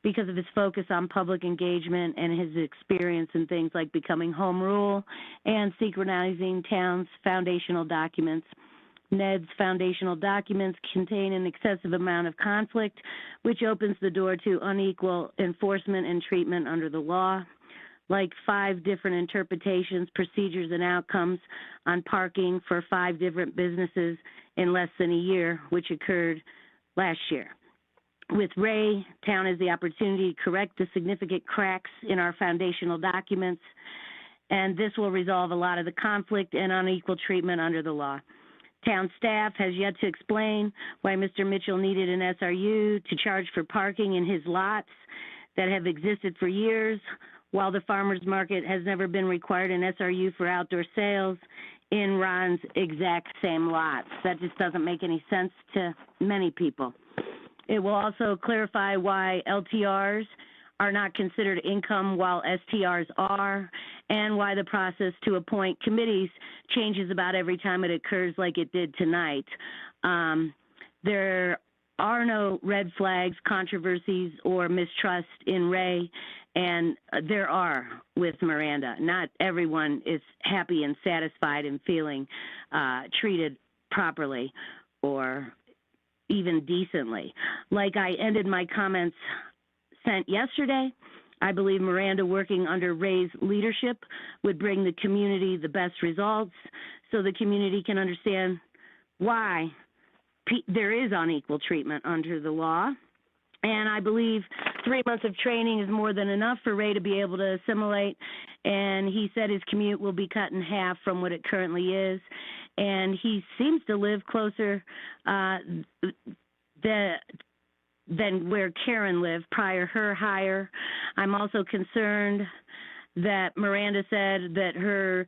because of his focus on public engagement and his experience in things like becoming home rule and synchronizing town's foundational documents. Ned's foundational documents contain an excessive amount of conflict, which opens the door to unequal enforcement and treatment under the law, like 5 different interpretations, procedures, and outcomes on parking for 5 different businesses in less than a year, which occurred last year. With Ray, town has the opportunity to correct the significant cracks in our foundational documents, and this will resolve a lot of the conflict and unequal treatment under the law. Town staff has yet to explain why Mr. Mitchell needed an SRU to charge for parking in his lots that have existed for years, while the farmers market has never been required an SRU for outdoor sales in Ron's exact same lots. That just doesn't make any sense to many people. It will also clarify why LTRs are not considered income while STRs are, and why the process to appoint committees changes about every time it occurs like it did tonight. There are no red flags, controversies, or mistrust in Ray, and there are with Miranda. Not everyone is happy and satisfied and feeling treated properly or even decently. Like I ended my comments sent yesterday, I believe Miranda working under Ray's leadership would bring the community the best results so the community can understand why there is unequal treatment under the law. And I believe 3 months of training is more than enough for Ray to be able to assimilate. And he said his commute will be cut in half from what it currently is. And he seems to live closer than where Karen lived prior her hire. I'm also concerned that Miranda said that her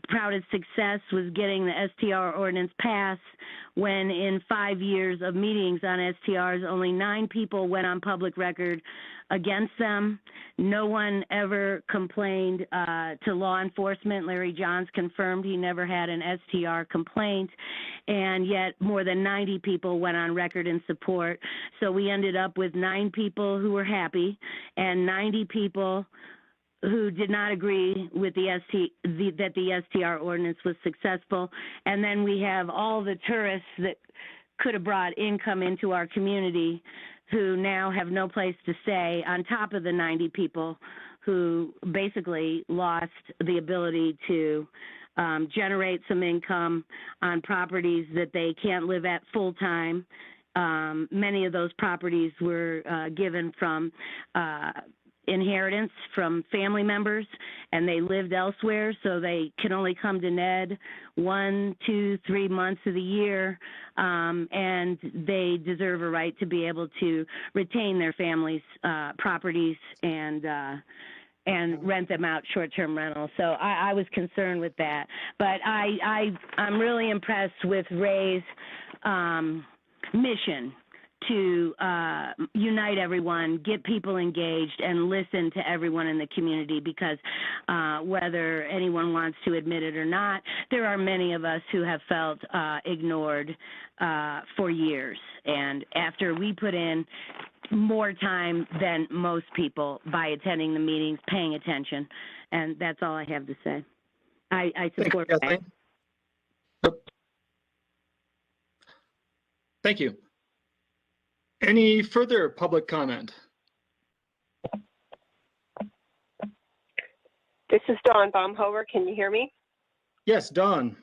proudest success was getting the STR ordinance passed, when in 5 years of meetings on STRs, only 9 people went on public record against them. No one ever complained to law enforcement. Larry Johns confirmed he never had an STR complaint, and yet more than 90 people went on record in support. So we ended up with 9 people who were happy and 90 people who did not agree with that the STR ordinance was successful. And then we have all the tourists that could have brought income into our community who now have no place to stay, on top of the 90 people who basically lost the ability to generate some income on properties that they can't live at full time. Many of those properties were given from inheritance from family members, and they lived elsewhere, so they can only come to Ned 1, 2, 3 months of the year, and they deserve a right to be able to retain their family's properties and rent them out short-term rentals. So I was concerned with that, but I'm really impressed with Ray's mission to unite everyone, get people engaged, and listen to everyone in the community, because whether anyone wants to admit it or not, there are many of us who have felt ignored for years. And after we put in more time than most people by attending the meetings, paying attention, and that's all I have to say. I support that. Thank you. Any further public comment? This is Dawn Baumhover. Can you hear me? Yes, Dawn.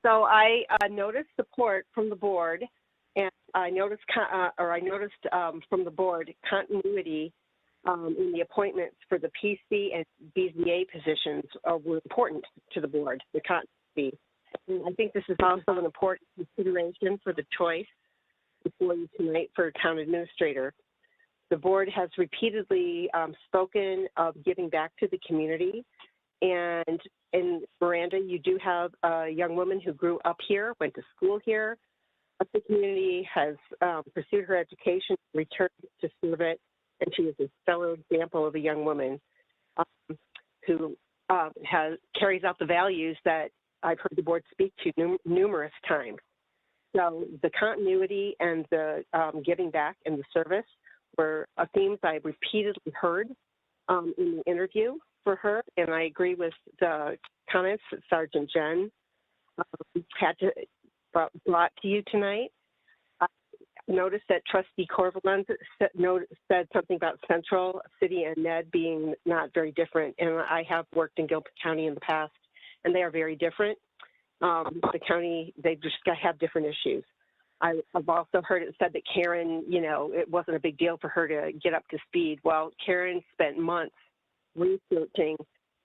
So I noticed support from the board, and I noticed from the board continuity in the appointments for the PC and BZA positions were important to the board, the continuity. And I think this is also an important consideration for the choice before you tonight for town administrator. The board has repeatedly spoken of giving back to the community, and Miranda, you do have a young woman who grew up here, went to school here, but the community has pursued her education, returned to serve it, and she is a stellar example of a young woman who carries out the values that I've heard the board speak to numerous times. So the continuity and the giving back and the service were themes I repeatedly heard in the interview for her, and I agree with the comments that Sergeant Jen brought to you tonight. I noticed that Trustee Corvalon said something about Central City and Ned being not very different, and I have worked in Gilbert County in the past, and they are very different. The county, they just have different issues. I've also heard it said that Karen, you know, it wasn't a big deal for her to get up to speed. Well, Karen spent months researching,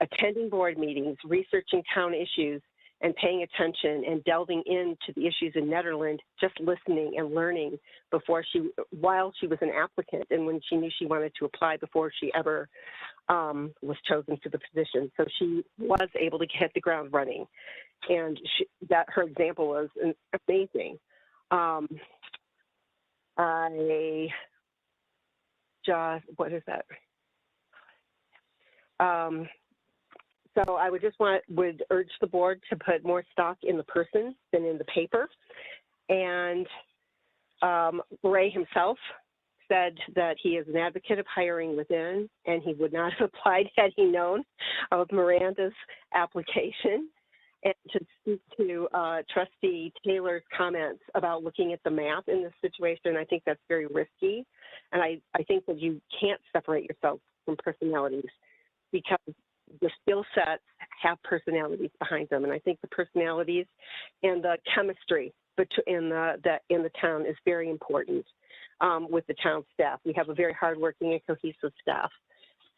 attending board meetings, researching town issues, and paying attention and delving into the issues in Nederland, just listening and learning while she was an applicant and when she knew she wanted to apply before she ever was chosen for the position. So she was able to hit the ground running, and her example was amazing. What is that? So I would urge the board to put more stock in the person than in the paper. And Ray himself said that he is an advocate of hiring within, and he would not have applied had he known of Miranda's application. And to speak to Trustee Taylor's comments about looking at the map in this situation, I think that's very risky. And I think that you can't separate yourself from personalities, because the skill sets have personalities behind them. And I think the personalities and the chemistry in the town is very important with the town staff. We have a very hardworking and cohesive staff.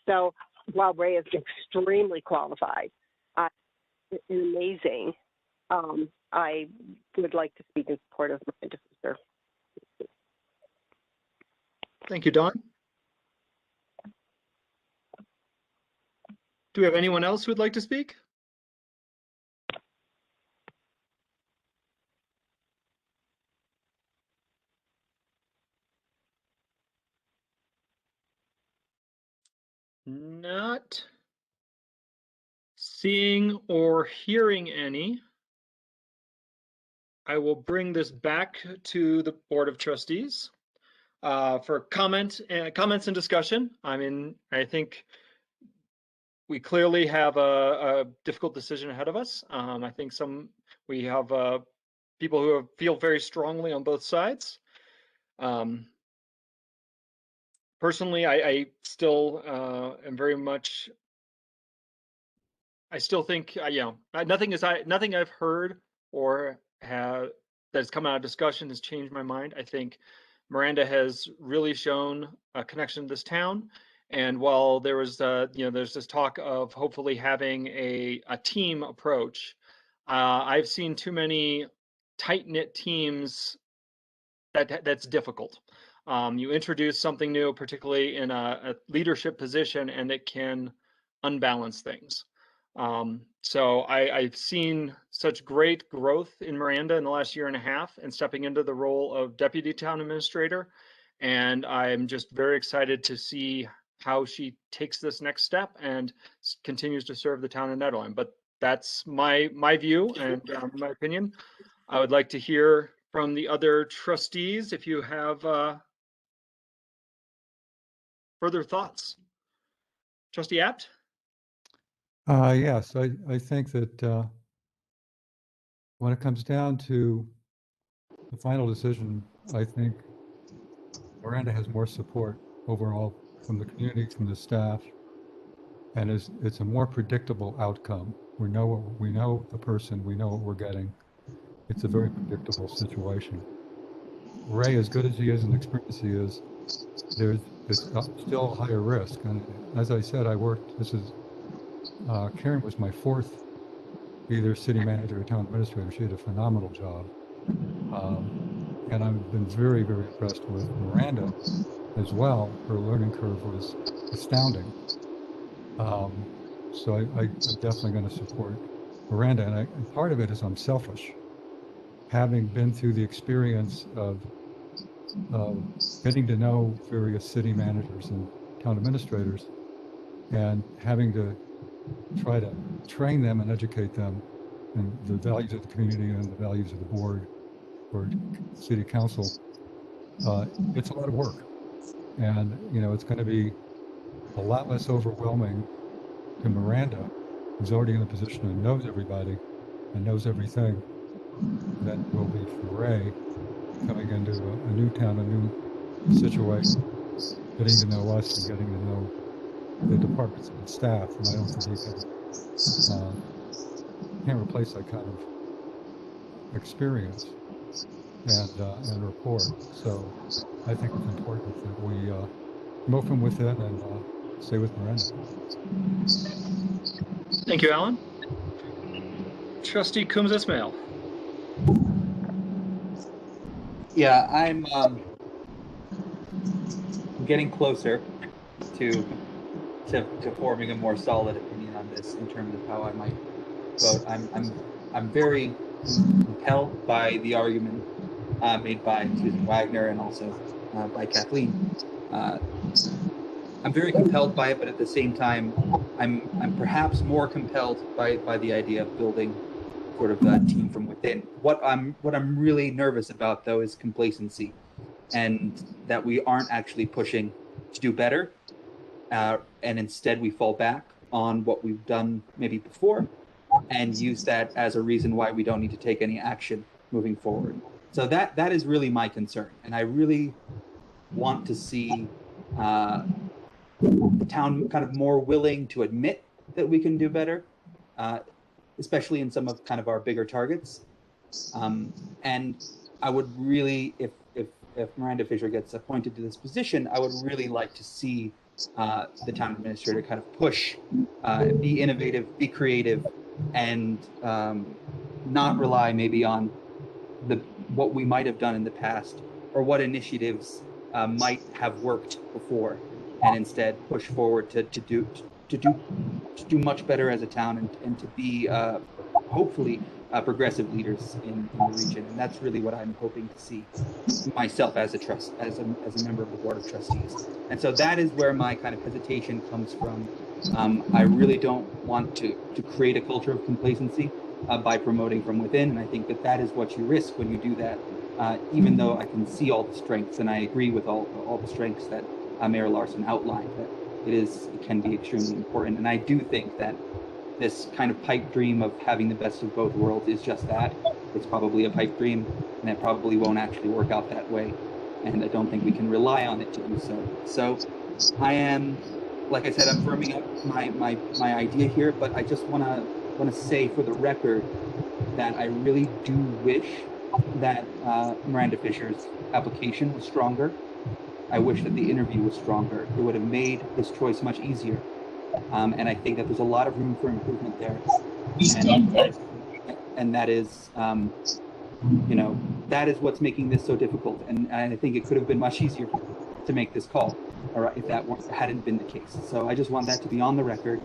So while Ray is extremely qualified and amazing, I would like to speak in support of Miranda Fisher. Thank you, Dawn. Do we have anyone else who would like to speak? Not seeing or hearing any. I will bring this back to the Board of Trustees for comments and discussion. I think we clearly have a difficult decision ahead of us. I think we have people who feel very strongly on both sides. Personally, I still am very much. I still think nothing I've heard or that has come out of discussion has changed my mind. I think Miranda has really shown a connection to this town. And while there was, there's this talk of hopefully having a team approach, I've seen too many tight-knit teams that's difficult. You introduce something new, particularly in a leadership position, and it can unbalance things. So I've seen such great growth in Miranda in the last year and a half and stepping into the role of deputy town administrator. And I'm just very excited to see how she takes this next step and continues to serve the town of Nederland. But that's my view and my opinion. I would like to hear from the other trustees if you have further thoughts. Trustee Apt? Yes, I think that when it comes down to the final decision, I think Miranda has more support overall from the community, from the staff, and it's a more predictable outcome. We know the person, we know what we're getting. It's a very predictable situation. Ray, as good as he is and experienced he is, it's still a higher risk. And as I said, Karen was my fourth either city manager or town administrator. She did a phenomenal job. And I've been very, very impressed with Miranda as well. Her learning curve was astounding. So I'm definitely going to support Miranda. And part of it is I'm selfish. Having been through the experience of getting to know various city managers and town administrators and having to try to train them and educate them in the values of the community and the values of the board or city council, it's a lot of work. And, it's going to be a lot less overwhelming to Miranda, who's already in a position and knows everybody and knows everything, than it will be for Ray coming into a new town, a new situation, getting to know us and getting to know the departments and staff. And I don't think he can't replace that kind of experience. and report. So I think it's important that we move from within and stay with Miranda. Thank you, Alan. Trustee Coombs Ismail. Yeah, I'm getting closer to forming a more solid opinion on this in terms of how I might vote. I'm very compelled by the argument made by Susan Wagner and also by Kathleen. I'm very compelled by it, but at the same time, I'm perhaps more compelled by the idea of building sort of a team from within. What I'm really nervous about, though, is complacency, and that we aren't actually pushing to do better, and instead we fall back on what we've done maybe before and use that as a reason why we don't need to take any action moving forward. So that is really my concern, and I really want to see the town kind of more willing to admit that we can do better, especially in some of kind of our bigger targets. And I would really, if Miranda Fisher gets appointed to this position, I would really like to see the town administrator kind of push, be innovative, be creative, and not rely maybe on what we might have done in the past or what initiatives might have worked before, and instead push forward to do much better as a town and to be hopefully progressive leaders in the region. And that's really what I'm hoping to see myself as a member of the Board of Trustees. And so that is where my kind of hesitation comes from. I really don't want to create a culture of complacency by promoting from within, and I think that is what you risk when you do that. Even though I can see all the strengths, and I agree with all the strengths that Mayor Larson outlined, that it can be extremely important. And I do think that this kind of pipe dream of having the best of both worlds is just that. It's probably a pipe dream, and it probably won't actually work out that way. And I don't think we can rely on it to do so. So I am, like I said, I'm firming up my idea here, but I just want to say for the record that I really do wish that Miranda Fisher's application was stronger. I wish that the interview was stronger. It would have made this choice much easier. And I think that there's a lot of room for improvement there. And that is, that is what's making this so difficult. And I think it could have been much easier to make this call, or if that hadn't been the case. So I just want that to be on the record.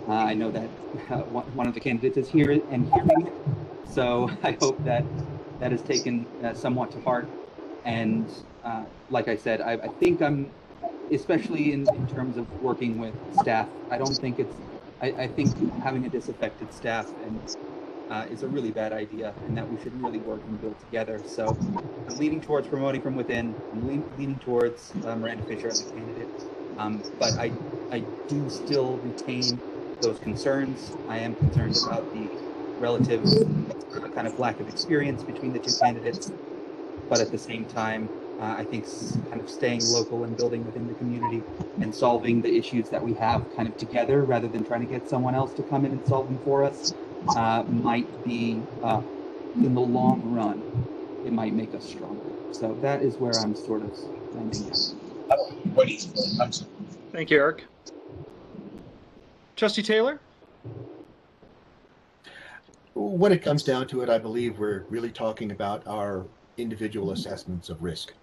I know that one of the candidates is here and hearing it. So I hope that is taken somewhat to heart. And like I said, I think I'm, especially in terms of working with staff, I don't think I think having a disaffected staff is a really bad idea, and that we should really work and build together. So I'm leaning towards promoting from within. I'm leaning towards Miranda Fisher as a candidate. But I do still retain those concerns. I am concerned about the relative kind of lack of experience between the two candidates. But at the same time, I think kind of staying local and building within the community and solving the issues that we have kind of together rather than trying to get someone else to come in and solve them for us might be, in the long run, it might make us stronger. So that is where I'm sort of landing now. Thank you, Eric. Trustee Taylor? When it comes down to it, I believe we're really talking about our individual assessments of risk.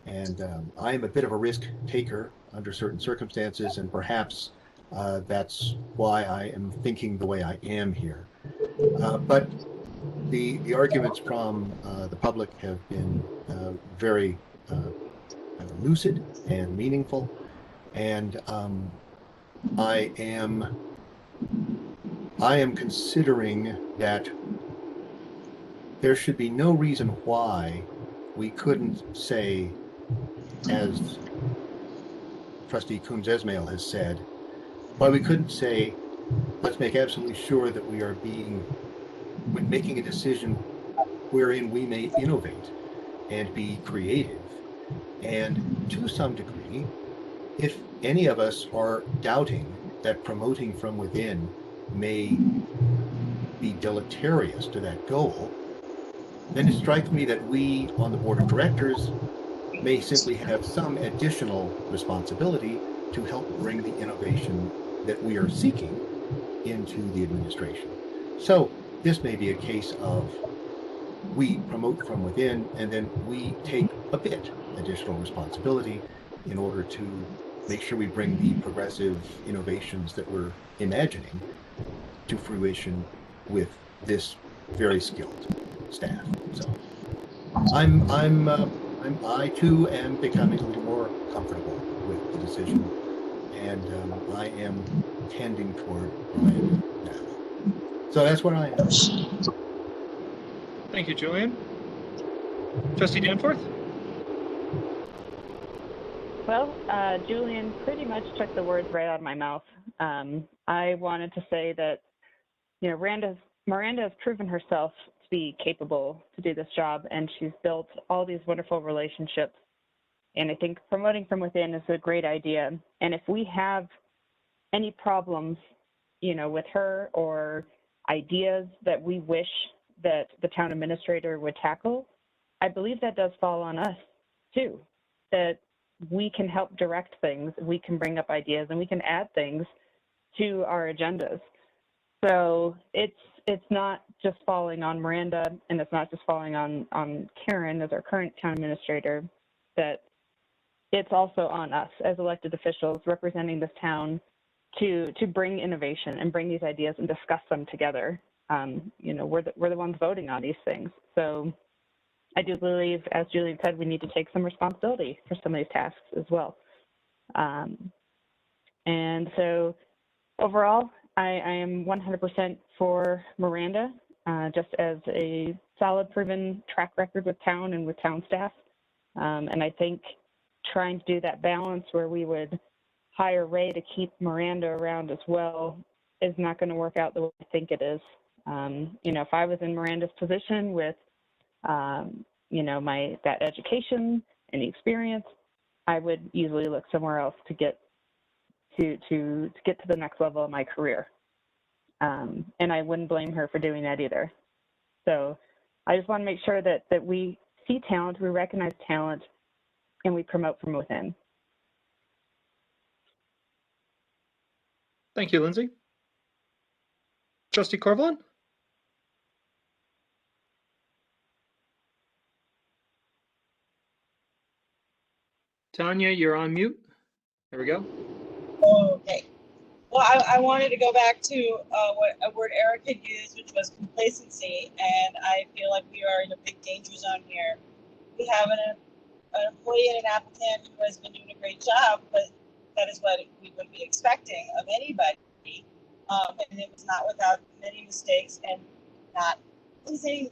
And I am a bit of a risk taker under certain circumstances, and perhaps that's why I am thinking the way I am here. But the arguments from the public have been very lucid and meaningful, and I am considering that there should be no reason why we couldn't say, as Trustee Coombs Ismail has said, why we couldn't say, let's make absolutely sure that we are making a decision wherein we may innovate and be creative. And to some degree, if any of us are doubting that promoting from within may be deleterious to that goal, then it strikes me that we on the board of directors may simply have some additional responsibility to help bring the innovation that we are seeking into the administration. So this may be a case of we promote from within, and then we take a bit additional responsibility in order to make sure we bring the progressive innovations that we're imagining to fruition with this very skilled staff. So I too am becoming a little more comfortable with the decision, and I am tending toward Miranda now. So that's where I am. Thank you, Julian. Trustee Danforth? Well, Julian pretty much took the words right out of my mouth. I wanted to say that, you know, Miranda has proven herself to be capable to do this job, and she's built all these wonderful relationships. And I think promoting from within is a great idea. And if we have any problems, you know, with her or ideas that we wish that the town administrator would tackle, I believe that does fall on us too, that we can help direct things, we can bring up ideas, and we can add things to our agendas. So it's not just falling on Miranda, and it's not just falling on Karen as our current town administrator, that it's also on us as elected officials representing this town to bring innovation and bring these ideas and discuss them together. You know, we're the ones voting on these things. So I do believe, as Julian said, we need to take some responsibility for some of these tasks as well. And so overall, I am 100% for Miranda, just as a solid, proven track record with town and with town staff. And I think trying to do that balance where we would hire Ray to keep Miranda around as well is not going to work out the way I think it is. You know, if I was in Miranda's position with, you know, that education and the experience, I would easily look somewhere else to get to the next level of my career. And I wouldn't blame her for doing that either. So I just want to make sure that we see talent, we recognize talent, and we promote from within. Thank you, Lindsay. Trustee Corvalin? Tanya, you're on mute. There we go. Okay. Well, I wanted to go back to what a word Eric had used, which was complacency, and I feel like we are in a big danger zone here. We have an employee and an applicant who has been doing a great job, but that is what we would be expecting of anybody. And it was not without many mistakes and not pleasing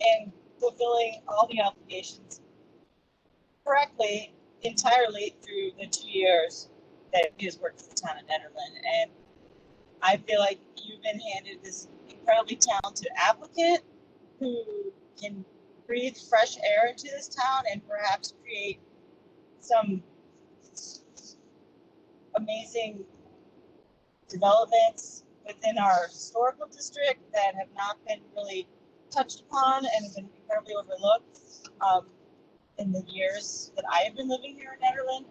and fulfilling all the obligations correctly entirely through the 2 years that he has worked for the town of Nederland. And I feel like you've been handed this incredibly talented applicant who can breathe fresh air into this town and perhaps create some amazing developments within our historical district that have not been really touched upon and have been incredibly overlooked in the years that I have been living here in Nederland.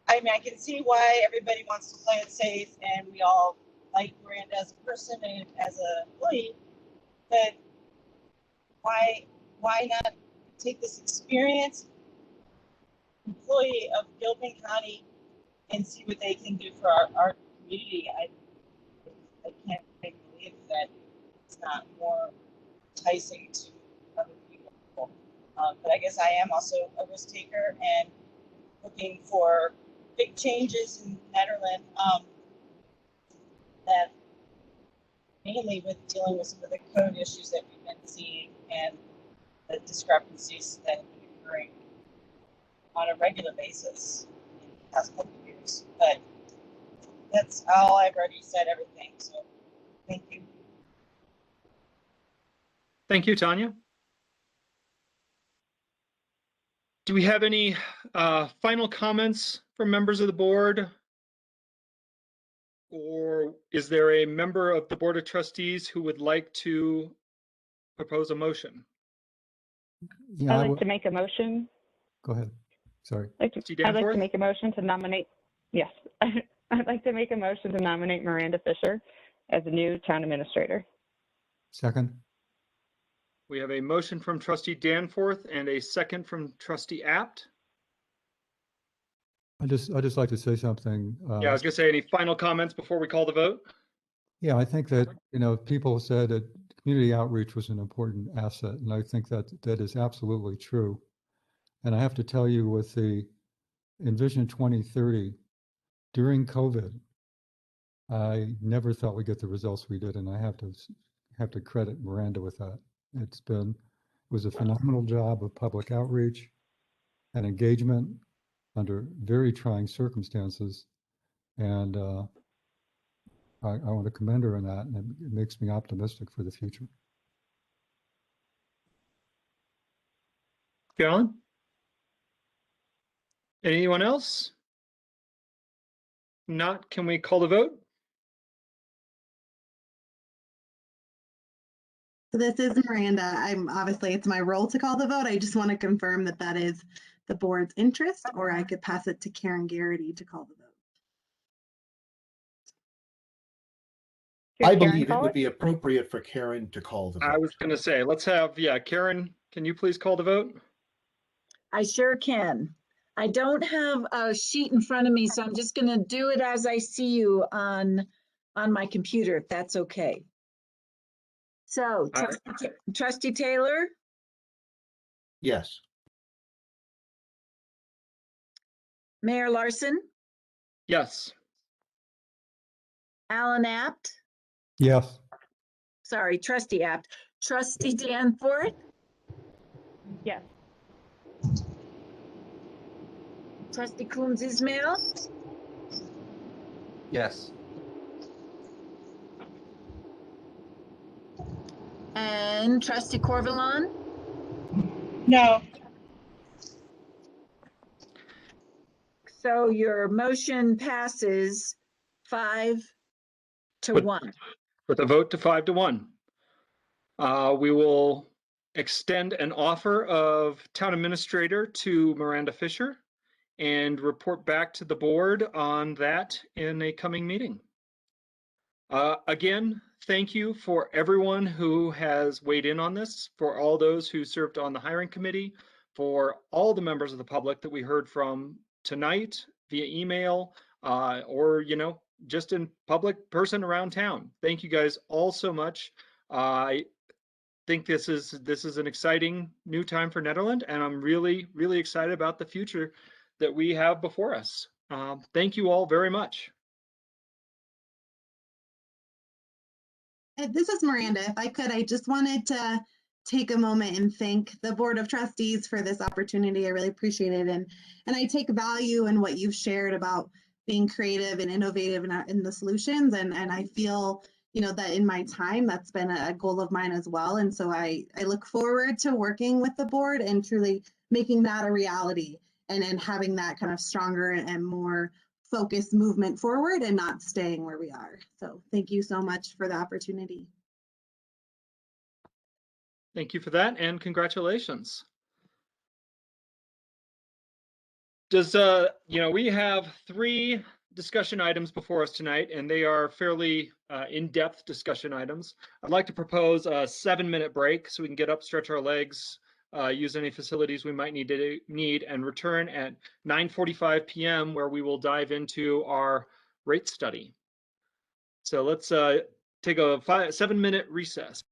I mean, I can see why everybody wants to play it safe, and we all like Miranda as a person and as an employee, but why not take this experienced employee of Gilpin County and see what they can do for our community? I can't believe that it's not more enticing to other people. But I guess I am also a risk taker and looking for big changes in Nederland, that mainly with dealing with some of the code issues that we've been seeing and the discrepancies that have been occurring on a regular basis in the past couple of years. But that's all. I've already said everything, so thank you. Thank you, Tanya. Do we have any final comments from members of the board? Or is there a member of the Board of Trustees who would like to propose a motion? Yeah, I'd like to make a motion. go ahead. Sorry. I'd like to make a motion to nominate, yes. I'd like to make a motion to nominate Miranda Fisher as the new town administrator. Second. We have a motion from trustee Danforth and a second from trustee Apt. I just like to say something. Yeah, I was gonna say, any final comments before we call the vote? Yeah, I think that, people said that community outreach was an important asset, and I think that that is absolutely true. And I have to tell you, with the Envision 2030, during COVID, I never thought we'd get the results we did, and I have to credit Miranda with that. It was a phenomenal job of public outreach and engagement under very trying circumstances, and I want to commend her on that, and it makes me optimistic for the future. Carolyn? Anyone else? Not, can we call the vote? So this is Miranda. It's my role to call the vote. I just want to confirm that that is the board's interest, or I could pass it to Karen Garrity to call the vote. I believe it would be appropriate for Karen to call the vote. I was going to say, let's have, Karen, can you please call the vote? I sure can. I don't have a sheet in front of me, so I'm just going to do it as I see you on my computer, if that's okay. So, Trustee Taylor? Yes. Mayor Larson? Yes. Alan Apt? Yes. Sorry, Trustee Apt. Trustee Danforth? Yes. Trustee Coombs Ismail? Yes. And Trustee Corvalon? No. So your motion passes 5-1. With a vote to 5-1. We will extend an offer of town administrator to Miranda Fisher and report back to the board on that in a coming meeting. Again, thank you for everyone who has weighed in on this, for all those who served on the hiring committee, for all the members of the public that we heard from tonight via email, or, just in public person around town. Thank you guys all so much. I think this is an exciting new time for Nederland, and I'm really, really excited about the future that we have before us. Thank you all very much. This is Miranda. If I could, I just wanted to take a moment and thank the Board of Trustees for this opportunity. I really appreciate it. And I take value in what you've shared about being creative and innovative in the solutions. And I feel, that in my time, that's been a goal of mine as well. And so I look forward to working with the board and truly making that a reality and having that kind of stronger and more focused movement forward and not staying where we are. So thank you so much for the opportunity. Thank you for that, and congratulations. We have 3 discussion items before us tonight, and they are fairly in-depth discussion items. I'd like to propose a 7-minute break so we can get up, stretch our legs, use any facilities we might need, and return at 9:45 p.m. where we will dive into our rate study. So let's take a 7-minute recess.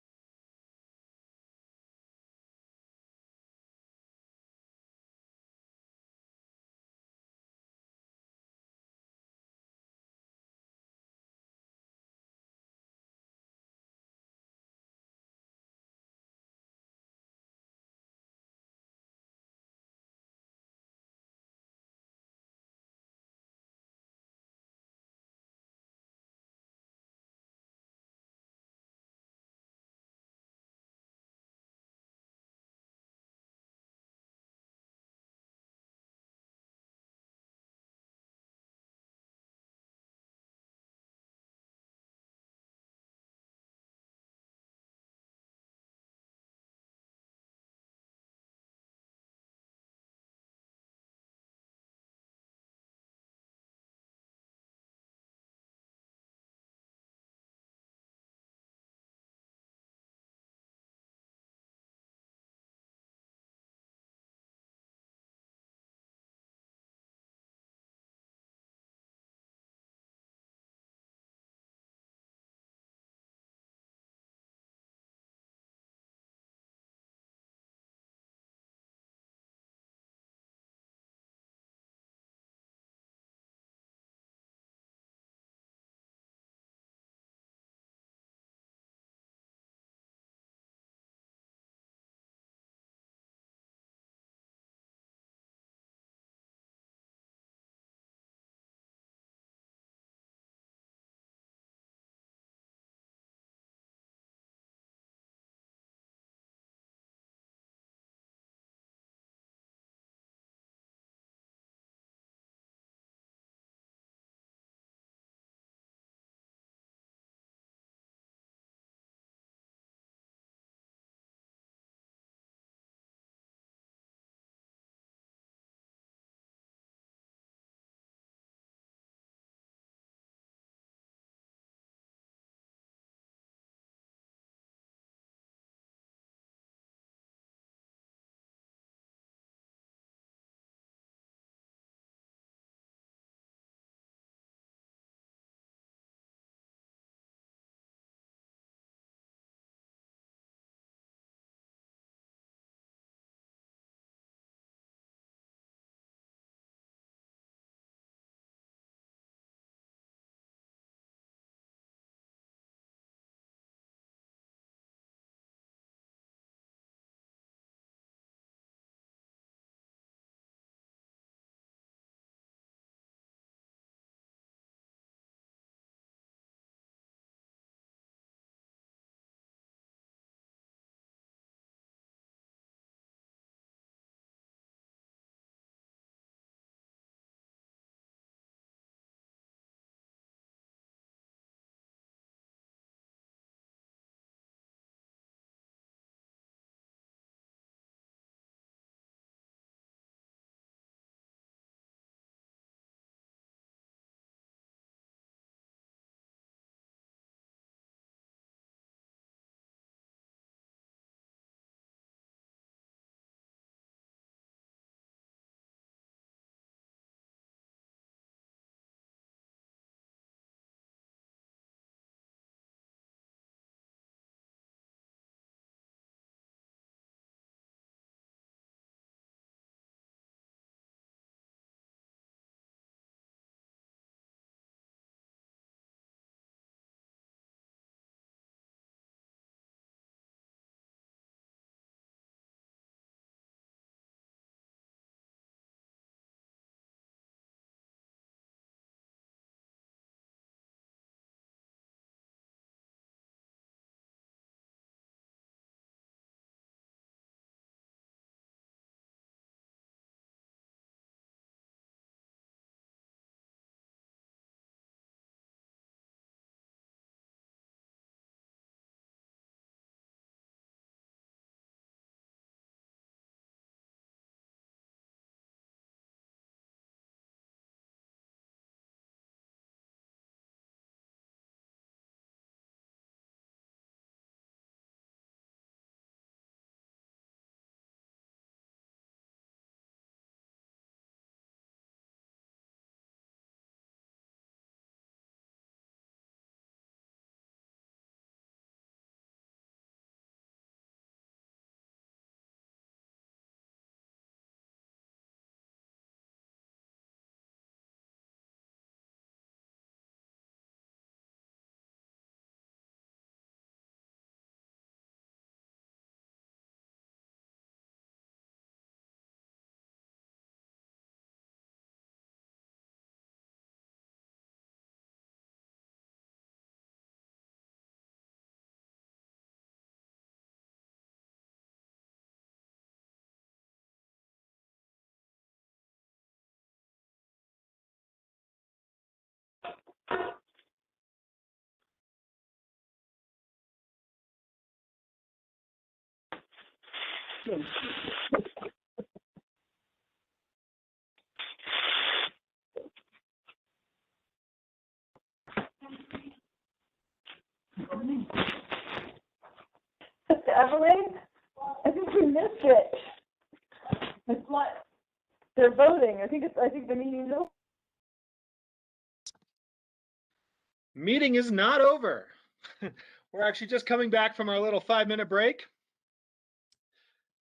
question. Evelyn, I think we missed it. It's what they're voting. I think the meeting's over. Meeting is not over. We're actually just coming back from our little 5-minute break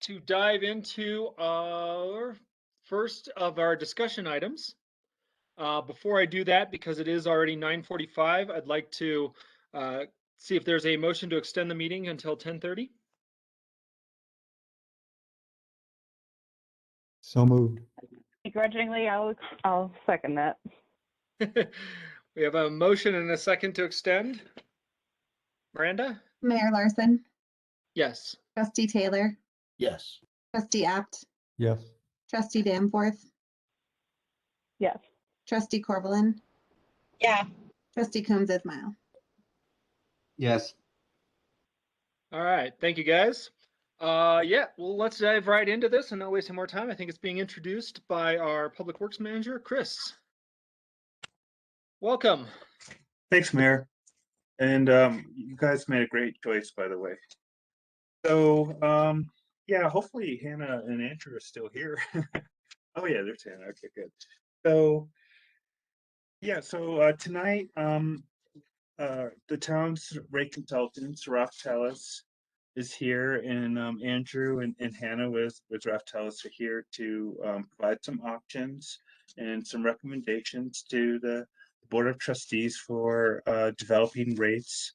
to dive into our first of our discussion items. Before I do that, because it is already 9:45, I'd like to see if there's a motion to extend the meeting until 10:30. So moved. Begrudgingly, I'll second that. We have a motion and a second to extend. Miranda? Mayor Larson, Yes. Trustee Taylor, Yes. Trustee Apt, Yes. Trustee Danforth, Yes. Trustee Corvallin, Yeah. Trustee Coombs Ismail. Yes. All right. Thank you, guys. Yeah, well, let's dive right into this and not waste any more time. I think it's being introduced by our Public Works Manager, Chris. Welcome. Thanks, Mayor. And you guys made a great choice, by the way. So, yeah, hopefully Hannah and Andrew are still here. Oh, yeah, there's Hannah. Okay, good. So, yeah, so tonight, the town's rate consultant, Raftelis, is here, and Andrew and Hannah with Raftelis are here to provide some options and some recommendations to the Board of Trustees for developing rates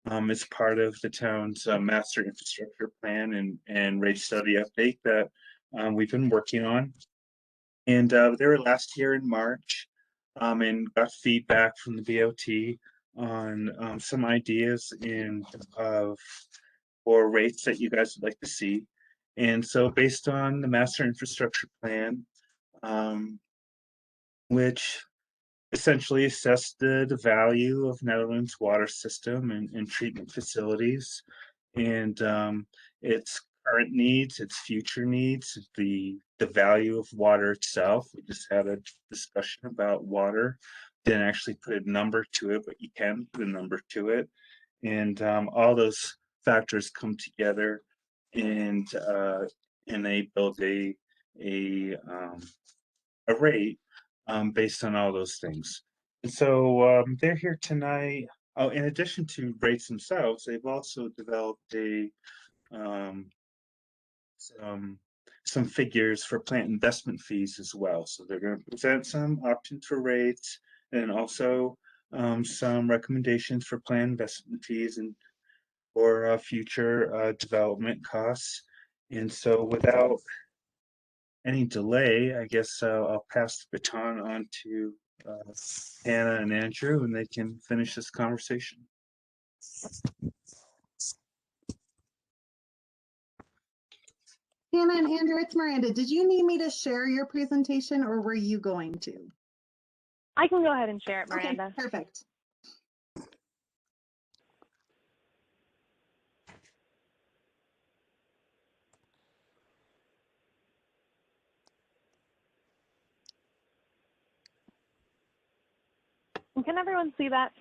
as part of the town's master infrastructure plan and rate study update that we've been working on. And they were last here in March and got feedback from the BOT on some ideas or rates that you guys would like to see. And so based on the master infrastructure plan, which essentially assessed the value of Netherlands water system and treatment facilities and its current needs, its future needs, the value of water itself. We just had a discussion about water. Didn't actually put a number to it, but you can put a number to it. And all those factors come together and they build a rate based on all those things. And so they're here tonight. Oh, in addition to rates themselves, they've also developed some figures for plant investment fees as well. So they're going to present some options for rates and also some recommendations for plant investment fees and for future development costs. And so without any delay, I guess I'll pass the baton on to Hannah and Andrew, and they can finish this conversation. Hannah and Andrew, it's Miranda. Did you need me to share your presentation or were you going to? I can go ahead and share it, Miranda. Okay, perfect. Can everyone see that?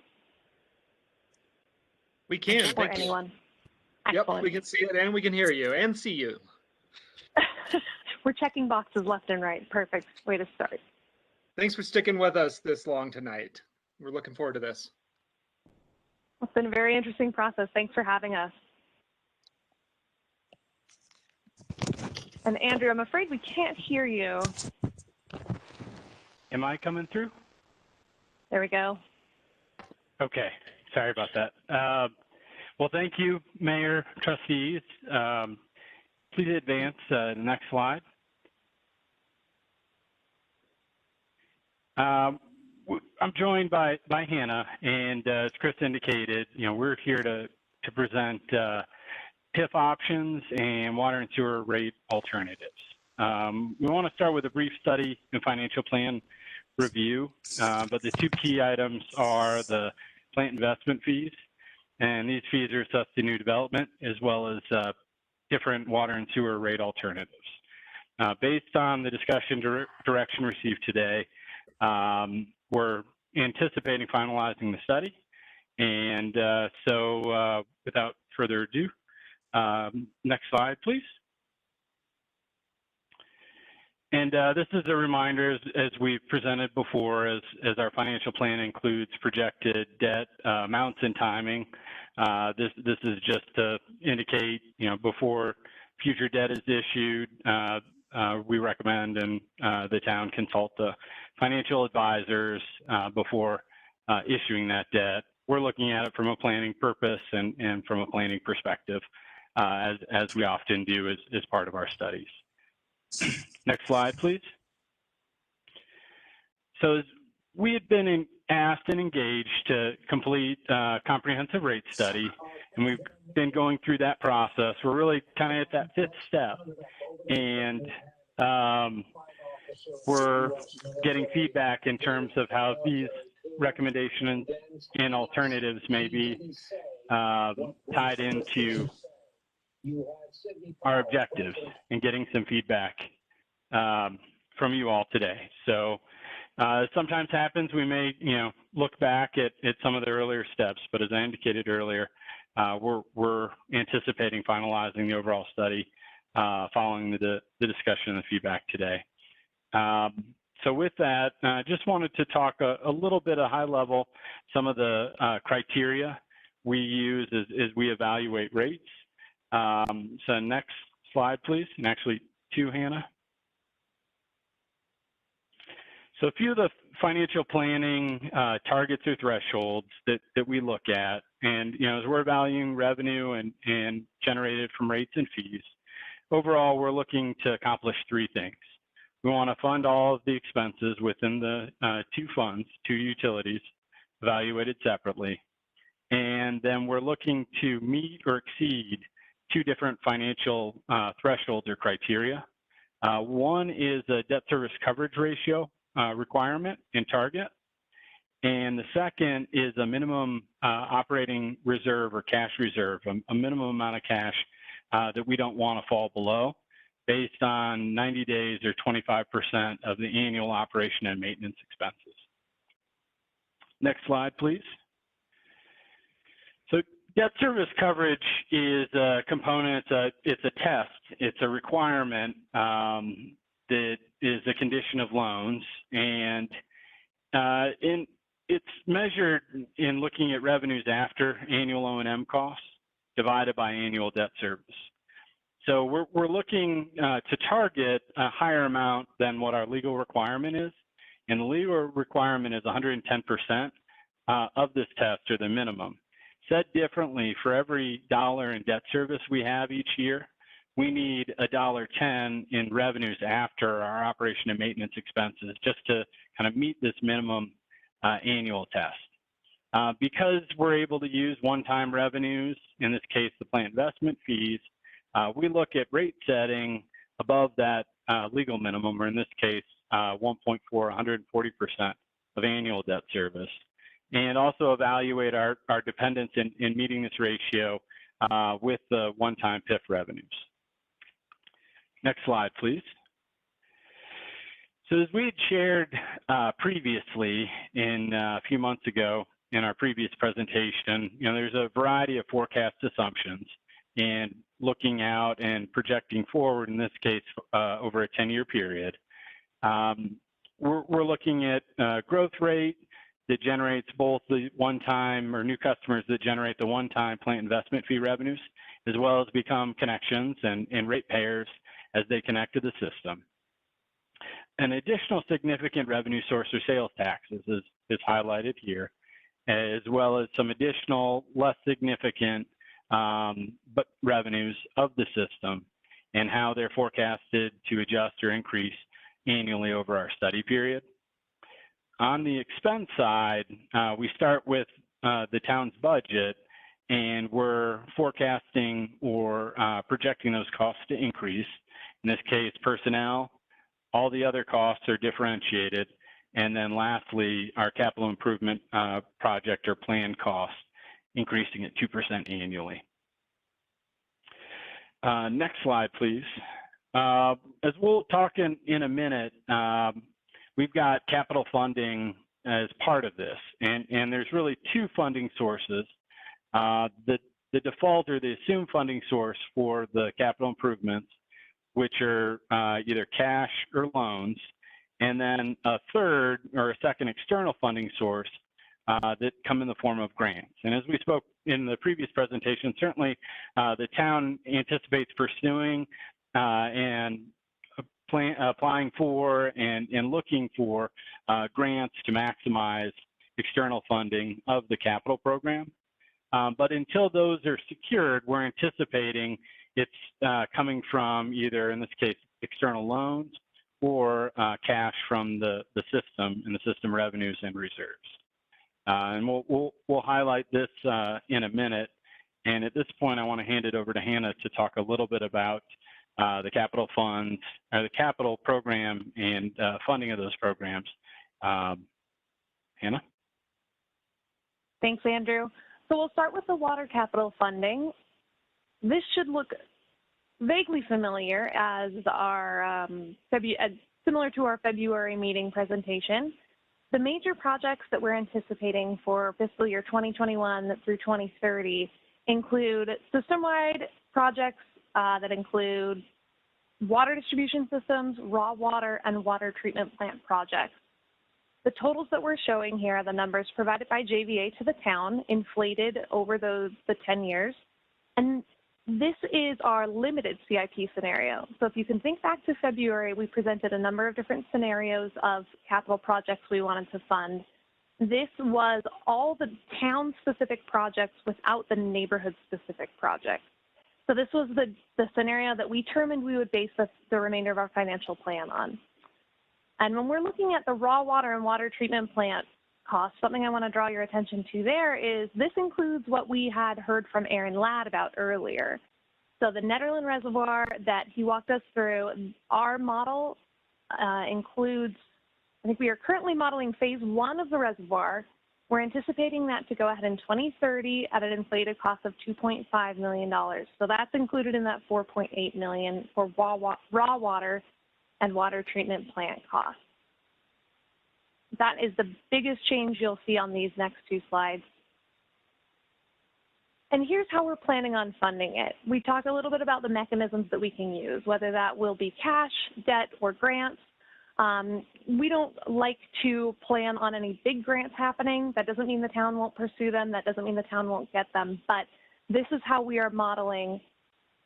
We can. Or Thank anyone? you. Excellent. Yep, we can see it and we can hear you and see you. We're checking boxes left and right. Perfect way to start. Thanks for sticking with us this long tonight. We're looking forward to this. It's been a very interesting process. Thanks for having us. And Andrew, I'm afraid we can't hear you. Am I coming through? There we go. Okay, sorry about that. Well, thank you, Mayor, Trustees. Please advance the next slide. I'm joined by Hannah, and as Chris indicated, we're here to present TIF options and water and sewer rate alternatives. We want to start with a brief study and financial plan review, but the two key items are the plant investment fees, and these fees are assessed to new development as well as different water and sewer rate alternatives. Based on the discussion direction received today, we're anticipating finalizing the study. And so without further ado, next slide, please. And this is a reminder, as we've presented before, as our financial plan includes projected debt amounts and timing. This is just to indicate, before future debt is issued, we recommend and the town consult the financial advisors before issuing that debt. We're looking at it from a planning purpose and from a planning perspective, as we often do as part of our studies. Next slide, please. So we had been asked and engaged to complete a comprehensive rate study, and we've been going through that process. We're really kind of at that 5th step, and we're getting feedback in terms of how these recommendations and alternatives may be tied into our objectives, and getting some feedback from you all today. So sometimes happens, we may look back at some of the earlier steps, but as I indicated earlier, we're anticipating finalizing the overall study following the discussion and the feedback today. So with that, I just wanted to talk a little bit at high level, some of the criteria we use as we evaluate rates. So next slide, please, and actually 2, Hannah. So a few of the financial planning targets or thresholds that we look at, and as we're valuing revenue and generated from rates and fees, overall we're looking to accomplish 3 things. We want to fund all of the expenses within the 2 funds, 2 utilities, evaluated separately, and then we're looking to meet or exceed 2 different financial thresholds or criteria. One is a debt service coverage ratio requirement and target. And the second is a minimum operating reserve or cash reserve, a minimum amount of cash that we don't want to fall below, based on 90 days or 25% of the annual operation and maintenance expenses. Next slide, please. So debt service coverage is a component, it's a test, it's a requirement that is a condition of loans, and it's measured in looking at revenues after annual O&M costs divided by annual debt service. So we're looking to target a higher amount than what our legal requirement is, and the legal requirement is 110% of this test, or the minimum. Said differently, for every $1 in debt service we have each year, we need $1.10 in revenues after our operation and maintenance expenses, just to kind of meet this minimum annual test. Because we're able to use one-time revenues, in this case the plant investment fees, we look at rate setting above that legal minimum, or in this case 140% of annual debt service, and also evaluate our dependence in meeting this ratio with the one-time PIF revenues. Next slide, please. So as we had shared previously a few months ago in our previous presentation, there's a variety of forecast assumptions, and looking out and projecting forward, in this case over a 10-year period. We're looking at growth rate that generates both the one-time, or new customers that generate the one-time plant investment fee revenues, as well as become connections and ratepayers as they connect to the system. An additional significant revenue source or sales taxes is highlighted here, as well as some additional less significant but revenues of the system, and how they're forecasted to adjust or increase annually over our study period. On the expense side, we start with the town's budget, and we're forecasting or projecting those costs to increase. In this case, personnel, all the other costs are differentiated, and then lastly, our capital improvement project or plan costs increasing at 2% annually. Next slide, please. As we'll talk in a minute, we've got capital funding as part of this, and there's really two funding sources. The default or the assumed funding source for the capital improvements, which are either cash or loans, and then a third or a second external funding source that come in the form of grants. And as we spoke in the previous presentation, certainly the town anticipates pursuing and applying for and looking for grants to maximize external funding of the capital program. But until those are secured, we're anticipating it's coming from either, in this case, external loans or cash from the system and the system revenues and reserves. And we'll highlight this in a minute. And at this point, I want to hand it over to Hannah to talk a little bit about the capital funds, or the capital program and funding of those programs. Hannah? Thanks, Andrew. So we'll start with the water capital funding. This should look vaguely familiar as our similar to our February meeting presentation. The major projects that we're anticipating for fiscal year 2021 through 2030 include system-wide projects that include water distribution systems, raw water, and water treatment plant projects. The totals that we're showing here are the numbers provided by JVA to the town, inflated over the 10 years. And this is our limited CIP scenario. So if you can think back to February, we presented a number of different scenarios of capital projects we wanted to fund. This was all the town-specific projects without the neighborhood-specific projects. So this was the scenario that we determined we would base the remainder of our financial plan on. And when we're looking at the raw water and water treatment plant costs, something I want to draw your attention to there is this includes what we had heard from Aaron Ladd about earlier. So the Nederland Reservoir that he walked us through, our model includes, I think we are currently modeling phase 1 of the reservoir. We're anticipating that to go ahead in 2030 at an inflated cost of $2.5 million. So that's included in that $4.8 million for raw water and water treatment plant costs. That is the biggest change you'll see on these next two slides. And here's how we're planning on funding it. We talked a little bit about the mechanisms that we can use, whether that will be cash, debt, or grants. We don't like to plan on any big grants happening. That doesn't mean the town won't pursue them. That doesn't mean the town won't get them. But this is how we are modeling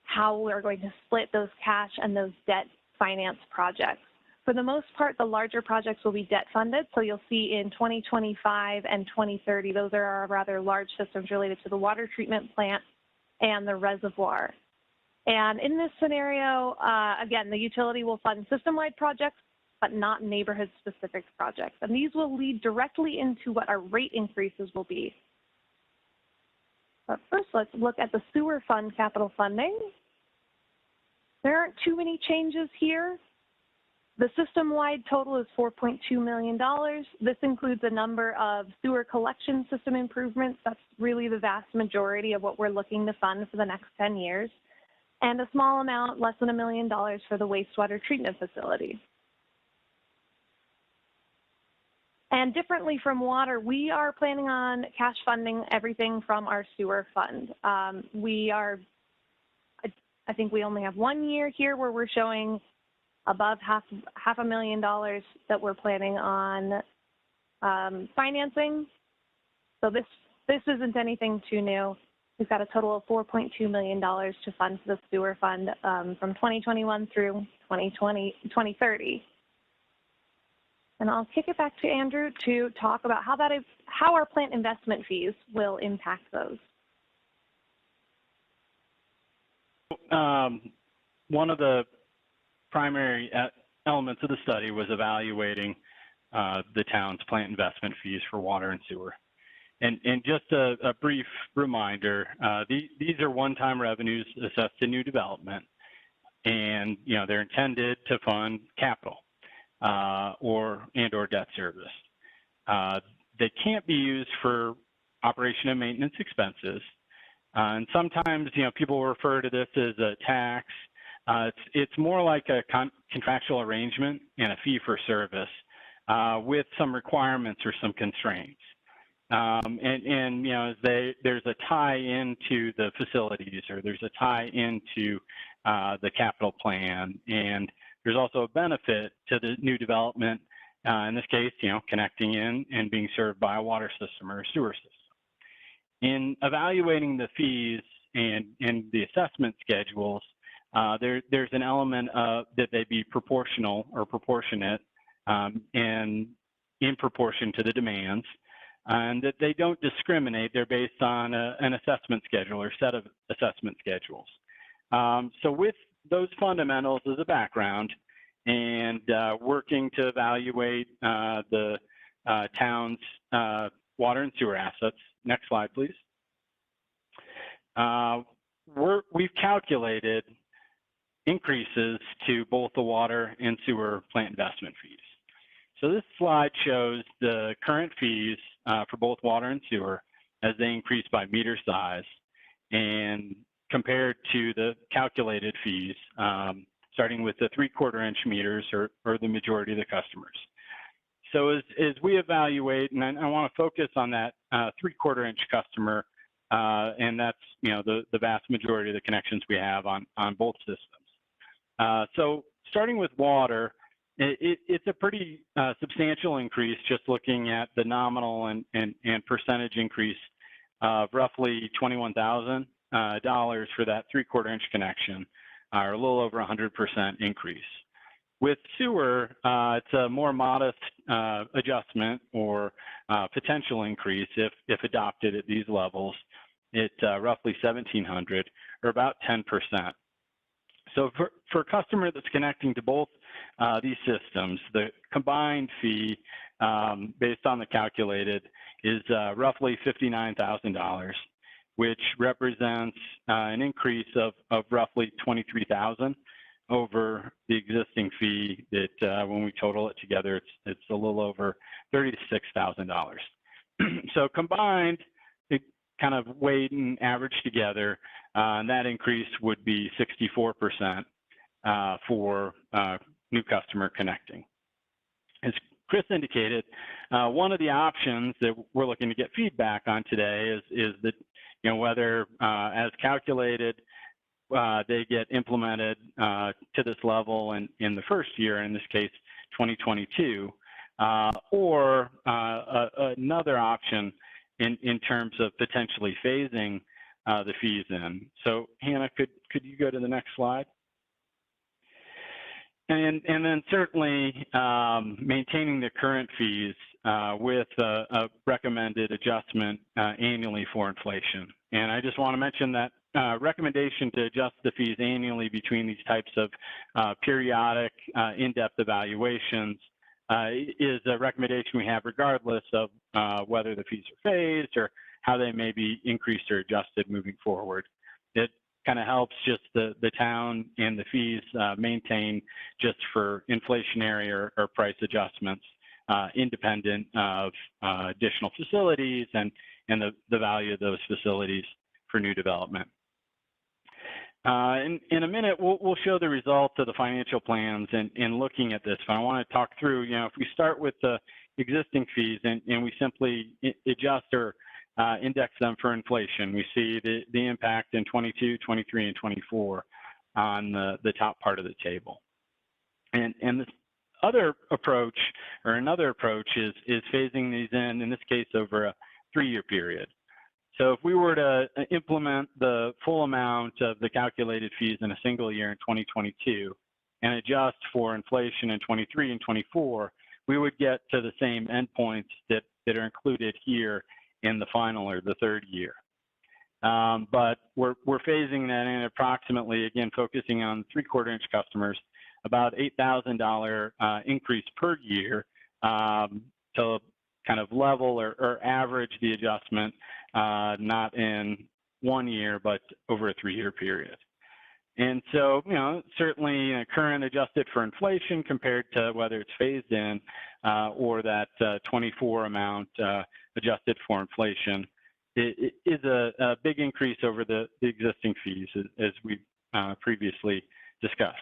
how we're going to split those cash and those debt finance projects. For the most part, the larger projects will be debt funded. So you'll see in 2025 and 2030, those are our rather large systems related to the water treatment plant and the reservoir. And in this scenario, again, the utility will fund system-wide projects, but not neighborhood-specific projects. And these will lead directly into what our rate increases will be. But first, let's look at the sewer fund capital funding. There aren't too many changes here. The system-wide total is $4.2 million. This includes a number of sewer collection system improvements. That's really the vast majority of what we're looking to fund for the next 10 years. And a small amount, less than $1 million, for the wastewater treatment facility. And differently from water, we are planning on cash funding everything from our sewer fund. I think we only have 1 year here where we're showing above half $500,000 that we're planning on financing. So this isn't anything too new. We've got a total of $4.2 million to fund the sewer fund from 2021 through 2030. And I'll kick it back to Andrew to talk about how our plant investment fees will impact those. One of the primary elements of the study was evaluating the town's plant investment fees for water and sewer. And just a brief reminder, these are one-time revenues assessed to new development, and they're intended to fund capital or debt service. They can't be used for operation and maintenance expenses, And sometimes, people refer to this as a tax. It's more like a contractual arrangement and a fee for service with some requirements or some constraints. There's a tie into the facilities, or there's a tie into the capital plan, and there's also a benefit to the new development. In this case, connecting in and being served by a water system or a sewer system. In evaluating the fees and the assessment schedules, there's an element of that they be proportional or proportionate and in proportion to the demands, and that they don't discriminate. They're based on an assessment schedule or set of assessment schedules. So with those fundamentals as a background and working to evaluate the town's water and sewer assets. Next slide, please. We've calculated increases to both the water and sewer plant investment fees. So this slide shows the current fees for both water and sewer as they increase by meter size and compared to the calculated fees, starting with the 3/4 inch meters or the majority of the customers. So as we evaluate, and I want to focus on that 3/4 inch customer, and that's the vast majority of the connections we have on both systems. So starting with water, it's a pretty substantial increase just looking at the nominal and percentage increase of roughly $21,000 for that 3/4 inch connection, or a little over 100% increase. With sewer, it's a more modest adjustment or potential increase if adopted at these levels. It's roughly $1,700 or about 10%. So for a customer that's connecting to both these systems, the combined fee based on the calculated is roughly $59,000, which represents an increase of roughly $23,000 over the existing fee that when we total it together, it's a little over $36,000. So combined, it kind of weighed and averaged together, and that increase would be 64% for new customer connecting. As Chris indicated, one of the options that we're looking to get feedback on today is that whether as calculated they get implemented to this level in the first year, in this case 2022, or another option in terms of potentially phasing the fees in. So Hannah, could you go to the next slide? And then certainly maintaining the current fees with a recommended adjustment annually for inflation. And I just want to mention that recommendation to adjust the fees annually between these types of periodic in-depth evaluations is a recommendation we have regardless of whether the fees are phased or how they may be increased or adjusted moving forward. It kind of helps just the town and the fees maintain just for inflationary or price adjustments independent of additional facilities and the value of those facilities for new development. In a minute, we'll show the results of the financial plans in looking at this. But I want to talk through, if we start with the existing fees and we simply adjust or index them for inflation, we see the impact in 22, 23, and 24 on the top part of the table. And this other approach, or another approach, is phasing these in this case, over a 3-year period. So if we were to implement the full amount of the calculated fees in a single year in 2022 and adjust for inflation in 23 and 24, we would get to the same endpoints that are included here in the final or the third year. But we're phasing that in approximately, again, focusing on 3/4 inch customers, about $8,000 increase per year to kind of level or average the adjustment, not in 1 year, but over a 3-year period. And so, certainly current adjusted for inflation compared to whether it's phased in, or that 24 amount adjusted for inflation, is a big increase over the existing fees, as we previously discussed.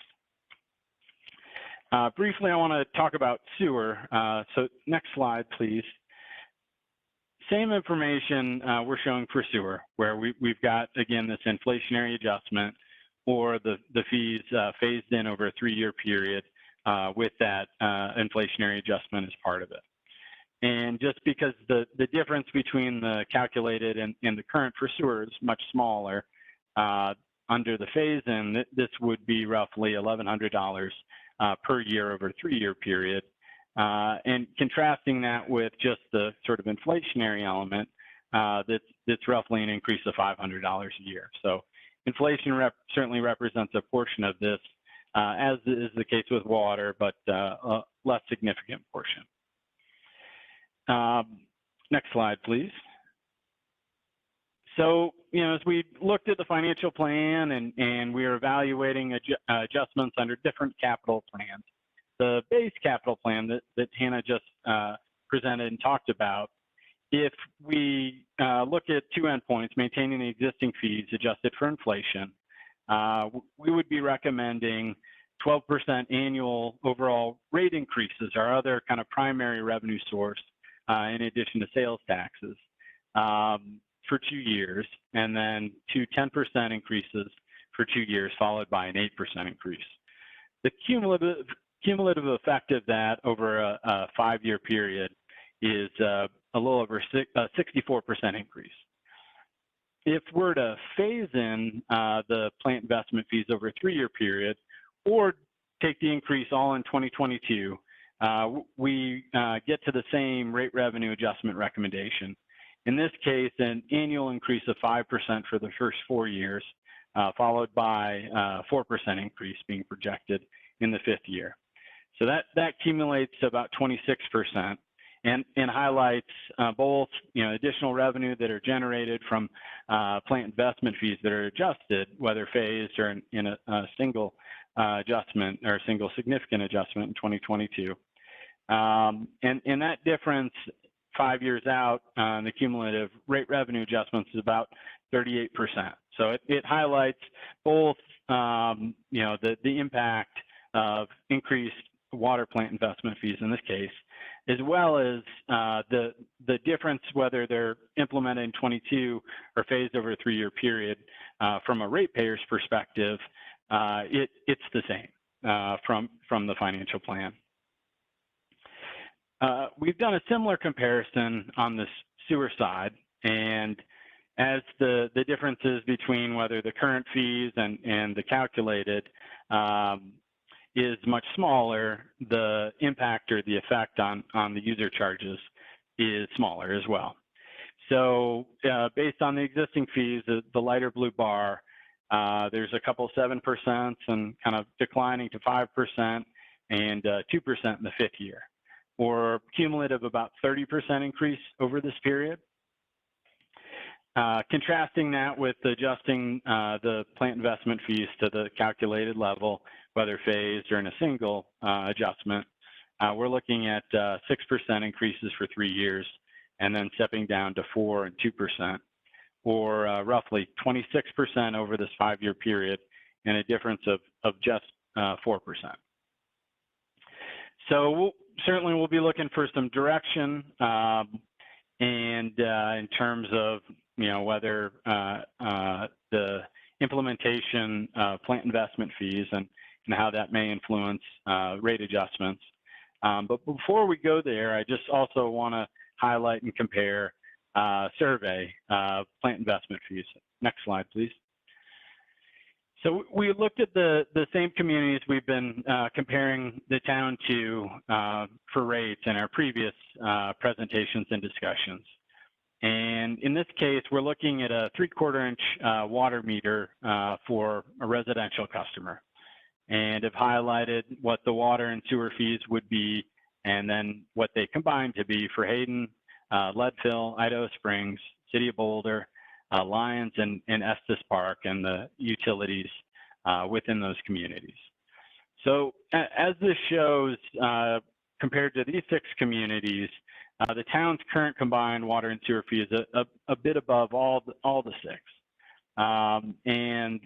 Briefly, I want to talk about sewer. So next slide, please. Same information we're showing for sewer, where we've got, again, this inflationary adjustment or the fees phased in over a 3-year period with that inflationary adjustment as part of it. And just because the difference between the calculated and the current for sewer is much smaller, under the phase-in, this would be roughly $1,100 per year over a 3-year period. And contrasting that with just the sort of inflationary element, that's roughly an increase of $500 a year. So inflation certainly represents a portion of this, as is the case with water, but a less significant portion. Next slide, please. So, as we looked at the financial plan and we were evaluating adjustments under different capital plans, the base capital plan that Hannah just presented and talked about, if we look at 2 endpoints, maintaining the existing fees adjusted for inflation, we would be recommending 12% annual overall rate increases, our other kind of primary revenue source, in addition to sales taxes, for 2 years, and then 2 10% increases for 2 years, followed by an 8% increase. The cumulative effect of that over a 5-year period is a little over a 64% increase. If we're to phase in the plant investment fees over a 3-year period, or take the increase all in 2022, we get to the same rate revenue adjustment recommendation. In this case, an annual increase of 5% for the first 4 years, followed by a 4% increase being projected in the 5th year. So that accumulates to about 26%, and highlights both additional revenue that are generated from plant investment fees that are adjusted, whether phased or in a single adjustment or a single significant adjustment in 2022. And that difference 5 years out, the cumulative rate revenue adjustments is about 38%. So it highlights both the impact of increased water plant investment fees in this case, as well as the difference whether they're implemented in 22 or phased over a 3-year period. From a ratepayer's perspective, it's the same from the financial plan. We've done a similar comparison on the sewer side, and as the differences between whether the current fees and the calculated is much smaller, the impact or the effect on the user charges is smaller as well. So based on the existing fees, the lighter blue bar, there's a couple 7% and kind of declining to 5% and 2% in the 5th year, or cumulative about 30% increase over this period. Contrasting that with adjusting the plant investment fees to the calculated level, whether phased or in a single adjustment, we're looking at 6% increases for 3 years, and then stepping down to 4% and 2%, or roughly 26% over this 5-year period, and a difference of just 4%. So certainly we'll be looking for some direction, and in terms of whether the implementation of plant investment fees and how that may influence rate adjustments. But before we go there, I just also want to highlight and compare survey plant investment fees. Next slide, please. So we looked at the same communities we've been comparing the town to for rates in our previous presentations and discussions. And in this case, we're looking at a 3/4 inch water meter for a residential customer, and have highlighted what the water and sewer fees would be, and then what they combine to be for Hayden, Leadville, Idaho Springs, City of Boulder, Lyons, and Estes Park, and the utilities within those communities. So as this shows, compared to these 6 communities, The town's current combined water and sewer fee is a bit above all the six. And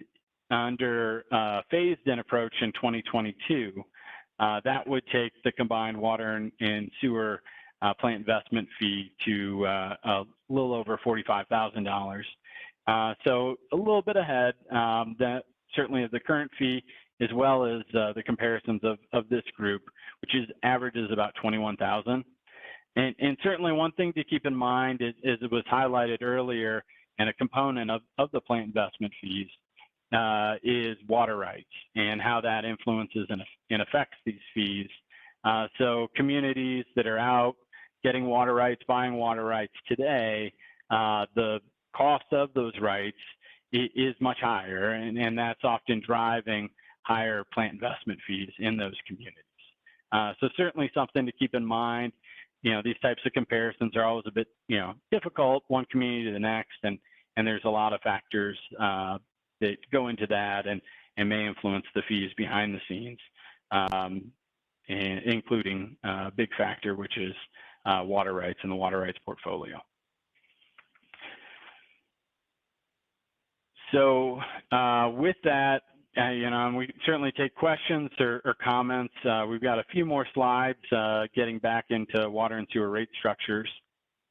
under phased-in approach in 2022, that would take the combined water and sewer plant investment fee to a little over $45,000. So a little bit ahead, that certainly of the current fee, as well as the comparisons of this group, which averages about $21,000. And certainly one thing to keep in mind is it was highlighted earlier, and a component of the plant investment fees is water rights and how that influences and affects these fees. So communities that are out getting water rights, buying water rights today, the cost of those rights is much higher, and that's often driving higher plant investment fees in those communities. So certainly something to keep in mind. These types of comparisons are always a bit, difficult, one community to the next, and there's a lot of factors that go into that and may influence the fees behind the scenes, including a big factor, which is water rights and the water rights portfolio. So with that, we certainly take questions or comments. We've got a few more slides getting back into water and sewer rate structures,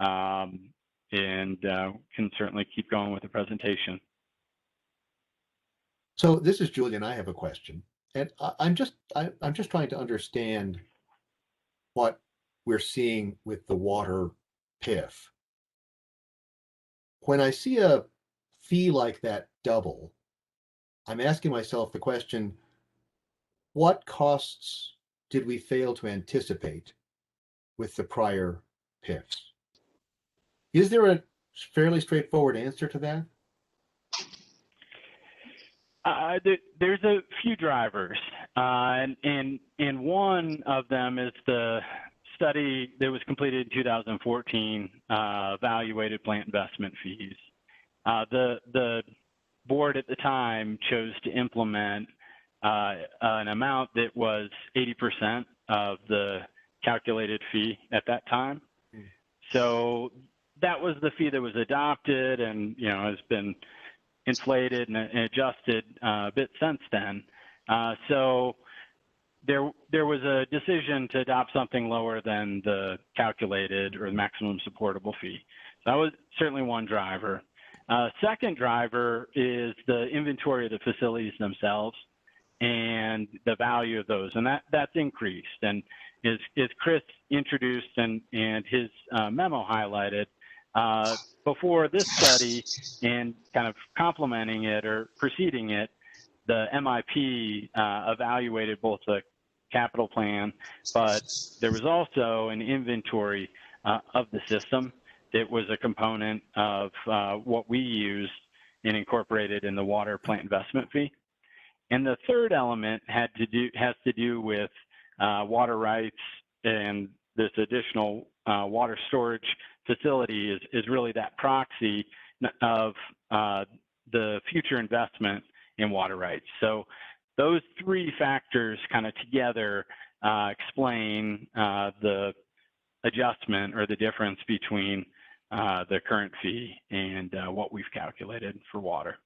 and can certainly keep going with the presentation. So this is Julian. I have a question, and I'm just trying to understand what we're seeing with the water PIF. When I see a fee like that double, I'm asking myself the question, what costs did we fail to anticipate with the prior PIFs? Is there a fairly straightforward answer to that? There's a few drivers, and one of them is the study that was completed in 2014, evaluated plant investment fees. The board at the time chose to implement an amount that was 80% of the calculated fee at that time. So that was the fee that was adopted, and has been inflated and adjusted a bit since then. So there was a decision to adopt something lower than the calculated or the maximum supportable fee. So that was certainly one driver. Second driver is the inventory of the facilities themselves and the value of those, and that's increased. And as Chris introduced and his memo highlighted, before this study and kind of complementing it or preceding it, the MIP evaluated both the capital plan, but there was also an inventory of the system that was a component of what we used and incorporated in the water plant investment fee. And the third element has to do with water rights, and this additional water storage facility is really that proxy of the future investment in water rights. So those three factors kind of together explain the adjustment or the difference between the current fee and what we've calculated for water.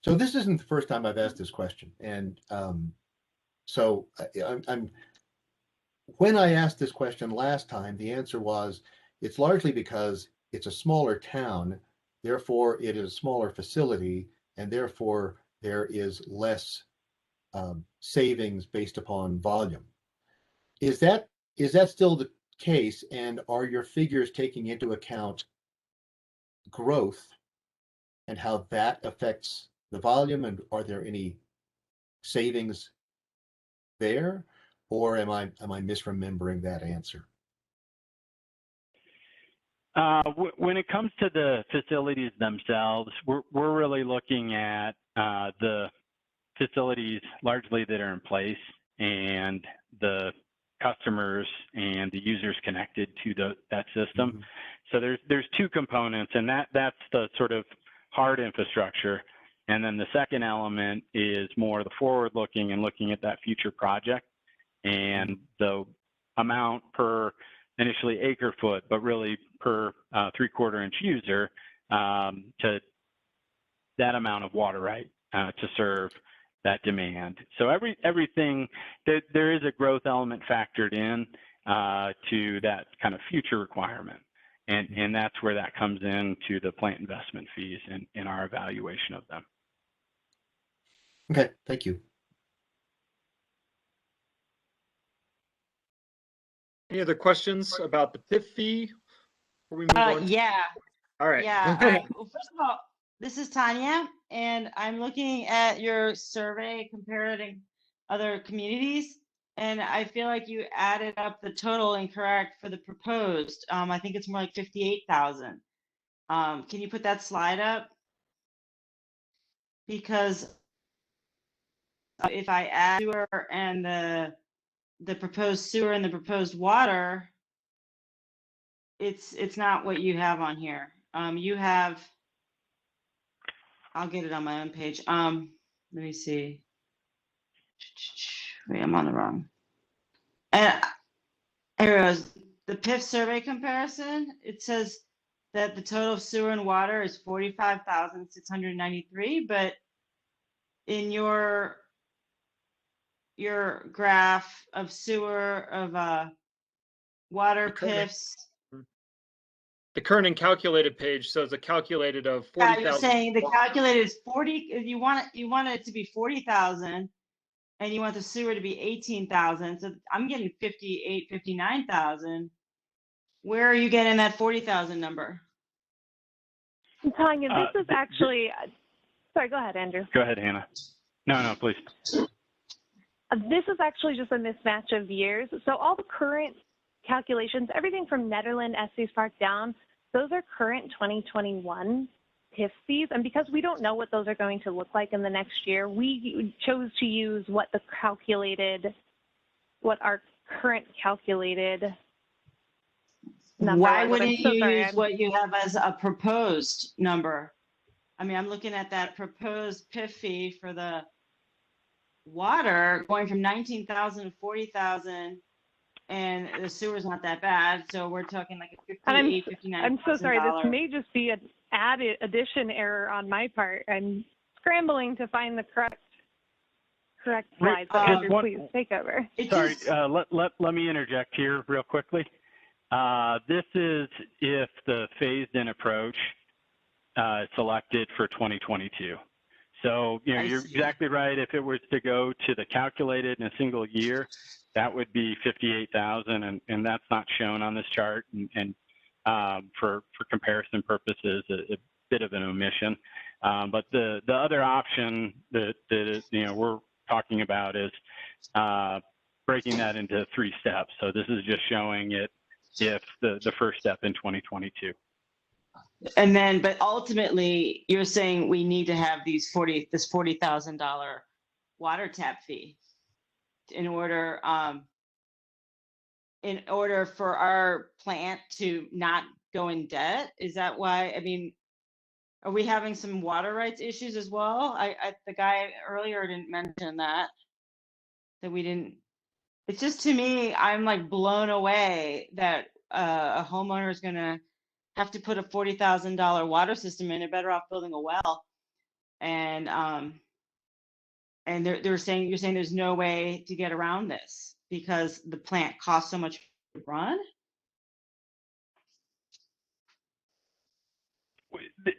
So this isn't the first time I've asked this question, and so when I asked this question last time, the answer was it's largely because it's a smaller town, therefore it is a smaller facility, and therefore there is less savings based upon volume. Is that still the case, and are your figures taking into account growth and how that affects the volume, and are there any savings there, or am I misremembering that answer? When it comes to the facilities themselves, we're really looking at the facilities largely that are in place and the customers and the users connected to that system. Mm-hmm. So there's two components, and that's the sort of hard infrastructure. And then the second element is more the forward-looking and looking at that future project and the amount per initially acre foot, but really per 3/4 inch user to that amount of water right to serve that demand. So everything, there is a growth element factored in to that kind of future requirement. And that's where that comes into the plant investment fees in our evaluation of them. Okay, thank you. Any other questions about the PIF fee before we move on? Yeah. All right. Yeah. Well, first of all, this is Tanya, and I'm looking at your survey comparing other communities, and I feel like you added up the total incorrect for the proposed. I think it's more like 58,000. Can you put that slide up? Because if I add sewer and the proposed sewer and the proposed water, it's not what you have on here. You have, I'll get it on my own page. Let me see. Wait, I'm on the wrong. And here it goes. The PIF survey comparison, it says that the total of sewer and water is 45,693, but in your graph of sewer, of water PIFs. The current and calculated page shows a calculated of 40,000. Yeah, you're saying the calculated is 40. If you want it to be 40,000, and you want the sewer to be 18,000. So I'm getting 58, 59,000. Where are you getting that 40,000 number? Tanya, this is actually. Sorry, go ahead, Andrew. Go ahead, Hannah. No, please. This is actually just a mismatch of years. So all the current calculations, everything from Nederland, Estes Park down, those are current 2021 PIF fees. And because we don't know what those are going to look like in the next year, we chose to use what our current calculated number. Why wouldn't you use what you have as a proposed number? I mean, I'm looking at that proposed PIF fee for the water going from 19,000 to 40,000, and the sewer's not that bad. So we're talking like a 58, 59. I'm so sorry. This may just be an addition error on my part. I'm scrambling to find the correct slide. So Andrew, please take over. Sorry, let me interject here real quickly. This is if the phased-in approach selected for 2022. So, you're exactly right. If it was to go to the calculated in a single year, that would be 58,000, and that's not shown on this chart. And for comparison purposes, a bit of an omission. But the other option that we're talking about is breaking that into 3 steps. So this is just showing it if the first step in 2022. And then, but ultimately, you're saying we need to have this $40,000 water tap fee in order for our plant to not go in debt. Is that why? I mean, are we having some water rights issues as well? The guy earlier didn't mention that we didn't. It's just, to me, I'm like blown away that a homeowner is going to have to put a $40,000 water system in. They're better off building a well. And you're saying there's no way to get around this because the plant costs so much to run.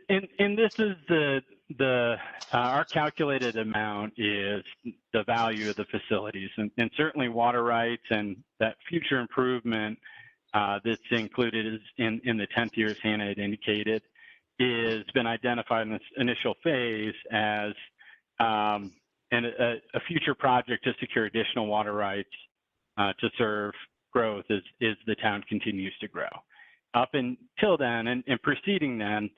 And this is our calculated amount is the value of the facilities, and certainly water rights and that future improvement that's included is in the 10th year, as Hannah had indicated, is been identified in this initial phase as a future project to secure additional water rights to serve growth as the town continues to grow. Up until then and preceding then,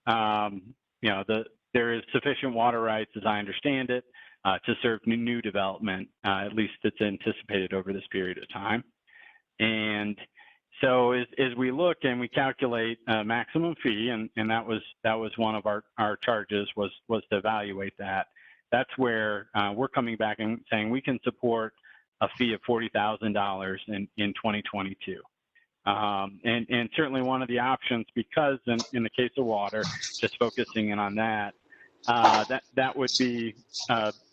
there is sufficient water rights, as I understand it, to serve new development, at least it's anticipated over this period of time. And so as we look and we calculate a maximum fee, and that was one of our charges was to evaluate that. That's where we're coming back and saying we can support a fee of $40,000 in 2022. And certainly one of the options, because in the case of water, just focusing in on that, that would be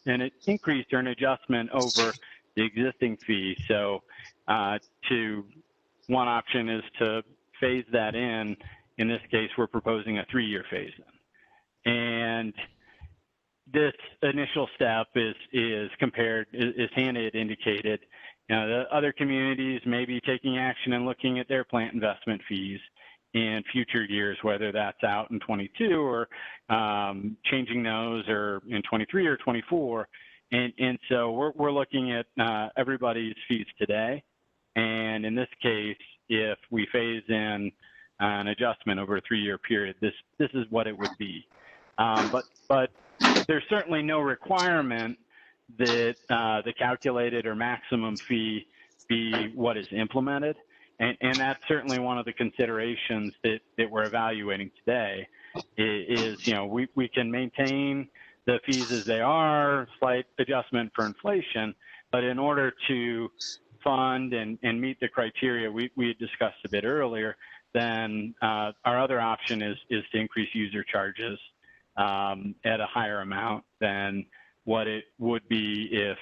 an increase or an adjustment over the existing fee. So one option is to phase that in. In this case, we're proposing a 3-year phase in. And this initial step is compared, as Hannah had indicated, the other communities may be taking action and looking at their plant investment fees in future years, whether that's out in 22 or changing those, or in 23 or 24. And so we're looking at everybody's fees today. And in this case, if we phase in an adjustment over a 3-year period, this is what it would be. But there's certainly no requirement that the calculated or maximum fee be what is implemented. And that's certainly one of the considerations that we're evaluating today is, we can maintain the fees as they are, slight adjustment for inflation, but in order to fund and meet the criteria we had discussed a bit earlier, then our other option is to increase user charges at a higher amount than what it would be if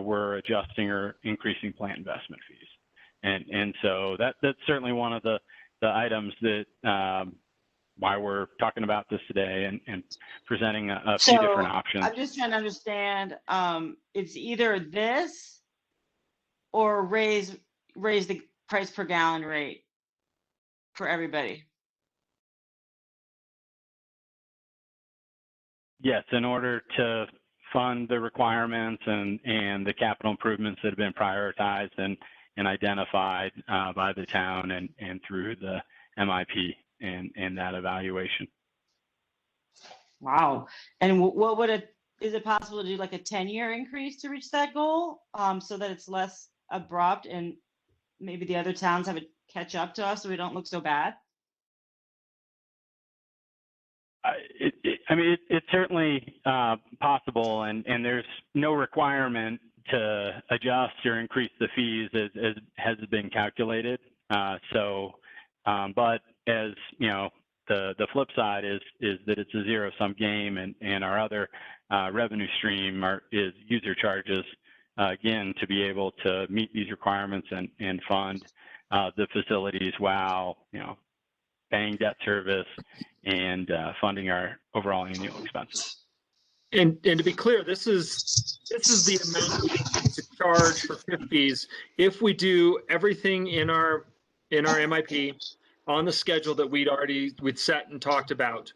we're adjusting or increasing plant investment fees. And so that's certainly one of the items that why we're talking about this today and presenting a few different options. I'm just trying to understand, it's either this or raise the price per gallon rate for everybody. Yes, in order to fund the requirements and the capital improvements that have been prioritized and identified by the town and through the MIP and that evaluation. Wow. And what would is it possible to do like a 10-year increase to reach that goal, so that it's less abrupt and maybe the other towns have it catch up to us so we don't look so bad? It's certainly possible, and there's no requirement to adjust or increase the fees as has been calculated. But as you know, the flip side is that it's a zero-sum game, and our other revenue stream is user charges, again, to be able to meet these requirements and fund the facilities while paying debt service and funding our overall annual expenses. And to be clear, this is the amount we need to charge for PIF fees if we do everything in our MIP on the schedule that we'd set and talked about,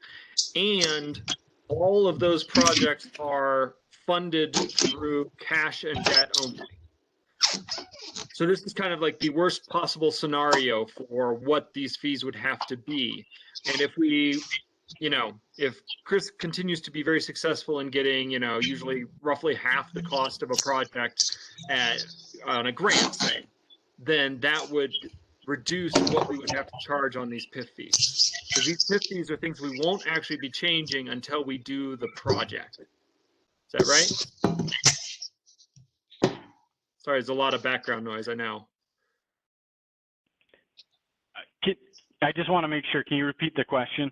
and all of those projects are funded through cash and debt only. So this is kind of like the worst possible scenario for what these fees would have to be. And if we, if Chris continues to be very successful in getting, usually roughly half the cost of a project on a grant, say, then that would reduce what we would have to charge on these PIF fees. Because these PIF fees are things we won't actually be changing until we do the project. Is that right? Sorry, there's a lot of background noise, I know. I just want to make sure, can you repeat the question?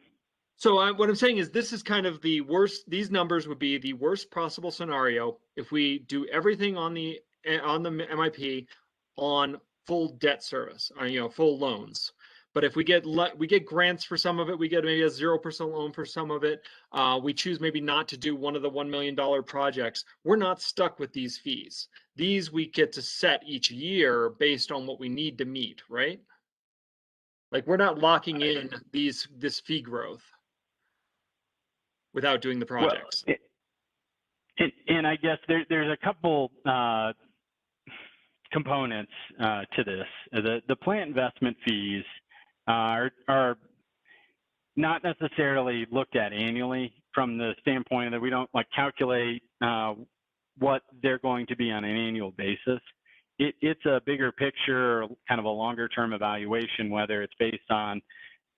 So what I'm saying is this is kind of the worst, these numbers would be the worst possible scenario if we do everything on the MIP on full debt service, full loans. But if we get grants for some of it, we get maybe a 0% loan for some of it. We choose maybe not to do one of the $1 million projects. We're not stuck with these fees. These we get to set each year based on what we need to meet, right? Like we're not locking in this fee growth without doing the projects. Well, and I guess there's a couple components to this. The plant investment fees are not necessarily looked at annually from the standpoint that we don't calculate what they're going to be on an annual basis. It's a bigger picture, kind of a longer term evaluation, whether it's based on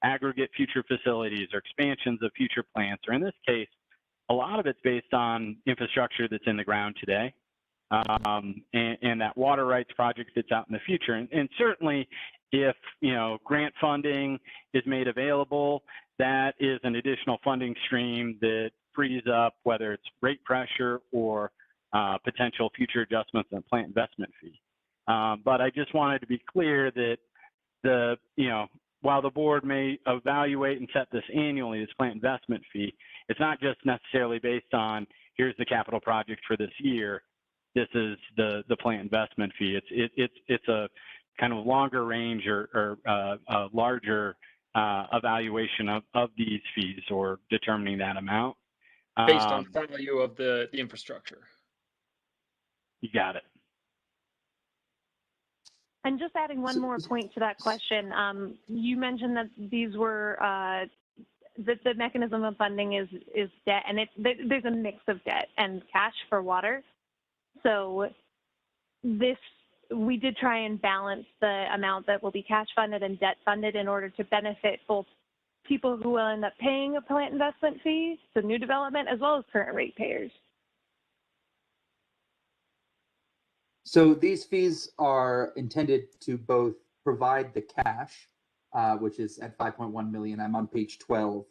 aggregate future facilities or expansions of future plants, or in this case, a lot of it's based on infrastructure that's in the ground today. And that water rights project that's out in the future. And certainly if, grant funding is made available, that is an additional funding stream that frees up, whether it's rate pressure or potential future adjustments in plant investment fee. But I just wanted to be clear that while the board may evaluate and set this annually, this plant investment fee, it's not just necessarily based on here's the capital project for this year. This is the plant investment fee. It's a kind of longer range or a larger evaluation of these fees or determining that amount. Based on value of the infrastructure. You got it. And just adding one more point to that question, you mentioned that these were that the mechanism of funding is debt, and there's a mix of debt and cash for water. So we did try and balance the amount that will be cash funded and debt funded in order to benefit both people who will end up paying a plant investment fee, so new development, as well as current ratepayers. So these fees are intended to both provide the cash, which is at 5.1 million. I'm on page 12,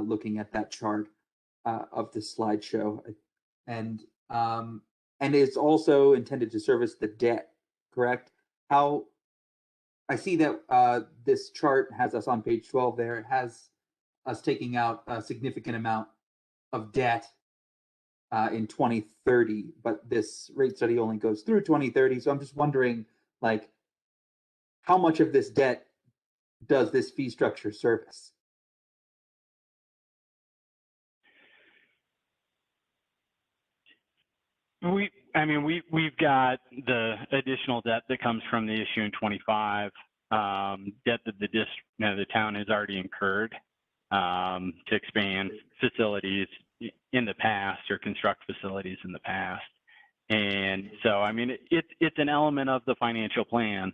looking at that chart of the slideshow, and it's also intended to service the debt. Correct? How I see that this chart has us on page 12 there. It has us taking out a significant amount of debt in 2030, but this rate study only goes through 2030. So I'm just wondering, like, how much of this debt does this fee structure service? We've got the additional debt that comes from the issue in 25, debt that the town has already incurred to expand facilities in the past or construct facilities in the past. And so, it's an element of the financial plan.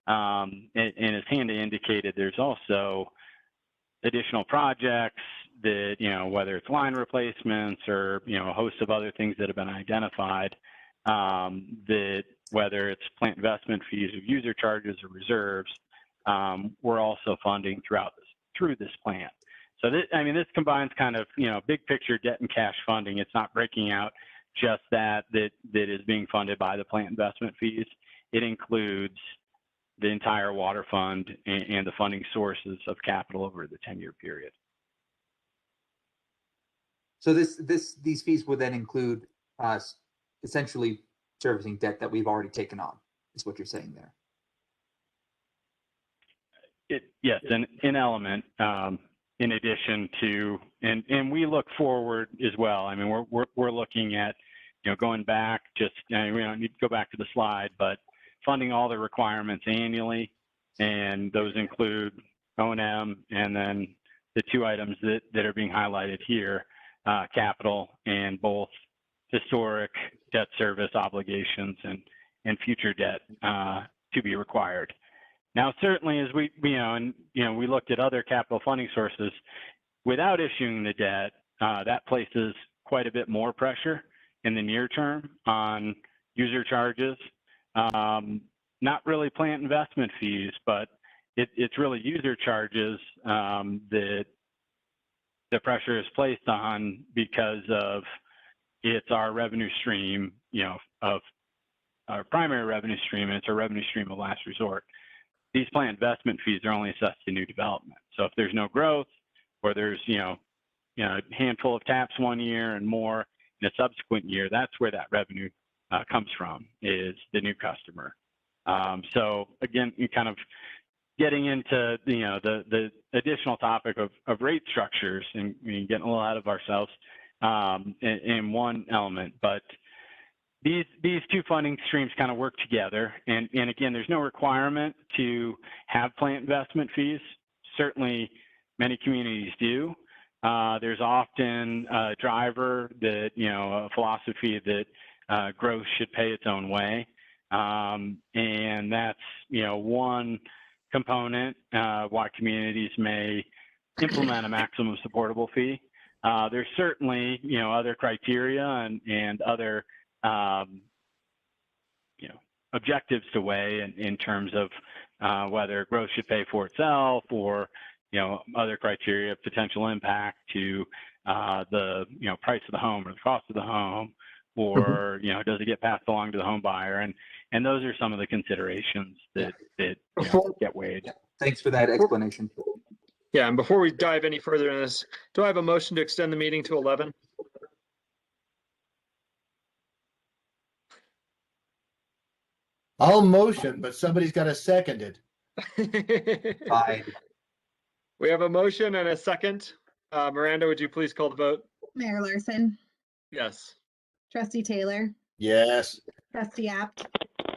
And as Hannah indicated, there's also additional projects that, whether it's line replacements or, a host of other things that have been identified, that whether it's plant investment fees or user charges or reserves, we're also funding through this plan. So this combines kind of, big picture debt and cash funding. It's not breaking out just that is being funded by the plant investment fees. It includes the entire water fund and the funding sources of capital over the 10-year period. So these fees would then include essentially servicing debt that we've already taken on, is what you're saying there. Yes, an element. In addition to, and we look forward as well. We're looking at, going back, we don't need to go back to the slide, but funding all the requirements annually, and those include O&M, and then the two items that are being highlighted here, capital and both historic debt service obligations and future debt to be required. Now, certainly, as we looked at other capital funding sources, without issuing the debt, that places quite a bit more pressure in the near term on user charges. Not really plant investment fees, but it's really user charges that the pressure is placed on because of it's our revenue stream, of our primary revenue stream, and it's our revenue stream of last resort. These plant investment fees are only assessed to new development. So if there's no growth, or there's a handful of taps one year and more in a subsequent year, that's where that revenue comes from, is the new customer. So again, you kind of getting into the additional topic of rate structures, and getting a little out of ourselves in one element, but these two funding streams kind of work together. And again, there's no requirement to have plant investment fees. Certainly, many communities do. There's often a driver that, a philosophy that growth should pay its own way. And that's, one component why communities may implement a maximum supportable fee. There's certainly, other criteria and other objectives to weigh in terms of whether growth should pay for itself or, other criteria of potential impact to the, price of the home or the cost of the home, or, does it get passed along to the home buyer? And those are some of the considerations that get weighed. Thanks for that explanation. Yeah, and before we dive any further in this, do I have a motion to extend the meeting to 11? I'll motion, but somebody's got to second it. Fine. We have a motion and a second. Miranda, would you please call the vote? Mayor Larson, Yes. Trustee Taylor, Yes. Trustee Apt,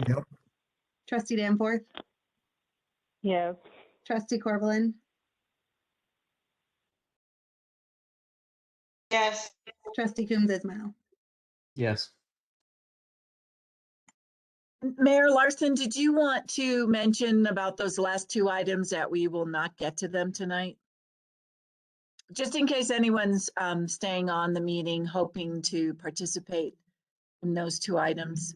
Yep. Trustee Danforth, Yes. Trustee Corvallin, Yes. Trustee Coombs Ismail. Yes. Mayor Larson, did you want to mention about those last two items that we will not get to them tonight? Just in case anyone's staying on the meeting, hoping to participate in those two items.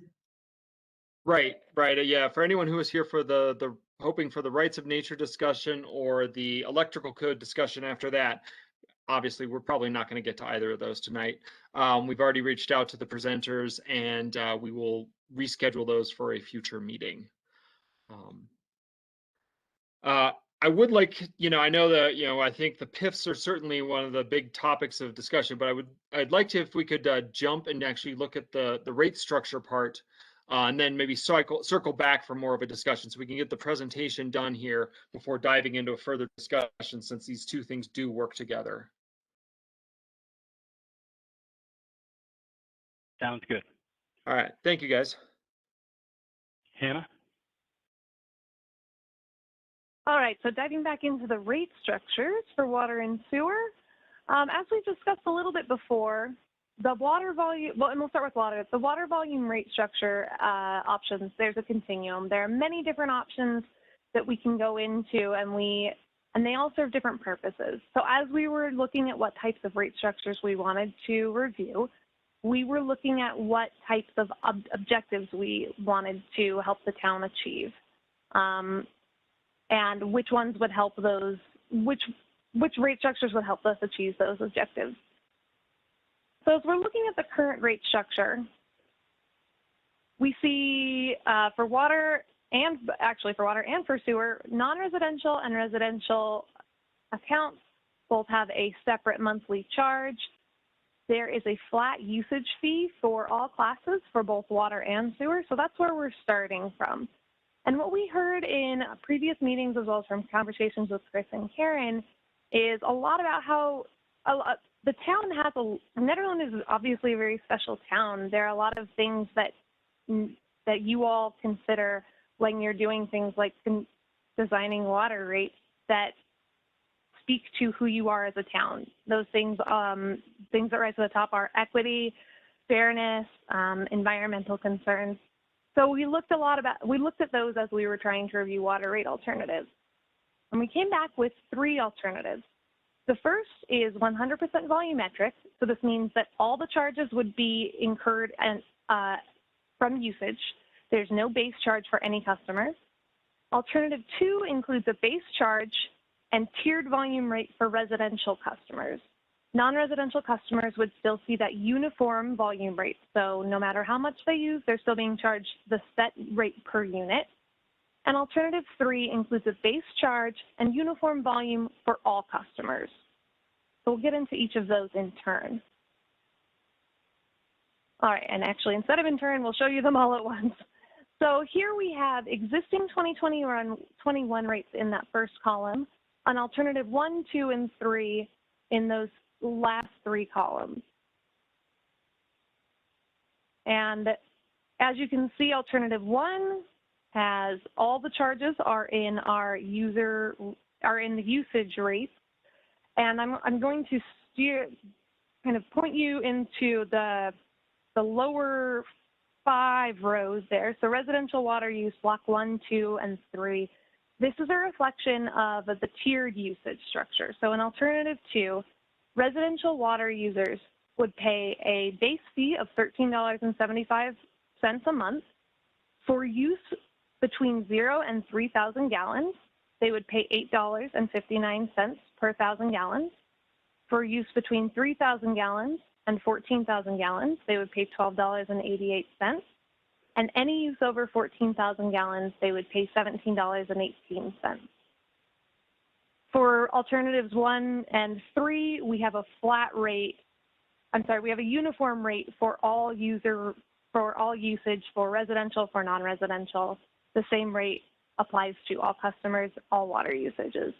Right. Yeah, for anyone who was here for the hoping for the rights of nature discussion or the electrical code discussion after that, obviously we're probably not going to get to either of those tonight. We've already reached out to the presenters, and we will reschedule those for a future meeting. I would like, I know that, I think the PIFs are certainly one of the big topics of discussion, but I'd like to, if we could jump and actually look at the rate structure part, and then maybe circle back for more of a discussion so we can get the presentation done here before diving into a further discussion, since these two things do work together. Sounds good. All right. Thank you, guys. Hannah? All right, so diving back into the rate structures for water and sewer, as we discussed a little bit before, the water volume, well, and we'll start with water. The water volume rate structure options, there's a continuum. There are many different options that we can go into, and they all serve different purposes. So as we were looking at what types of rate structures we wanted to review, we were looking at what types of objectives we wanted to help the town achieve. And which ones would help those, which rate structures would help us achieve those objectives. So as we're looking at the current rate structure, we see for water and for sewer, non-residential and residential accounts both have a separate monthly charge. There is a flat usage fee for all classes for both water and sewer, so that's where we're starting from. And what we heard in previous meetings, as well as from conversations with Chris and Karen, is a lot about how the town has Nederland is obviously a very special town. There are a lot of things that you all consider when you're doing things like designing water rates that speak to who you are as a town. Those things, things that rise to the top are equity, fairness, environmental concerns. So we looked at those as we were trying to review water rate alternatives. And we came back with 3 alternatives. The first is 100% volumetric. So this means that all the charges would be incurred from usage. There's no base charge for any customers. Alternative 2 includes a base charge and tiered volume rate for residential customers. Non-residential customers would still see that uniform volume rate. So no matter how much they use, they're still being charged the set rate per unit. And alternative 3 includes a base charge and uniform volume for all customers. So we'll get into each of those in turn. All right, and actually instead of in turn, we'll show you them all at once. So here we have existing 2021 rates in that first column, an alternative 1, 2, and 3 in those last 3 columns. And as you can see, alternative 1 has all the charges are in the usage rates. And I'm going to kind of point you into the lower 5 rows there. So residential water use, block 1, 2, and 3. This is a reflection of the tiered usage structure. So in alternative 2, residential water users would pay a base fee of $13.75 a month. For use between 0 and 3,000 gallons, they would pay $8.59 per 1,000 gallons. For use between 3,000 gallons and 14,000 gallons, they would pay $12.88. And any use over 14,000 gallons, they would pay $17.18. For alternatives 1 and 3, we have a flat rate. We have a uniform rate for all usage for residential, for non-residential. The same rate applies to all customers, all water usages.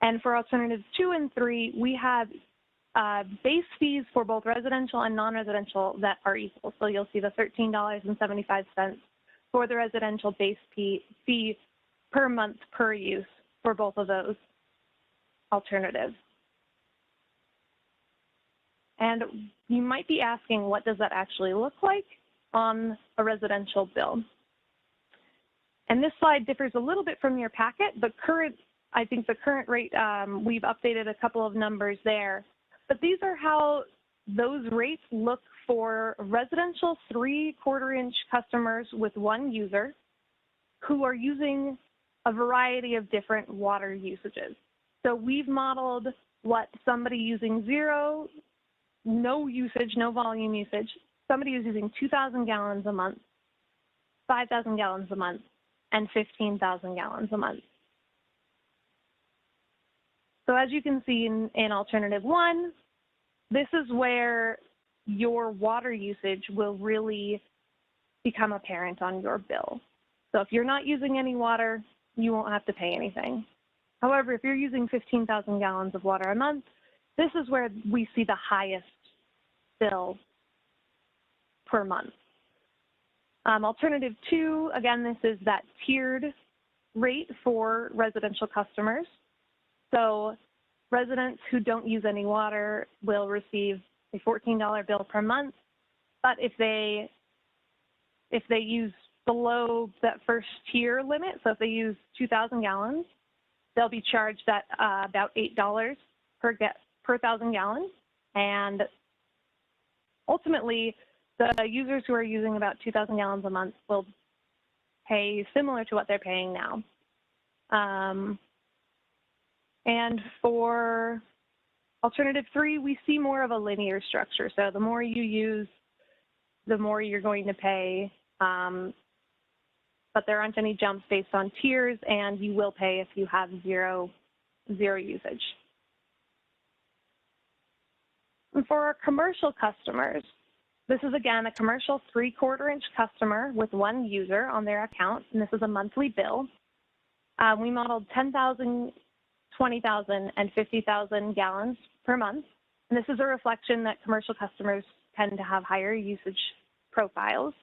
And for alternatives 2 and 3, we have base fees for both residential and non-residential that are equal. So you'll see the $13.75 for the residential base fee per month per use for both of those alternatives. And you might be asking, what does that actually look like on a residential bill? And this slide differs a little bit from your packet. I think the current rate, we've updated a couple of numbers there. But these are how those rates look for residential 3/4-inch customers with 1 user who are using a variety of different water usages. So we've modeled what somebody using 0, no usage, no volume usage, somebody who's using 2,000 gallons a month, 5,000 gallons a month, and 15,000 gallons a month. So as you can see in alternative 1, this is where your water usage will really become apparent on your bill. So if you're not using any water, you won't have to pay anything. However, if you're using 15,000 gallons of water a month, this is where we see the highest bill per month. Alternative 2, again, this is that tiered rate for residential customers. So residents who don't use any water will receive a $14 bill per month, but if they use below that first tier limit, so if they use 2,000 gallons, they'll be charged at about $8 per 1,000 gallons. And ultimately, the users who are using about 2,000 gallons a month will pay similar to what they're paying now. And for alternative 3, we see more of a linear structure. So the more you use, the more you're going to pay. But there aren't any jumps based on tiers, and you will pay if you have zero usage. And for our commercial customers, this is again a commercial 3/4-inch customer with 1 user on their account, and this is a monthly bill. We modeled 10,000, 20,000, and 50,000 gallons per month. And this is a reflection that commercial customers tend to have higher usage profiles.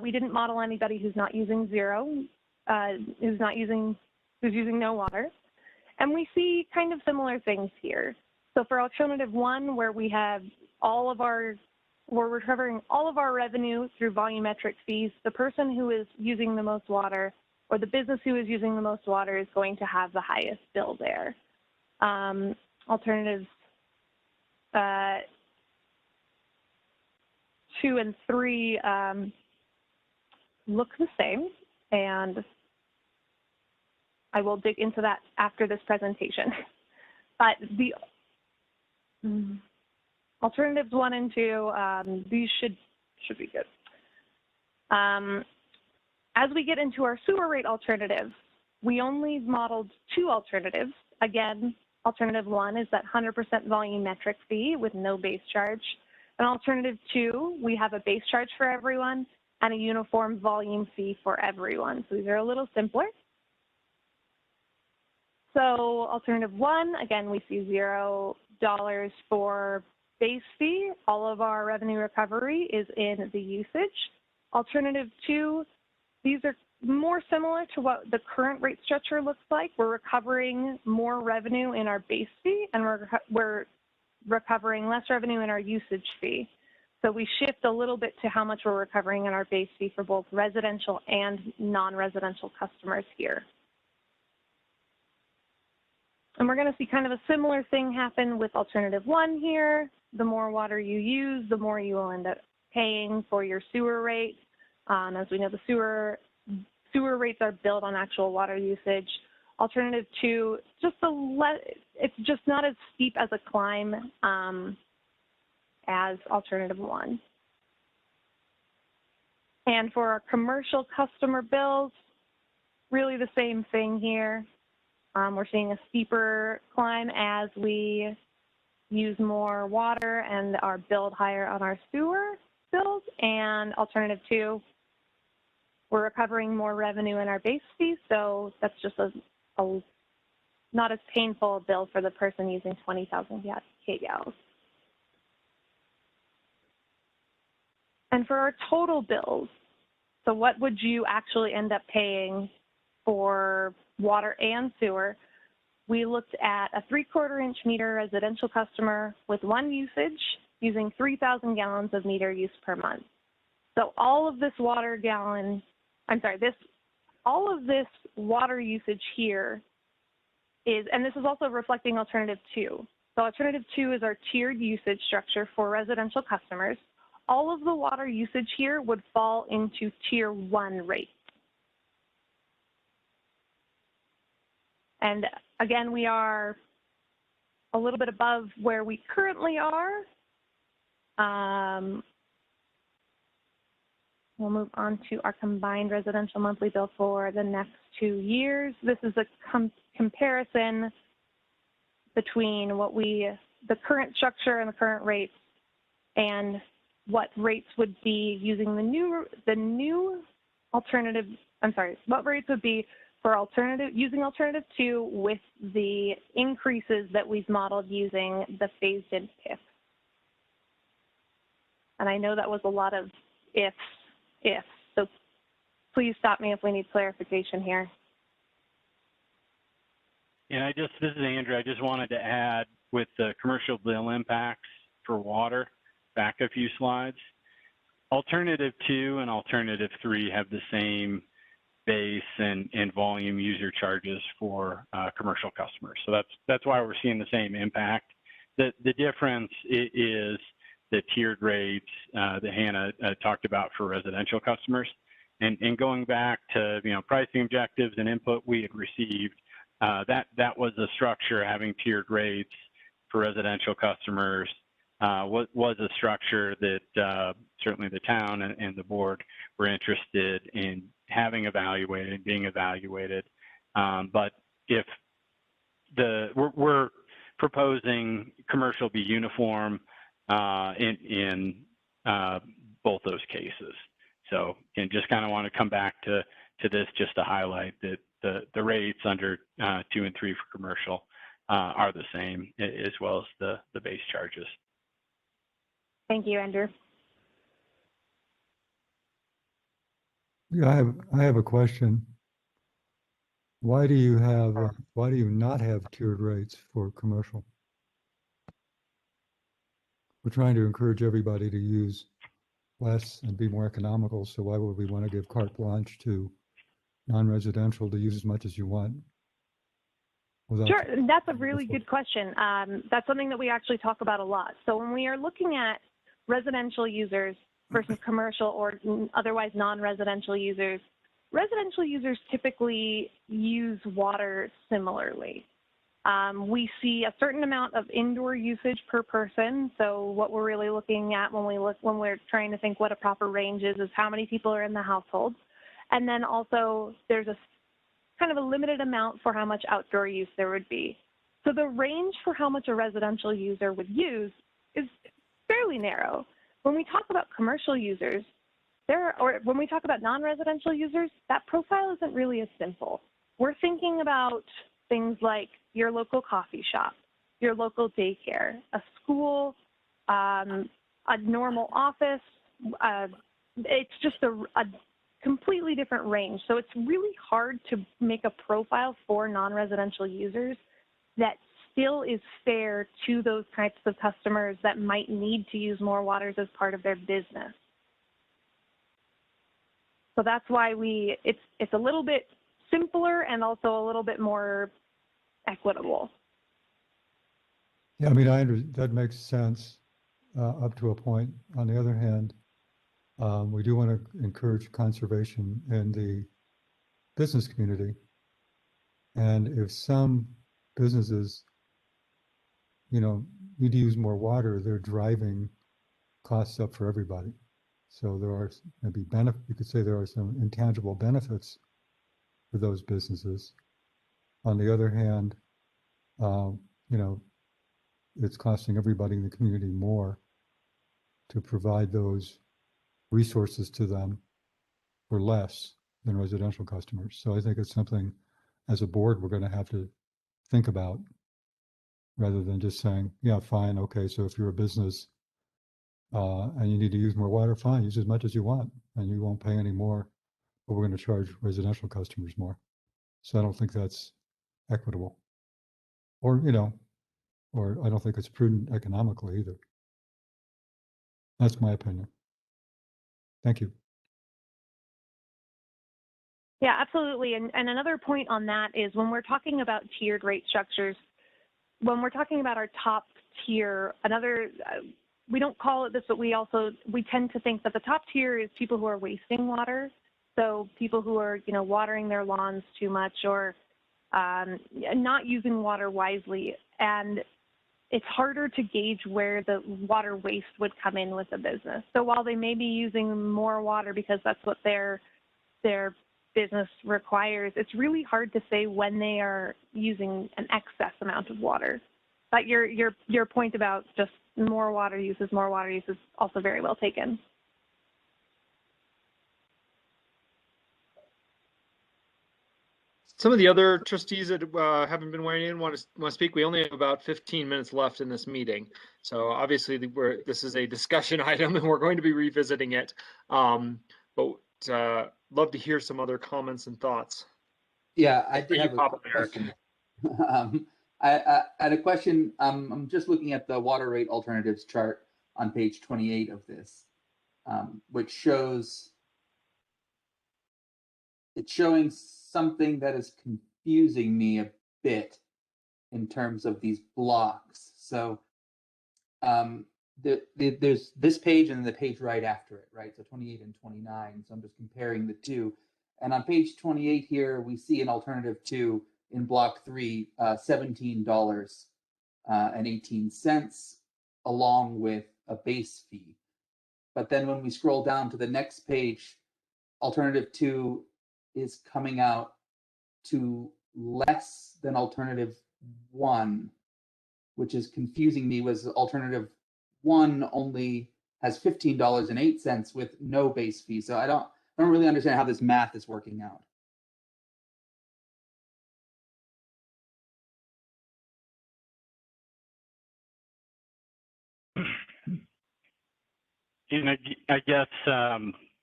We didn't model anybody who's not using 0, who's using no water. And we see kind of similar things here. So for alternative 1, where we have we're recovering all of our revenue through volumetric fees, the person who is using the most water or the business who is using the most water is going to have the highest bill there. Alternatives 2 and 3 look the same, and I will dig into that after this presentation. But the alternatives 1 and 2, these should be good. As we get into our sewer rate alternatives, we only modeled 2 alternatives. Again, alternative 1 is that 100% volumetric fee with no base charge. And alternative 2, we have a base charge for everyone and a uniform volume fee for everyone. So these are a little simpler. So alternative 1, again, we see $0 for base fee. All of our revenue recovery is in the usage. Alternative 2, these are more similar to what the current rate structure looks like. We're recovering more revenue in our base fee, and we're recovering less revenue in our usage fee. So we shift a little bit to how much we're recovering in our base fee for both residential and non-residential customers here. And we're going to see kind of a similar thing happen with alternative 1 here. The more water you use, the more you will end up paying for your sewer rate. As we know, the sewer rates are billed on actual water usage. Alternative 2, it's just not as steep as a climb as alternative 1. And for our commercial customer bills, really the same thing here. We're seeing a steeper climb as we use more water and are billed higher on our sewer bills. And alternative 2, we're recovering more revenue in our base fees, so that's just a not as painful a bill for the person using 20,000 kgals. And for our total bills, so what would you actually end up paying for water and sewer? We looked at a 3/4 inch meter residential customer with 1 usage using 3,000 gallons of meter use per month. So all of this water all of this water usage here is, and this is also reflecting alternative 2. So alternative 2 is our tiered usage structure for residential customers. All of the water usage here would fall into tier 1 rates. And again, we are a little bit above where we currently are. We'll move on to our combined residential monthly bill for the next 2 years. This is a comparison between the current structure and the current rates, and what rates would be using the new alternative. What rates would be for using alternative 2 with the increases that we've modeled using the phased-in PIF. And I know that was a lot of ifs, so please stop me if we need clarification here. And this is Andrew. I just wanted to add with the commercial bill impacts for water, back a few slides. Alternative 2 and alternative 3 have the same base and volume user charges for commercial customers. So that's why we're seeing the same impact. The difference is the tiered rates that Hannah talked about for residential customers. And going back to pricing objectives and input we had received, that was a structure. Having tiered rates for residential customers was a structure that certainly the town and the board were interested in having evaluated, being evaluated. But if we're proposing commercial be uniform in both those cases. So, and just kind of want to come back to this just to highlight that the rates under 2 and 3 for commercial are the same, as well as the base charges. Thank you, Andrew. Yeah, I have a question. Why do you not have tiered rates for commercial? We're trying to encourage everybody to use less and be more economical. So why would we want to give carte blanche to non-residential to use as much as you want? Sure, that's a really good question. That's something that we actually talk about a lot. So when we are looking at residential users versus commercial or otherwise non-residential users, residential users typically use water similarly. We see a certain amount of indoor usage per person. So what we're really looking at when we're trying to think what a proper range is how many people are in the household. And then also there's a kind of a limited amount for how much outdoor use there would be. So the range for how much a residential user would use is fairly narrow. When we talk about commercial users, or when we talk about non-residential users, that profile isn't really as simple. We're thinking about things like your local coffee shop, your local daycare, a school, a normal office. It's just a completely different range. So it's really hard to make a profile for non-residential users that still is fair to those types of customers that might need to use more waters as part of their business. So that's why it's a little bit simpler and also a little bit more equitable. Yeah, I mean, that makes sense up to a point. On the other hand, we do want to encourage conservation in the business community. And if some businesses, need to use more water, they're driving costs up for everybody. So there are maybe you could say there are some intangible benefits for those businesses. On the other hand, it's costing everybody in the community more to provide those resources to them for less than residential customers. So I think it's something as a board we're going to have to think about, rather than just saying, yeah, fine, okay, so if you're a business and you need to use more water, fine, use as much as you want, and you won't pay any more, but we're going to charge residential customers more. So I don't think that's equitable. Or, or I don't think it's prudent economically either. That's my opinion. Thank you. Yeah, absolutely. And another point on that is when we're talking about tiered rate structures, when we're talking about our top tier, we don't call it this, but we tend to think that the top tier is people who are wasting water. So people who are, watering their lawns too much or not using water wisely. And it's harder to gauge where the water waste would come in with the business. So while they may be using more water because that's what their business requires, it's really hard to say when they are using an excess amount of water. But your point about just more water use is also very well taken. Some of the other trustees that haven't been weighing in want to speak. We only have about 15 minutes left in this meeting. So obviously this is a discussion item and we're going to be revisiting it. But love to hear some other comments and thoughts. Yeah, I did have a question. I had a question. I'm just looking at the water rate alternatives chart on page 28 of this, which shows it's showing something that is confusing me a bit in terms of these blocks. So there's this page and the page right after it, right? So 28 and 29. So I'm just comparing the two. And on page 28 here, we see an alternative 2 in block 3, $17.18, along with a base fee. But then when we scroll down to the next page, alternative 2 is coming out to less than alternative 1, which is confusing me. Was alternative 1 only has $15.08 with no base fee. So I don't really understand how this math is working out. And I guess,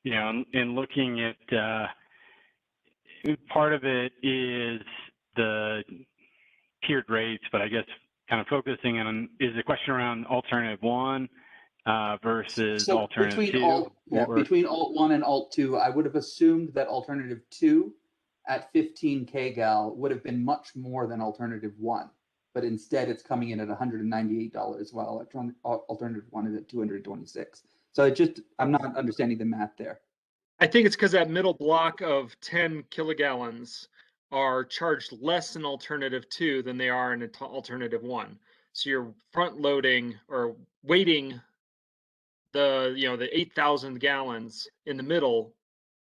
in looking at, part of it is the tiered rates, but I guess kind of focusing on, is the question around alternative 1 versus so alternative between 2? Between alt 1 and alt 2, I would have assumed that alternative 2 at 15 kgal would have been much more than alternative 1, but instead it's coming in at $198, while alternative 1 is at $226. So I'm not understanding the math there. I think it's because that middle block of 10 kilogallons are charged less in alternative 2 than they are in alternative 1. So you're front loading or weighting the 8,000 gallons in the middle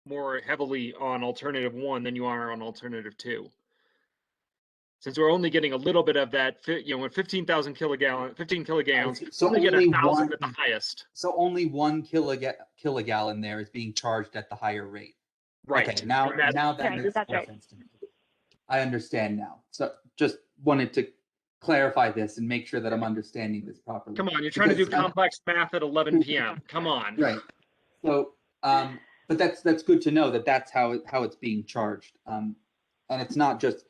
more heavily on alternative 1 than you are on alternative 2. Since we're only getting a little bit of that, when 15 kilogallons, so only get only 1,000 at the highest. So only 1 kilogallon there is being charged at the higher rate. Right. Okay, now that makes more sense to me. I understand now. So just wanted to clarify this and make sure that I'm understanding this properly. Come on, you're trying to do complex math at 11 p.m. Come on. Right. So, but that's good to know that that's how it's being charged. And it's not just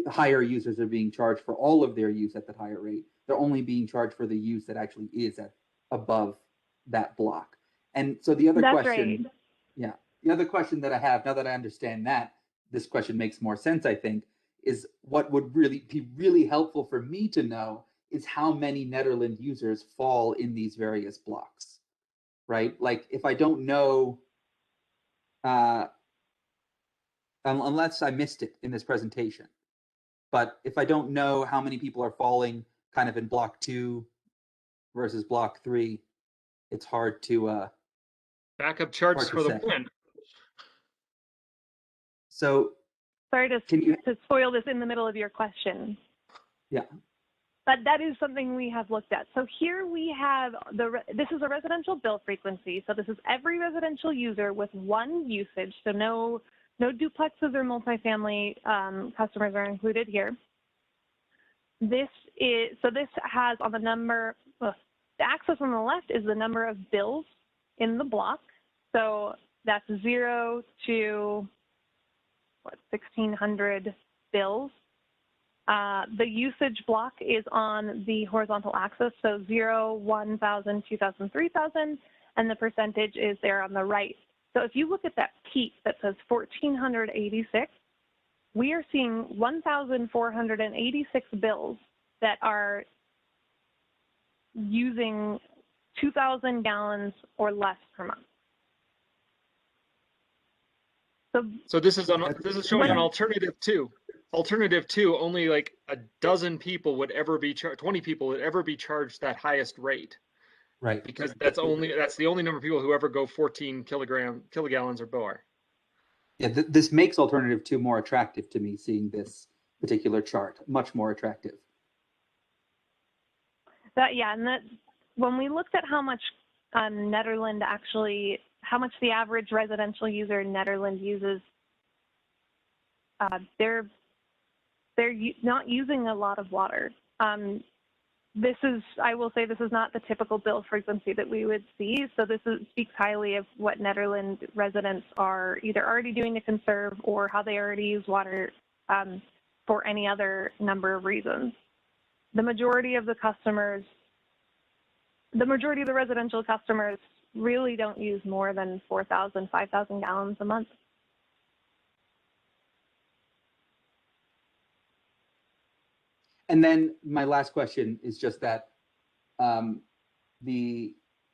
higher users are being charged for all of their use at the higher rate. They're only being charged for the use that actually is at above that block. And so the other question, yeah, the other question that I have now that I understand that, this question makes more sense, I think, is what would really be really helpful for me to know is how many Nederland users fall in these various blocks, right? Like if I don't know, unless I missed it in this presentation. But if I don't know how many people are falling kind of in block 2 versus block 3, it's hard to backup charts hard to for the say. win. So Sorry to can you? to spoil this in the middle of your question. Yeah. But that is something we have looked at. So here we have this is a residential bill frequency. So this is every residential user with one usage. So no duplexes or multifamily customers are included here. This has on the number, the axis on the left is the number of bills in the block. So that's 0 to 1,600 bills. The usage block is on the horizontal axis, so 0, 1,000, 2,000, 3,000, and the percentage is there on the right. So if you look at that peak that says 1,486, we are seeing 1,486 bills that are using 2,000 gallons or less per month. So this is showing an alternative 2. Alternative 2, only like a dozen people would ever be charged, 20 people would ever be charged that highest rate. Right. Because that's the only number of people who ever go 14 kilogallons or more. Yeah, this makes alternative 2 more attractive to me, seeing this particular chart, much more attractive. When we looked at how much Nederland actually, how much the average residential user in Nederland uses, they're not using a lot of water. I will say this is not the typical bill frequency that we would see. So this speaks highly of what Nederland residents are either already doing to conserve or how they already use water for any other number of reasons. The majority of the residential customers really don't use more than 4,000, 5,000 gallons a month. And then my last question is just that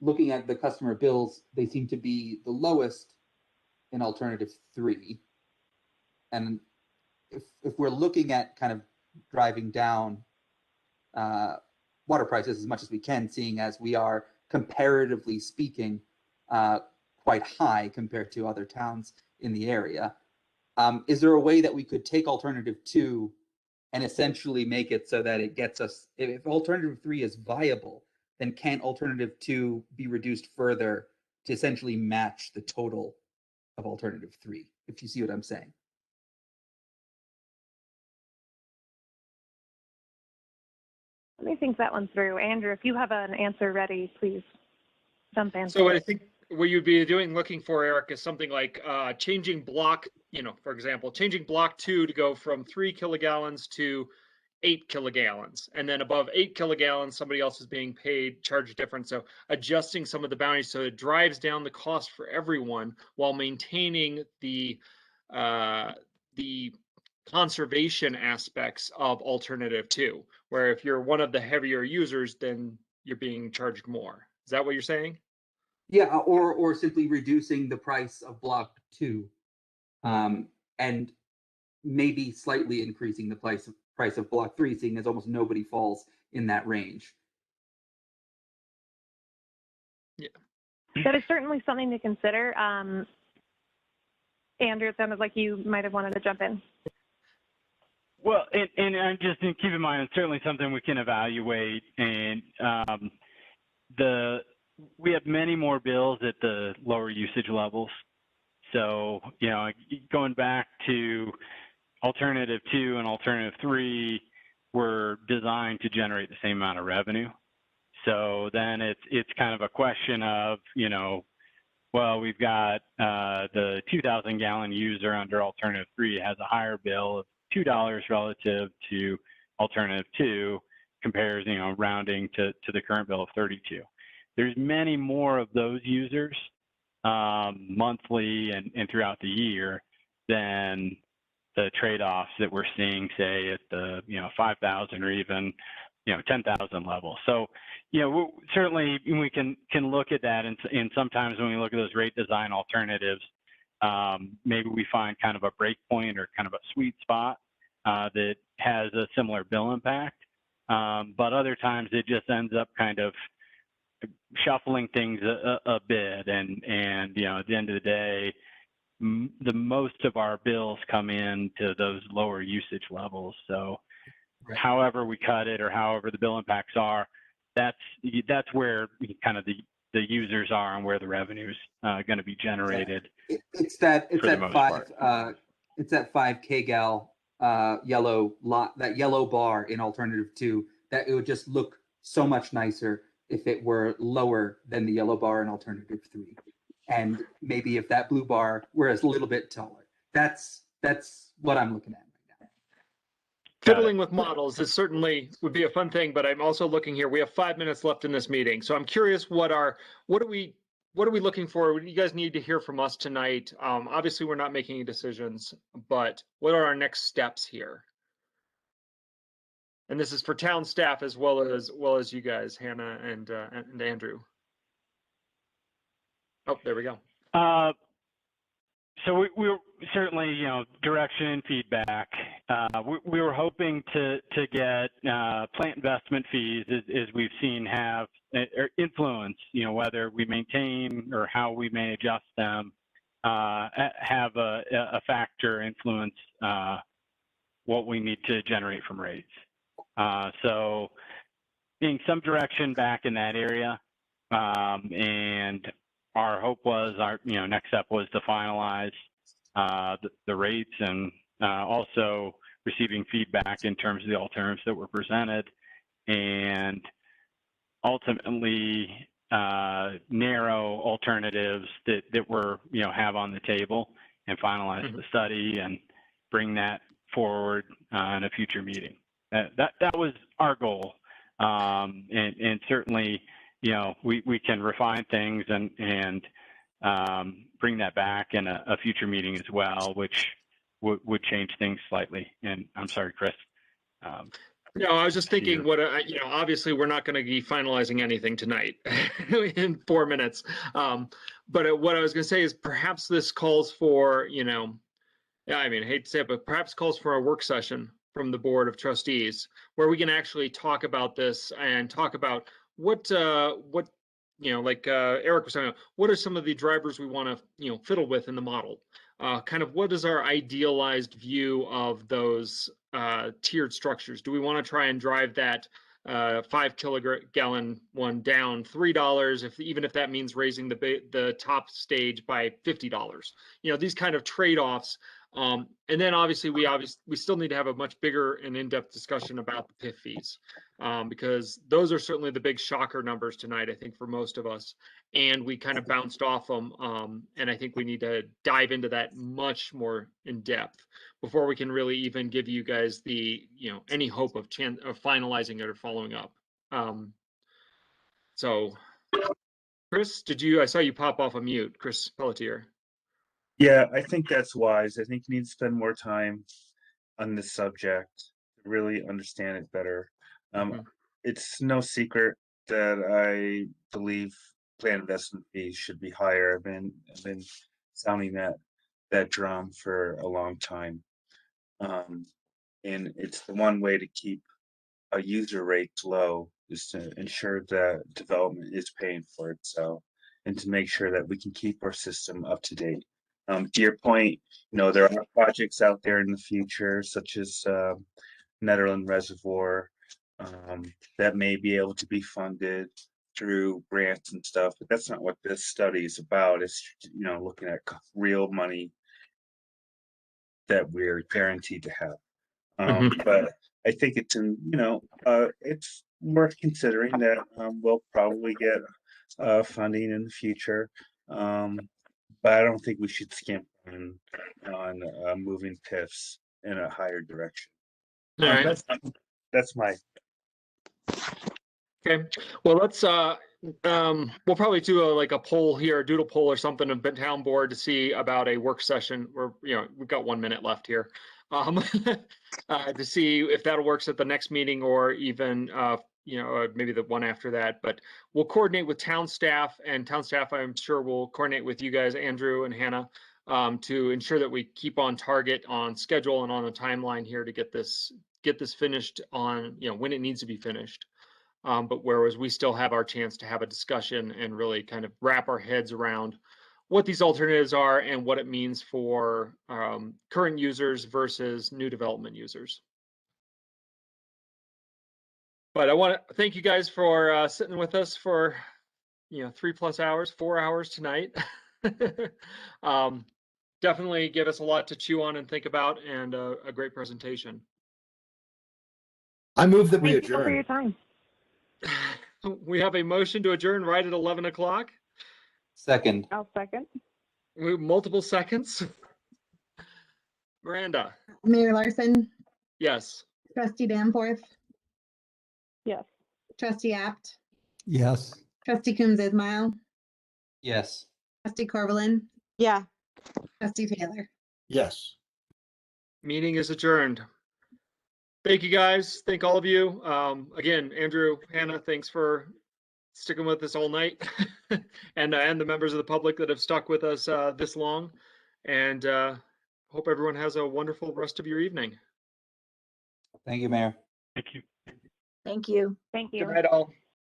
looking at the customer bills, they seem to be the lowest in alternative 3. And if we're looking at kind of driving down water prices as much as we can, seeing as we are comparatively speaking quite high compared to other towns in the area, is there a way that we could take alternative 2 and essentially make it so that it gets us, if alternative 3 is viable, then can't alternative 2 be reduced further to essentially match the total of alternative 3, if you see what I'm saying? Let me think that one through. Andrew, if you have an answer ready, please jump in. So I think what you'd be looking for, Eric, is something like changing block, for example, changing block 2 to go from 3 kilogallons to 8 kilogallons. And then above 8 kilogallons, somebody else is being charged different. So adjusting some of the boundaries so it drives down the cost for everyone while maintaining the conservation aspects of alternative 2, where if you're one of the heavier users, then you're being charged more. Is that what you're saying? Yeah, or simply reducing the price of block 2, and maybe slightly increasing the price of block 3, seeing as almost nobody falls in that range. Yeah, that is certainly something to consider. Andrew, it sounded like you might have wanted to jump in. Well, and just keep in mind, it's certainly something we can evaluate, and we have many more bills at the lower usage levels. So, going back to alternative 2 and alternative 3 were designed to generate the same amount of revenue. So then it's kind of a question of, well, we've got the 2,000 gallon user under alternative 3 has a higher bill of $2 relative to alternative 2, compares, rounding to the current bill of 32. There's many more of those users monthly and throughout the year than the trade-offs that we're seeing, say, at the 5,000 or even 10,000 level. So certainly we can look at that, and sometimes when we look at those rate design alternatives, maybe we find kind of a break point or kind of a sweet spot that has a similar bill impact. But other times it just ends up kind of shuffling things a bit. And at the end of the day, the most of our bills come in to those lower usage levels. So however we cut it or however the bill impacts are, that's where kind of the users are and where the revenue's going to be generated. It's that 5 kgal yellow lot, that yellow bar in alternative 2, that it would just look so much nicer if it were lower than the yellow bar in alternative 3. And maybe if that blue bar were a little bit taller. That's what I'm looking at right now. Fiddling with models is certainly would be a fun thing, but I'm also looking here. We have 5 minutes left in this meeting, so I'm curious what are we looking for? What do you guys need to hear from us tonight? Obviously, we're not making any decisions, but what are our next steps here? And this is for town staff as well as you guys, Hannah and Andrew. Oh, there we go. So we were certainly, direction, feedback. We were hoping to get plant investment fees, as we've seen, have influence, whether we maintain or how we may adjust them, have a factor influence what we need to generate from rates. So being some direction back in that area, and our hope was next step was to finalize the rates and also receiving feedback in terms of the alternatives that were presented, and ultimately narrow alternatives that were have on the table and finalize the study and bring that forward in a future meeting. That was our goal, and certainly we can refine things and bring that back in a future meeting as well, which would change things slightly. And I'm sorry, Chris. No, I was just thinking obviously we're not going to be finalizing anything tonight in 4 minutes. But what I was going to say is perhaps this calls for, I hate to say it, but perhaps calls for a work session from the Board of Trustees where we can actually talk about this and talk about what like Eric was saying, what are some of the drivers we want to fiddle with in the model? Kind of what is our idealized view of those tiered structures? Do we want to try and drive that 5 kilogallon one down $3, even if that means raising the top stage by $50? These kind of trade-offs. And then obviously we still need to have a much bigger and in-depth discussion about the PIF fees, because those are certainly the big shocker numbers tonight, I think, for most of us. And we kind of bounced off them, and I think we need to dive into that much more in depth before we can really even give you guys the any hope of finalizing it or following up. So, Chris, I saw you pop off a mute, Chris Pelletier. Yeah, I think that's wise. I think you need to spend more time on this subject to really understand it better. It's no secret that I believe plan investment fees should be higher. I've been sounding that drum for a long time, and it's the one way to keep a user rate low is to ensure that development is paying for itself and to make sure that we can keep our system up to date. To your point, there are projects out there in the future, such as Nederland Reservoir, that may be able to be funded through grants and stuff, but that's not what this study is about. It's looking at real money that we're guaranteed to have. But I think it's it's worth considering that we'll probably get funding in the future. But I don't think we should skimp on moving PIFs in a higher direction. All right. That's my. Okay. Well, let's we'll probably do a poll here, a doodle poll or something of the town board to see about a work session. We've got 1 minute left here, to see if that works at the next meeting or even or maybe the one after that, but we'll coordinate with town staff, and town staff, I'm sure, will coordinate with you guys, Andrew and Hannah, to ensure that we keep on target, on schedule, and on a timeline here to get this finished on, when it needs to be finished. But whereas we still have our chance to have a discussion and really kind of wrap our heads around what these alternatives are and what it means for current users versus new development users. But I want to thank you guys for sitting with us for 3+ hours, 4 hours tonight. Definitely give us a lot to chew on and think about, and a great presentation. I move that we Thank you for your adjourn. time. We have a motion to adjourn right at 11 o'clock. Second. I'll second. Multiple seconds. Miranda. Mayor Larson, Yes. Trustee Danforth, Yes. Trustee Apt, Yes. Trustee Coombs Ismail, Yes. Trustee Corvallin, Yeah. Trustee Taylor. Yes. Meeting is adjourned. Thank you, guys. Thank all of you. Again, Andrew, Hannah, thanks for sticking with us all night, and the members of the public that have stuck with us this long. And hope everyone has a wonderful rest of your evening. Thank you, Mayor. Thank you. Thank you. Thank you. Good night, all.